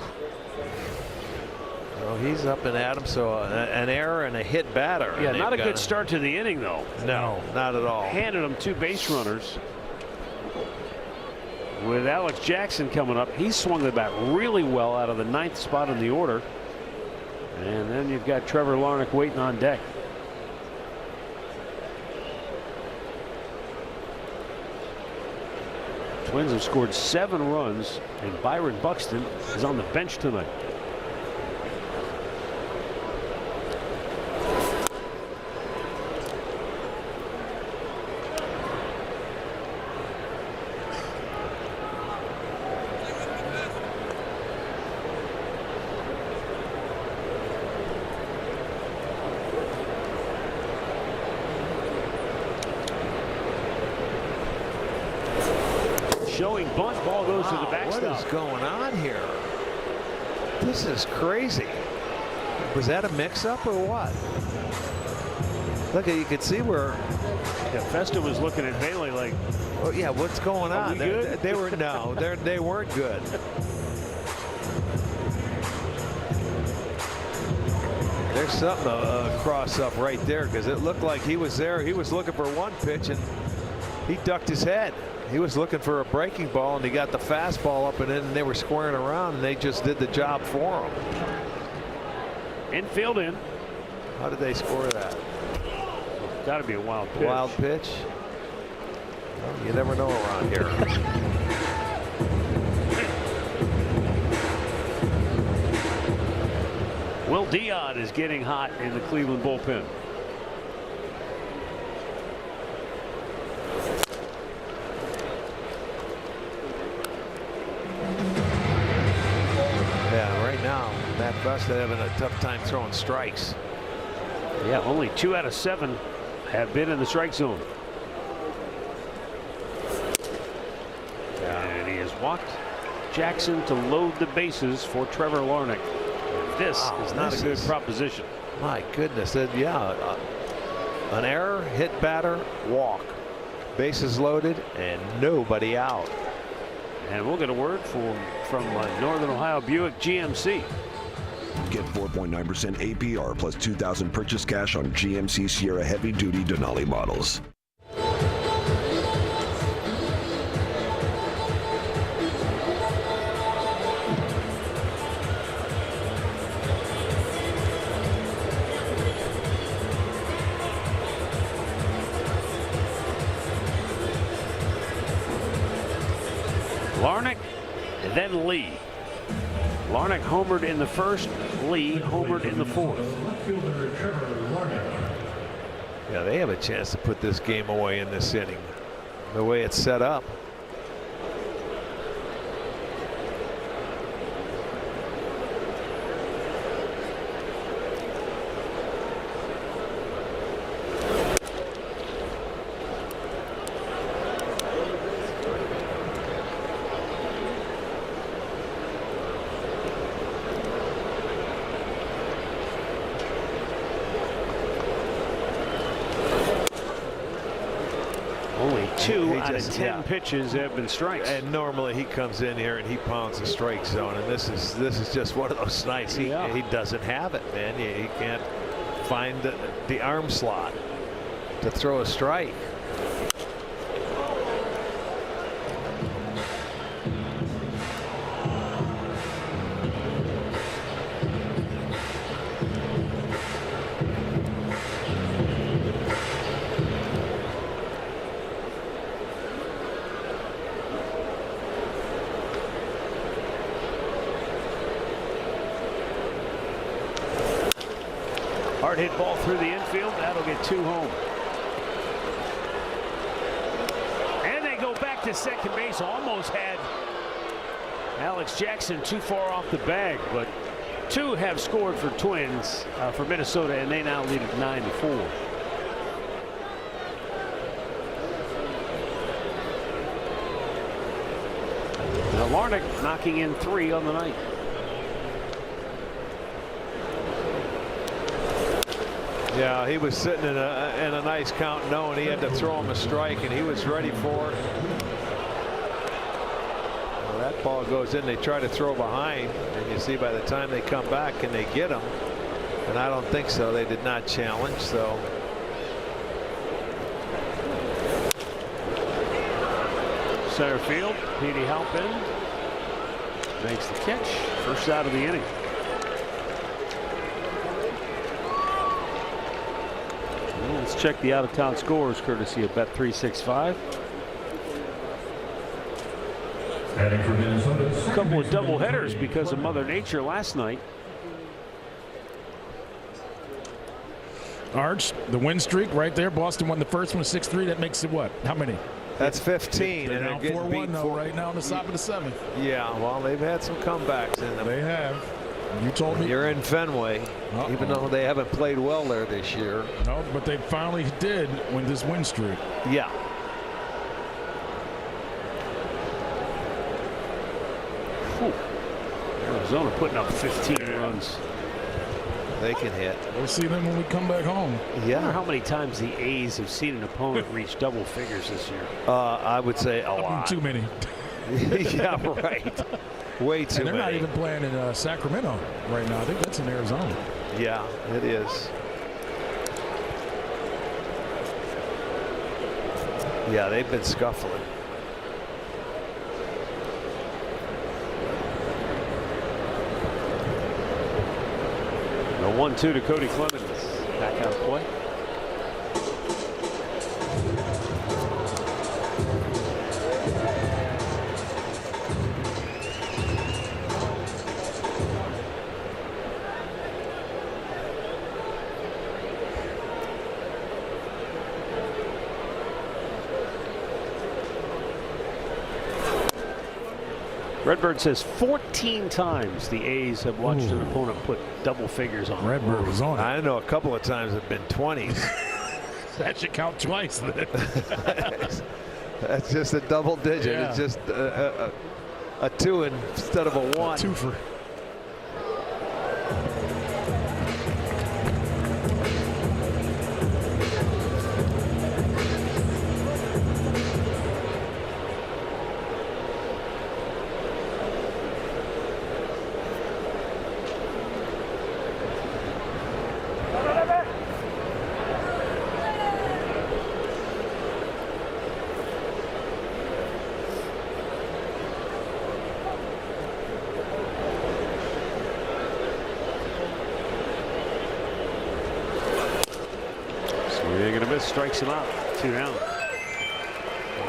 Oh, he's up and at him, so an error and a hit batter. Yeah, not a good start to the inning, though. No, not at all. Handed him 2 base runners. With Alex Jackson coming up, he swung the bat really well out of the 9th spot in the order. And then you've got Trevor Larnach waiting on deck. Twins have scored 7 runs, and Byron Buxton is on the bench tonight. Showing bunt, ball goes to the backstop. What is going on here? This is crazy. Was that a mix-up or what? Look, you could see where. Yeah, Festa was looking at Bailey like, oh yeah, what's going on? They were no, they weren't good. There's something cross up right there, because it looked like he was there. He was looking for one pitch and he ducked his head. He was looking for a breaking ball, and he got the fastball up and in, and they were squaring around, and they just did the job for him. Infield in. How did they score that? Got to be a wild pitch. Wild pitch. Well, you never know around here. Will Dion is getting hot in the Cleveland bullpen. Yeah, right now, Matt Festa having a tough time throwing strikes. Yeah, only 2 out of 7 have been in the strike zone. And he has walked Jackson to load the bases for Trevor Larnach. This is not a good proposition. My goodness. Yeah, an error, hit batter, walk. Bases loaded, and nobody out. And we'll get a word from Northern Ohio Buick GMC. Get 4.9% APR plus $2,000 purchase cash on GMC Sierra heavy-duty Denali models. Larnach, and then Lee. Larnach homered in the first, Lee homered in the fourth. Yeah, they have a chance to put this game away in this inning, the way it's set up. Only 2 out of 10 pitches have been strikes. And normally he comes in here and he pounds the strike zone, and this is just one of those nights he doesn't have it, man. He can't find the arm slot to throw a strike. Hard hit ball through the infield. That'll get 2 home. And they go back to second base. Almost had Alex Jackson too far off the bag, but 2 have scored for Twins for Minnesota, and they now lead at 9-4. Now Larnach knocking in 3 on the night. Yeah, he was sitting in a nice count knowing he had to throw him a strike, and he was ready for it. Well, that ball goes in. They try to throw behind, and you see by the time they come back, can they get him? And I don't think so. They did not challenge, so. Center field, Petey Halpin makes the catch. First out of the inning. Let's check the out-of-town scores courtesy of Bet365. A couple of double headers because of Mother Nature last night. Arch, the win streak right there. Boston won the first one 6-3. That makes it what? How many? That's 15. They're and now they're getting 4-1 though, right now in the top of the 7th. Yeah, well, they've had some comebacks in them. They have. You told me. You're in Fenway, even though they haven't played well there this year. No, but they finally did win this win streak. Yeah. Whew. Arizona putting up 15 runs. They can hit. We'll see them when we come back home. Yeah. I wonder how many times the A's have seen an opponent reach double figures this year. I would say a lot. Too many. Yeah, right. Way too and they're many. not even playing in Sacramento right now. I think that's in Arizona. Yeah, it is. Yeah, they've been scuffling. The 1-2 to Cody Clemens. Back out of play. Redbird says 14 times the A's have watched an opponent put double figures on. Redbird was on it. I know a couple of times have been 20s. That should count twice. That's just a double digit. Yeah. It's just a 2 instead of a 1. 2 for. Swing and a miss, strikes him out. 2 down.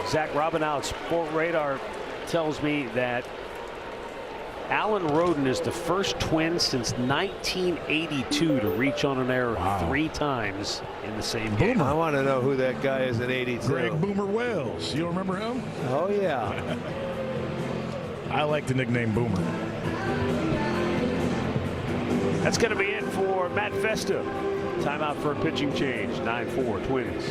Zach Robinow's Sport Radar tells me that Alan Roden is the first Twin since 1982 to reach on an error 3 times in the same game. I want to know who that guy is in 82. Greg Boomer Wells. You remember him? Oh, yeah. I like the nickname Boomer. That's going to be it for Matt Festa. Timeout for a pitching change. 9-4 Twins.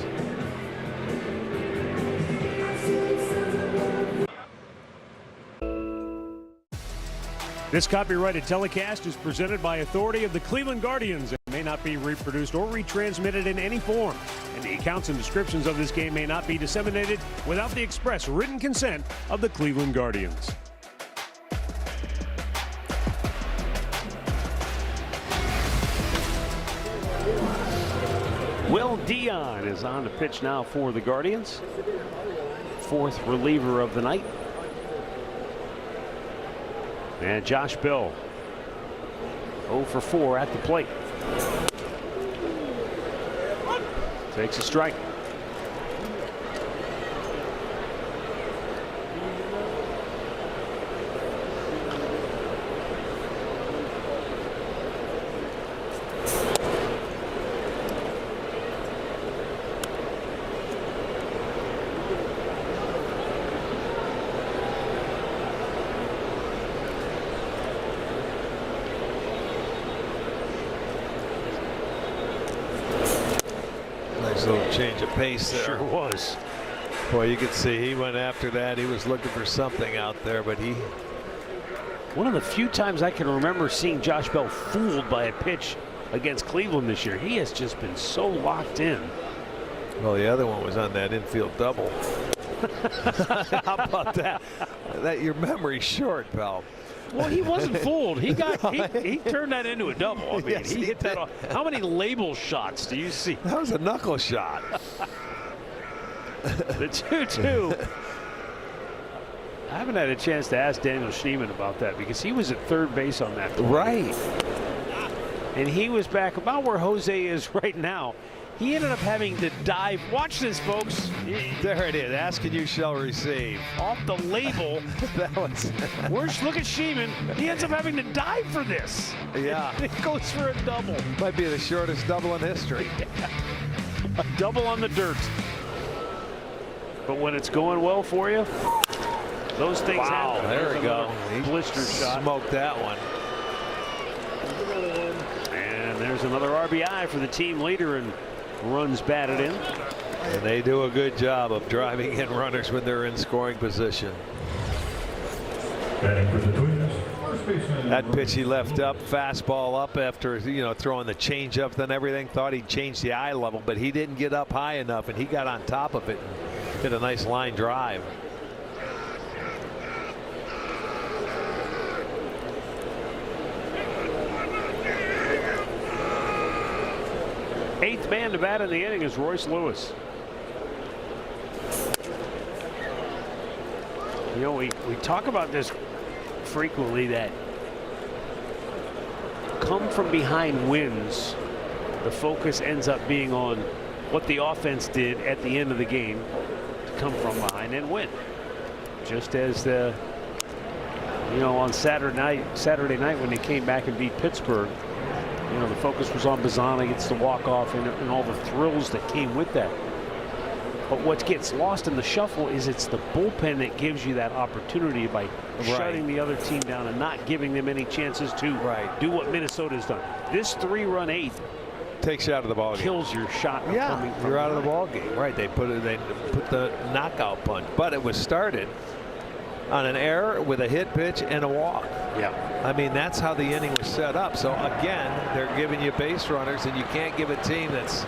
This copyrighted telecast is presented by authority of the Cleveland Guardians and may not be reproduced or retransmitted in any form. And the accounts and descriptions of this game may not be disseminated without the express written consent of the Cleveland Guardians. Will Dion is on the pitch now for the Guardians. 4th reliever of the night. And Josh Bell 0 for 4 at the plate. Takes a strike. Little change of pace there. Sure was. Boy, you could see he went after that. He was looking for something out there, but he... One of the few times I can remember seeing Josh Bell fooled by a pitch against Cleveland this year. He has just been so locked in. Well, the other one was on that infield double. How about that? Your memory's short, pal. Well, he wasn't fooled. He turned that into a double. I mean, yes, he hit that off. How many label shots do you see? That was a knuckle shot. The 2-2. I haven't had a chance to ask Daniel Schneemann about that because he was at third base on that play. Right. And he was back about where Jose is right now. He ended up having to dive. Watch this, folks. There it is. Ask and you shall receive. Off the label. That was. Look at Schneemann. He ends up having to dive for this. Yeah. It goes for a double. Might be the shortest double in history. A double on the dirt. But when it's going well for you, those things happen. There we go. He blister shot. Smoked that one. And there's another RBI for the team leader and runs batted in. And they do a good job of driving in runners when they're in scoring position. That pitch he left up, fastball up after throwing the changeup and everything. Thought he'd change the eye level, but he didn't get up high enough, and he got on top of it and hit a nice line drive. Eighth man to bat in the inning is Royce Lewis. You know, we talk about this frequently, that come from behind wins, the focus ends up being on what the offense did at the end of the game to come from behind and win. Just as on Saturday night when they came back and beat Pittsburgh, the focus was on Bazzana gets the walk-off and all the thrills that came with that. But what gets lost in the shuffle is it's the bullpen that gives you that opportunity by shutting the other team down and not giving them any chances to do what Minnesota's done. This 3-run eighth takes you out of the ball game. Kills your shot. Yeah, you're out of the ball game. Right, they put the knockout punch, but it was started on an error with a hit pitch and a walk. Yeah. I mean, that's how the inning was set up. So again, they're giving you base runners, and you can't give a team that's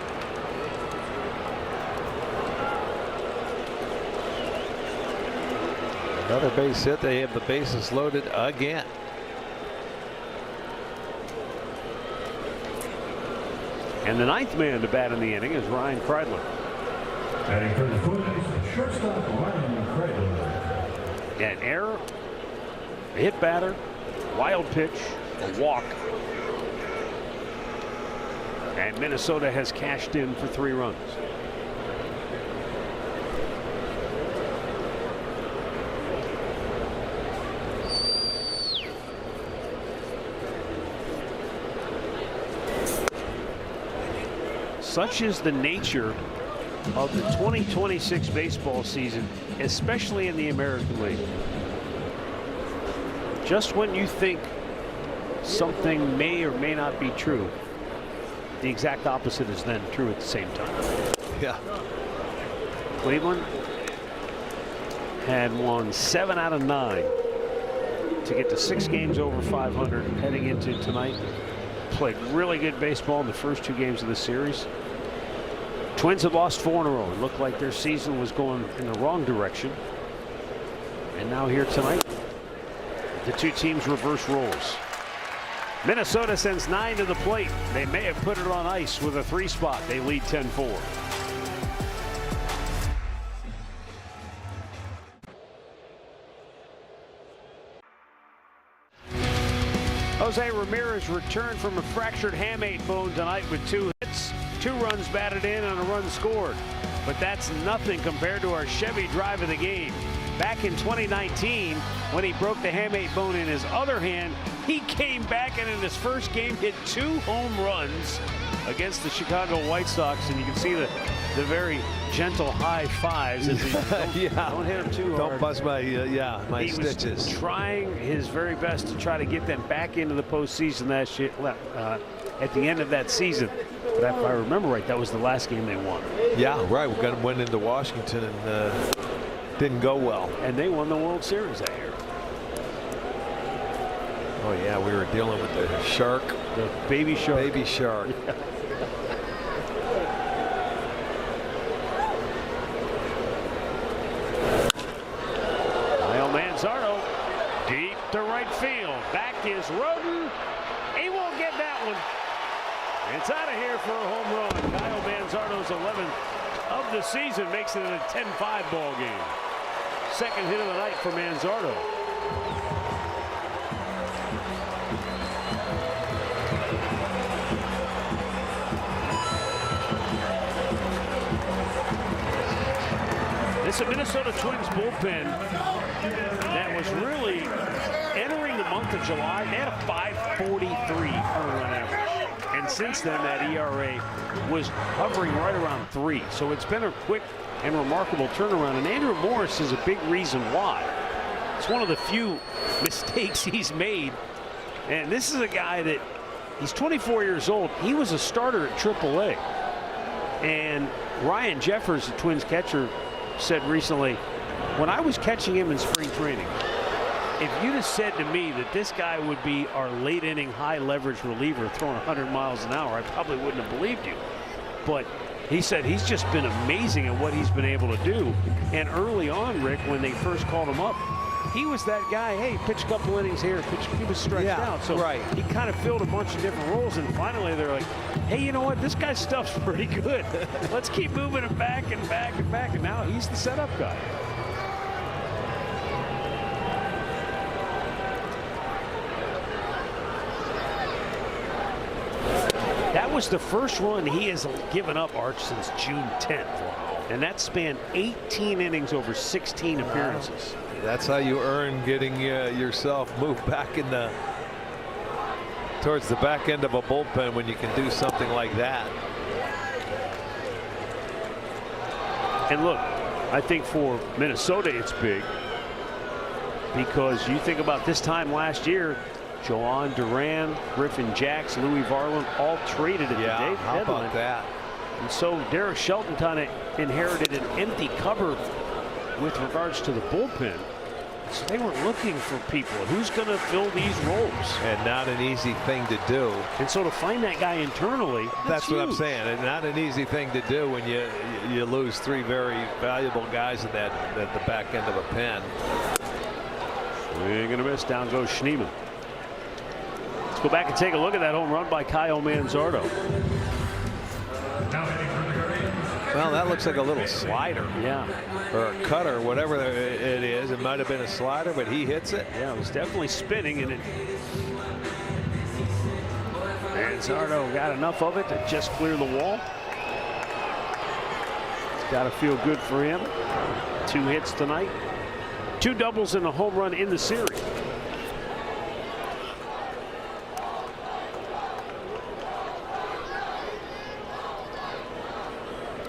another base hit. They have the bases loaded again. And the ninth man to bat in the inning is Ryan Kreidler. Batting for the Twins, shortstop Ryan Kreidler. An error, a hit batter, wild pitch, a walk. And Minnesota has cashed in for 3 runs. Such is the nature of the 2026 baseball season, especially in the American League. Just when you think something may or may not be true, the exact opposite is then true at the same time. Yeah. Cleveland had won 7 out of 9 to get to 6 games over 500 heading into tonight. Played really good baseball in the first 2 games of the series. Twins had lost 4 in a row. It looked like their season was going in the wrong direction. And now here tonight, the 2 teams reverse roles. Minnesota sends 9 to the plate. They may have put it on ice with a 3 spot. They lead 10-4. Jose Ramirez returned from a fractured hamate bone tonight with 2 hits, 2 runs batted in and a run scored. But that's nothing compared to our Chevy drive of the game. Back in 2019, when he broke the hamate bone in his other hand, he came back and in his first game hit 2 home runs against the Chicago White Sox, and you can see the very gentle high fives as he don't hit him too hard. Don't bust my my he stitches. Was trying his very best to try to get them back into the postseason at the end of that season. But if I remember right, that was the last game they won. Yeah, right. We went into Washington and didn't go well. And they won the World Series that year. Oh yeah, we were dealing with the shark. The baby shark. Baby shark. Kyle Manzardo deep to right field. Back is Roden. He won't get that one. It's out of here for a home run. Kyle Manzardo's 11th of the season makes it a 10-5 ball game. Second hit of the night for Manzardo. It's a Minnesota Twins bullpen that was really entering the month of July. They had a 5.43 earned run average. And since then, that ERA was hovering right around 3. So it's been a quick and remarkable turnaround. And Andrew Morris is a big reason why. It's one of the few mistakes he's made. And this is a guy that he's 24 years old. He was a starter at AAA. And Ryan Jeffers, the Twins catcher, said recently, when I was catching him in spring training, if you'd have said to me that this guy would be our late inning high leverage reliever throwing 100 miles an hour, I probably wouldn't have believed you. But he said he's just been amazing at what he's been able to do. And early on, Rick, when they first called him up, he was that guy, hey, pitch a couple innings here, he was stretched out. So he kind of filled a bunch of different roles, and finally they're like, hey, you know what, this guy's stuff's pretty good. Let's keep moving him back and back and back, and now he's the setup guy. That was the first run he has given up, Arch, since June 10th. And that spanned 18 innings over 16 appearances. That's how you earn getting yourself moved back in towards the back end of a bullpen when you can do something like that. And look, I think for Minnesota it's big because you think about this time last year, Joan Duran, Griffin Jacks, Louis Varland all traded at the deadline. How about that? And so Derek Shelton kind of inherited an empty cupboard with regards to the bullpen. So they were looking for people. Who's going to fill these roles? And not an easy thing to do. And so to find that guy internally, that's what huge. I'm saying. And not an easy thing to do when you lose 3 very valuable guys at the back end of a pen. Swing and a miss. Down goes Schneemann. Let's go back and take a look at that home run by Kyle Manzardo. Well, that looks like a little slider. Yeah. Or a cutter, whatever it is. It might have been a slider, but he hits it. Yeah, it was definitely spinning, and Manzardo got enough of it to just clear the wall. It's got to feel good for him. 2 hits tonight. 2 doubles and a home run in the series.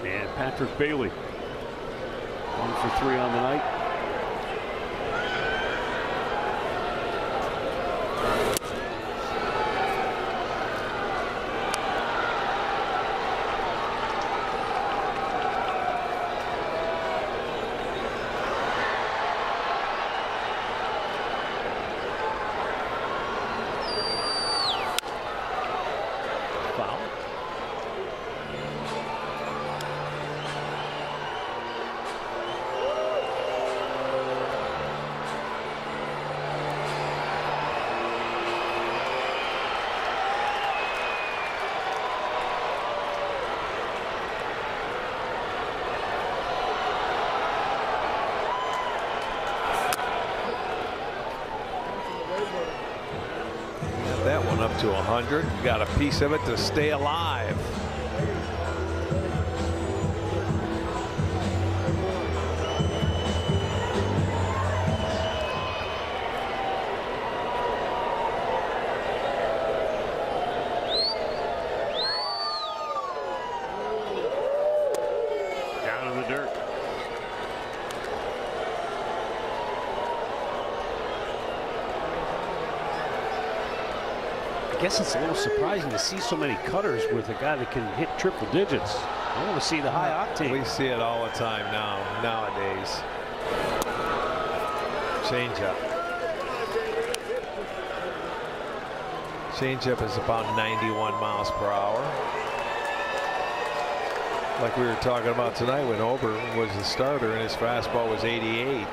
And Patrick Bailey 1 for 3 on the night. That one up to 100. Got a piece of it to stay alive. Down in the dirt. I guess it's a little surprising to see so many cutters with a guy that can hit triple digits. I want to see the high octane. We see it all the time nowadays. Changeup. Changeup is about 91 miles per hour. Like we were talking about tonight when Ober was the starter and his fastball was 88.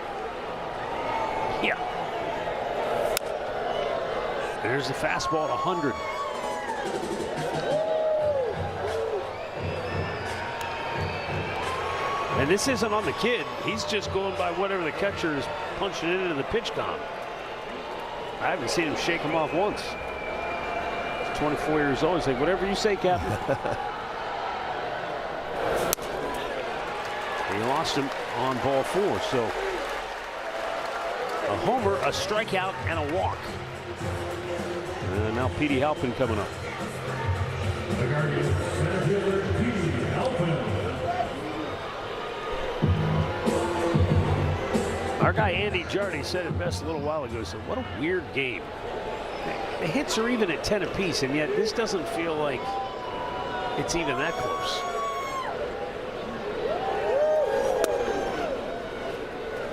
Yeah. There's the fastball at 100. And this isn't on the kid. He's just going by whatever the catcher is punching into the pitch count. I haven't seen him shake him off once. He's 24 years old. He's like, whatever you say, Captain. He lost him on ball 4. So a homer, a strikeout, and a walk. And now Petey Halpin coming up. The Guardians center fielder Petey Halpin. Our guy Andy Jardy said it best a little while ago. He said, what a weird game. The hits are even at 10 apiece, and yet this doesn't feel like it's even that close.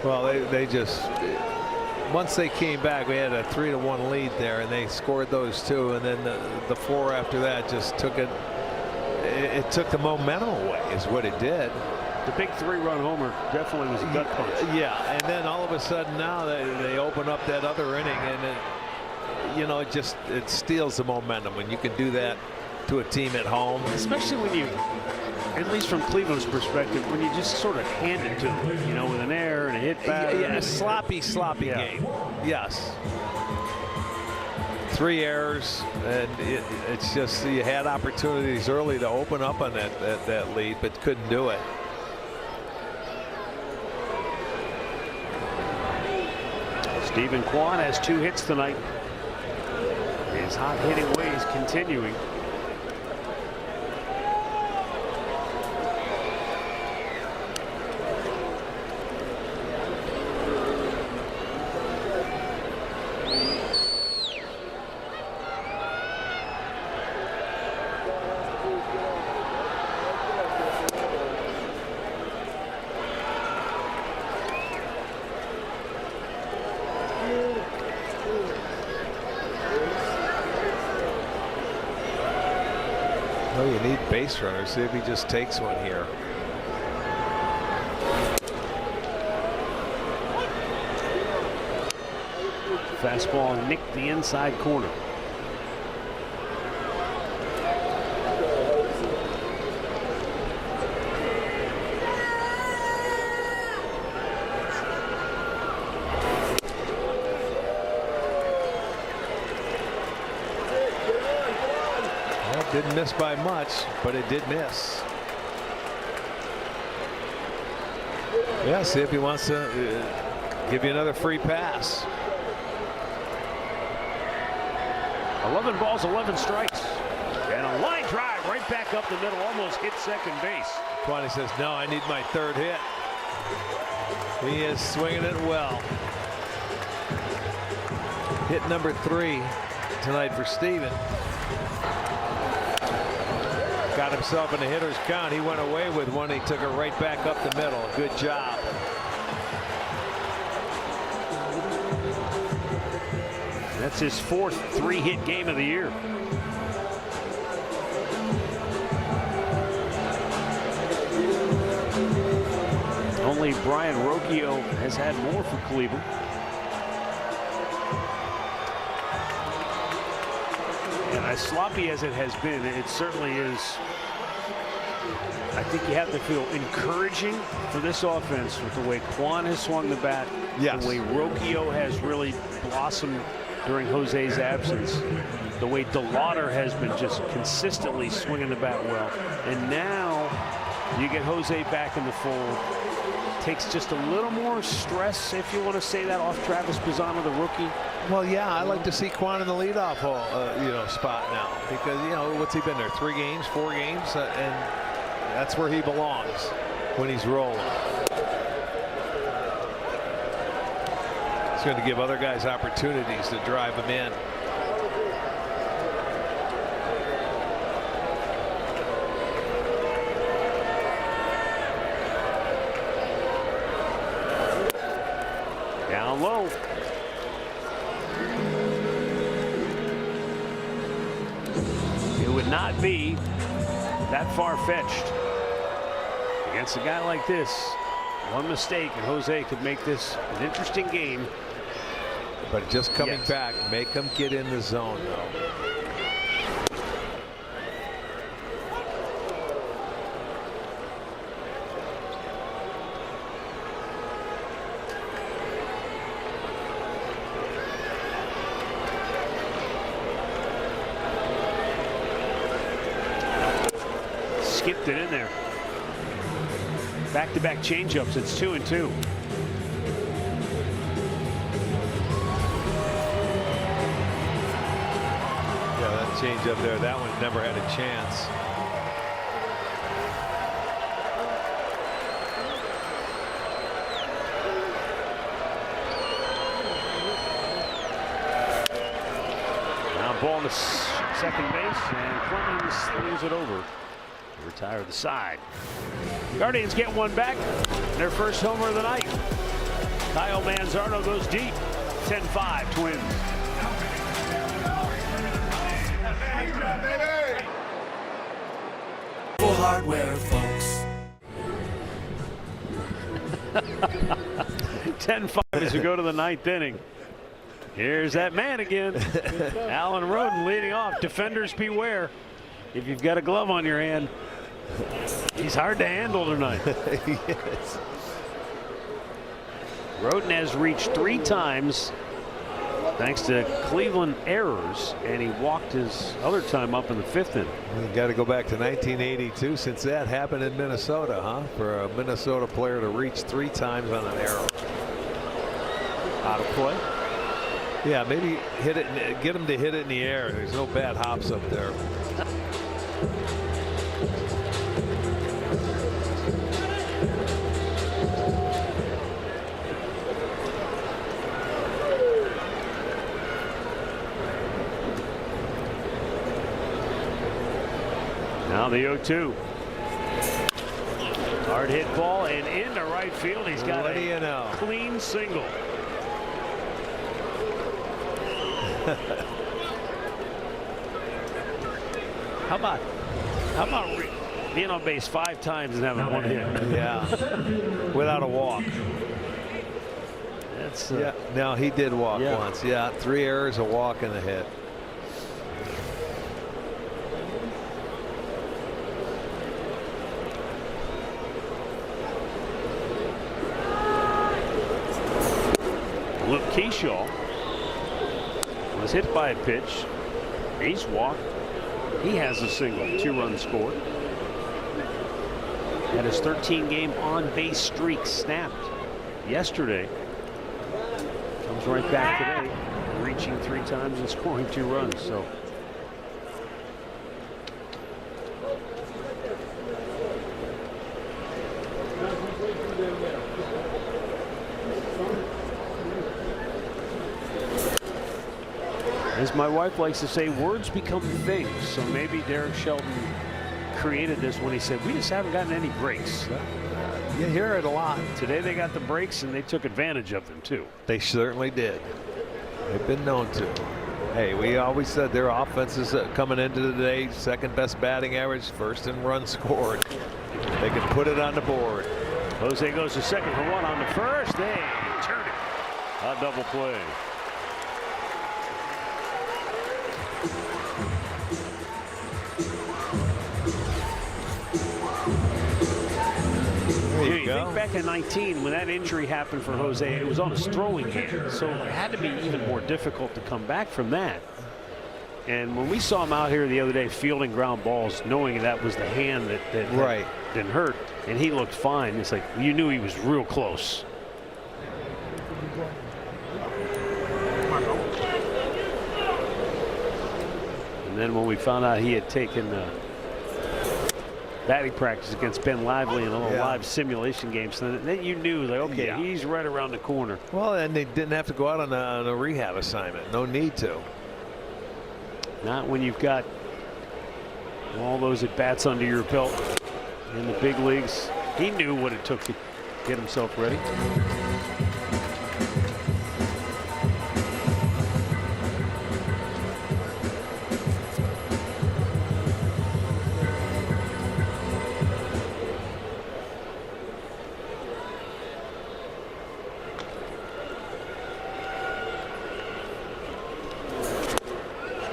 Well, they just, once they came back, we had a 3-1 lead there, and they scored those 2, and then the 4 after that just took it. It took the momentum away, is what it did. The big 3-run homer definitely was a gut punch. Yeah, and then all of a sudden now they open up that other inning, and it steals the momentum when you can do that to a team at home. Especially when you, at least from Cleveland's perspective, when you just sort of hand it to them, with an error and a hit back. Yeah, a sloppy game. Yes. 3 errors, and it's just you had opportunities early to open up on that lead, but couldn't do it. Stephen Kwan has 2 hits tonight. His hot hitting ways continuing. Oh, you need base runners. See if he just takes one here. Fastball nicked the inside corner. Didn't miss by much, but it did miss. Yeah, see if he wants to give you another free pass. 11 balls, 11 strikes. And a line drive right back up the middle, almost hit second base. Twani says, no, I need my third hit. He is swinging it well. Hit number 3 tonight for Steven. Got himself in a hitter's count. He went away with one. He took it right back up the middle. Good job. That's his 4th 3-hit game of the year. Only Brian Rocchio has had more for Cleveland. And as sloppy as it has been, it certainly is. I think you have to feel encouraging for this offense with the way Quan has swung the bat, yes. The way Rocchio has really blossomed during Jose's absence, the way DeLauder has been just consistently swinging the bat well. And now you get Jose back in the fold. Takes just a little more stress, if you want to say that, off Travis Pisano, the rookie. Well, yeah, I like to see Quan in the leadoff hole, spot now, because what's he been there? 3 games, 4 games, and that's where he belongs when he's rolling. It's going to give other guys opportunities to drive them in. Down low. It would not be that far-fetched against a guy like this. One mistake and Jose could make this an interesting game. But just coming back, make him get in the zone, though. Skipped it in there. Back-to-back changeups. It's 2-2. Change up there. That one never had a chance. Now ball to second base, and Clemens leaves it over. Retire the side. Guardians get one back. Their first homer of the night. Kyle Manzardo goes deep. 10-5 Twins. Hardware, folks. 10-5 as we go to the 9th inning. Here's that man again. Alan Roden leading off. Defenders beware. If you've got a glove on your hand, he's hard to handle tonight. Yes. Roden has reached 3 times thanks to Cleveland errors, and he walked his other time up in the 5th inning. You got to go back to 1982 since that happened in Minnesota, huh? For a Minnesota player to reach 3 times on an arrow. Out of play. Yeah, maybe hit it, get him to hit it in the air. There's no bad hops up there. Now the 0-2. Hard hit ball and into right field. He's got a clean single. How about being on base 5 times and having 1 hit? Yeah, without a walk. That's yeah. No, he did walk once. Yeah, 3 errors, a walk, and a hit. Luke Keyshaw was hit by a pitch. He's walked. He has a single, 2 runs scored. Had his 13-game on-base streak snapped yesterday. Comes right back today, reaching 3 times and scoring 2 runs. So. As my wife likes to say, words become things. So maybe Derek Shelton created this when he said, we just haven't gotten any breaks. You hear it a lot. Today they got the breaks and they took advantage of them too. They certainly did. They've been known to. Hey, we always said their offense is coming into the day, 2nd best batting average, 1st in runs scored. They can put it on the board. Jose goes to 2nd for 1 on the 1st. They turn it. A double play. You think back in 19 when that injury happened for Jose, it was on his throwing hand, so it had to be even more difficult to come back from that. And when we saw him out here the other day fielding ground balls, knowing that was the hand that didn't hurt, and he looked fine, it's like you knew he was real close. And then when we found out he had taken batting practice against Ben Lively in a little live simulation game, so then you knew, like, okay, he's right around the corner. Well, and they didn't have to go out on a rehab assignment. No need to. Not when you've got all those at bats under your belt in the big leagues. He knew what it took to get himself ready.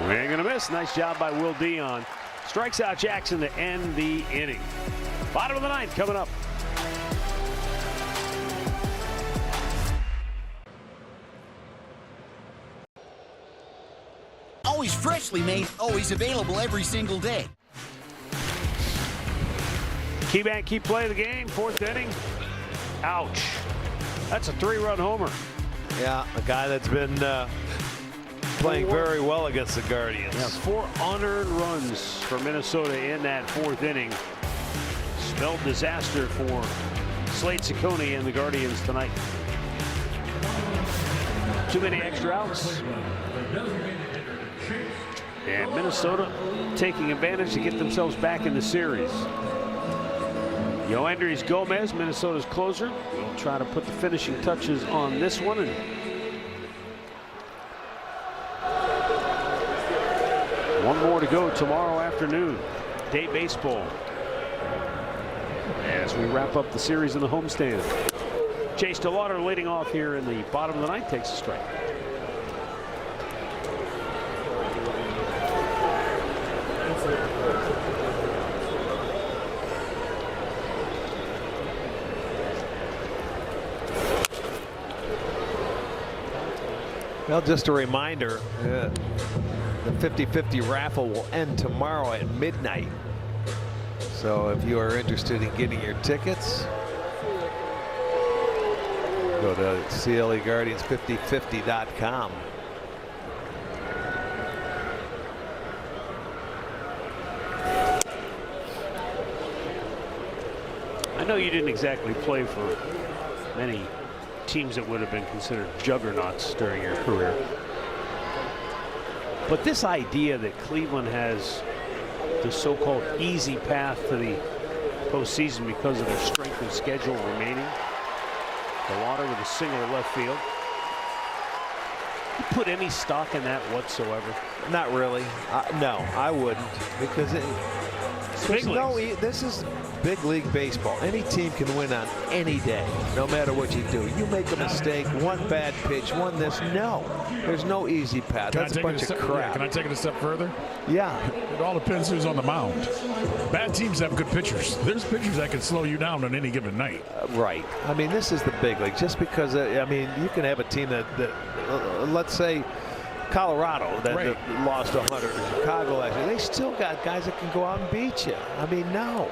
Swing and a miss. Nice job by Will Dion. Strikes out Jackson to end the inning. Bottom of the 9th coming up. Always freshly made, always available every single day. Keybank key play of the game, 4th inning. Ouch. That's a 3-run homer. Yeah, a guy that's been playing very well against the Guardians. Yeah, 4 unearned runs for Minnesota in that 4th inning. Spelled disaster for Slade Ciccone and the Guardians tonight. Too many extra outs. And Minnesota taking advantage to get themselves back in the series. Yoendrys Gomez, Minnesota's closer, will try to put the finishing touches on this one. And one more to go tomorrow afternoon. Day baseball. As we wrap up the series in the homestand. Chase DeLauder leading off here in the bottom of the 9th, takes a strike. Well, just a reminder, the 50-50 raffle will end tomorrow at midnight. So if you are interested in getting your tickets, go to CLEGuardians5050.com. I know you didn't exactly play for many teams that would have been considered juggernauts during your career. But this idea that Cleveland has the so-called easy path to the postseason because of their strength of schedule remaining. DeLauder with a single left field. You put any stock in that whatsoever? Not really. No, I wouldn't, because this is big league baseball. Any team can win on any day, no matter what you do. You make a mistake, one bad pitch, one this. No, there's no easy path. That's a bunch of crap. Can I take it a step further? Yeah. It all depends who's on the mound. Bad teams have good pitchers. There's pitchers that can slow you down on any given night. Right. I mean, this is the big league. Just because, I mean, you can have a team that let's say, Colorado that lost 100 in Chicago last year. They still got guys that can go out and beat you. I mean, no.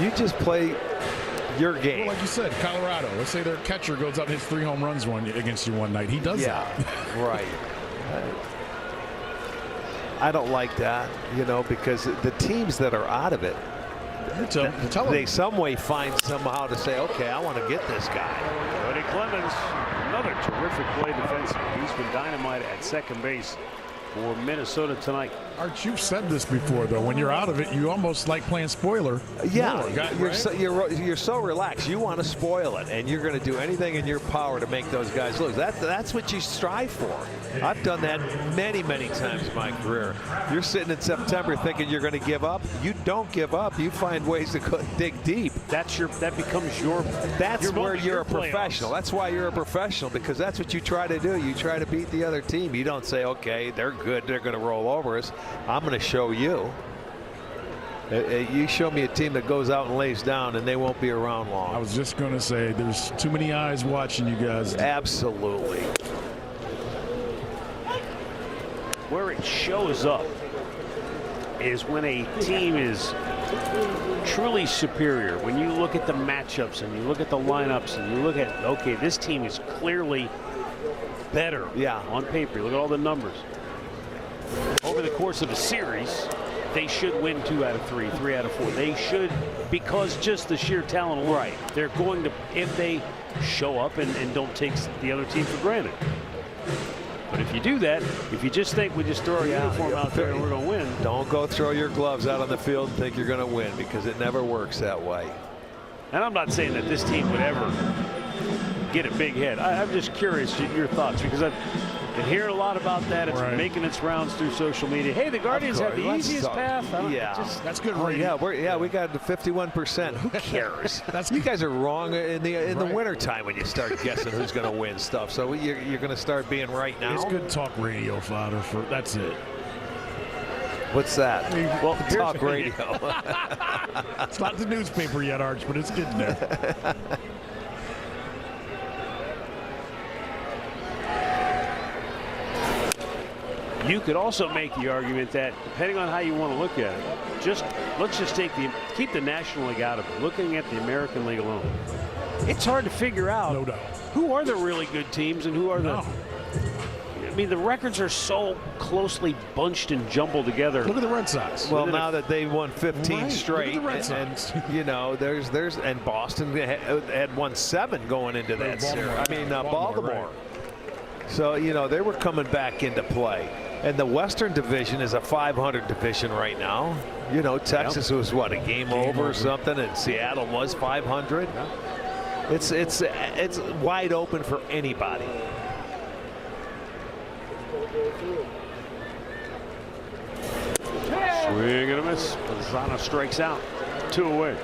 You just play your game. Well, like you said, Colorado. Let's say their catcher goes up and hits 3 home runs against you one night. He does that. Right. I don't like that, you know, because the teams that are out of it, they some way find somehow to say, okay, I want to get this guy. Cody Clemens, another terrific play defensively. He's been dynamite at second base for Minnesota tonight. Arch, you've said this before, though. When you're out of it, you almost like playing spoiler. Yeah, you're so relaxed. You want to spoil it, and you're going to do anything in your power to make those guys lose. That's what you strive for. I've done that many, many times in my career. You're sitting in September thinking you're going to give up. You don't give up. You find ways to dig deep. That becomes your. That's where you're a playoffs. professional. That's why you're a professional, because that's what you try to do. You try to beat the other team. You don't say, okay, they're good, they're going to roll over us. I'm going to show you. You show me a team that goes out and lays down, and they won't be around long. I was just going to say, there's too many eyes watching you guys. Absolutely. Where it shows up is when a team is truly superior. When you look at the matchups and you look at the lineups and you look at, okay, this team is clearly better on paper. Look at all the numbers. Over the course of a series, they should win 2 out of 3, 3 out of 4. They should, because just the sheer talent alone. Right. They're going to, if they show up and don't take the other team for granted. But if you do that, if you just think we just throw our uniform out there and we're going to win. Don't go throw your gloves out on the field and think you're going to win, because it never works that way. And I'm not saying that this team would ever get a big hit. I'm just curious your thoughts, because I've been hearing a lot about that. It's making its rounds through social media. Hey, the Guardians have the easiest path. That's good. We got the 51%. Who cares? You guys are wrong in the wintertime when you start guessing who's going to win stuff. So you're going to start being right now. It's good talk radio fodder for. That's it. What's that? Well, talk radio. It's not the newspaper yet, Arch, but it's getting there. You could also make the argument that, depending on how you want to look at it, let's just keep the National League out of it. Looking at the American League alone, it's hard to figure out who are the really good teams and who are the. I mean, the records are so closely bunched and jumbled together. Look at the Red Sox. Well, now that they won 15 straight, Look at the Red Sox. and you know, and Boston had won 7 going into that series. I mean, Baltimore. Right. So you know, they were coming back into play. And the Western Division is a 500 division right now. You know, Texas was what, a game over or something, and Seattle was 500. It's wide open for anybody. Swing and a miss. Lozano strikes out. 2 away.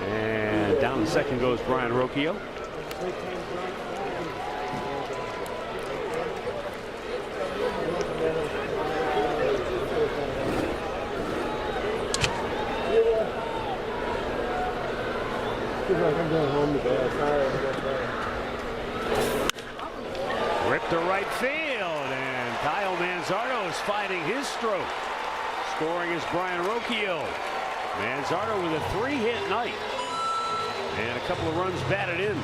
And down the second goes Brian Rocchio. Ripped to right field, and Kyle Manzardo is fighting his stroke. Scoring is Brian Rocchio. Manzardo with a 3-hit night and a couple of runs batted in.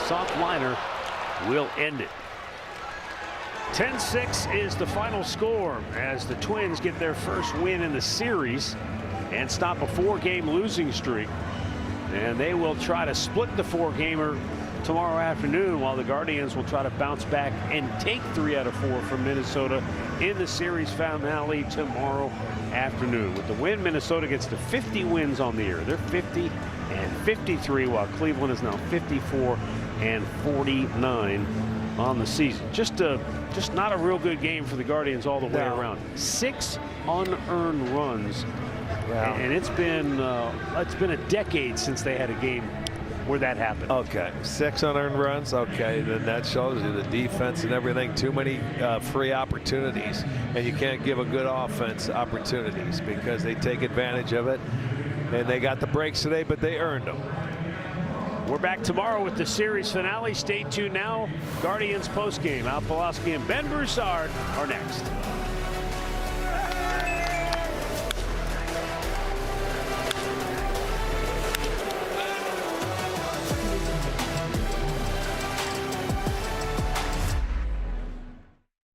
Soft liner will end it. 10-6 is the final score as the Twins get their first win in the series and stop a 4-game losing streak. And they will try to split the 4-gamer tomorrow afternoon, while the Guardians will try to bounce back and take 3 out of 4 from Minnesota in the series finale tomorrow afternoon. With the win, Minnesota gets to 50 wins on the year. They're 50 and 53, while Cleveland is now 54 and 49 on the season. Just not a real good game for the Guardians all the way around. 6 unearned runs. Wow. And it's been a decade since they had a game where that happened. Okay, 6 unearned runs. Okay, then that shows you the defense and everything. Too many free opportunities, and you can't give a good offense opportunities because they take advantage of it. And they got the breaks today, but they earned them. We're back tomorrow with the series finale. Stay tuned now. Guardians postgame. Al Pulaski and Ben Broussard are next.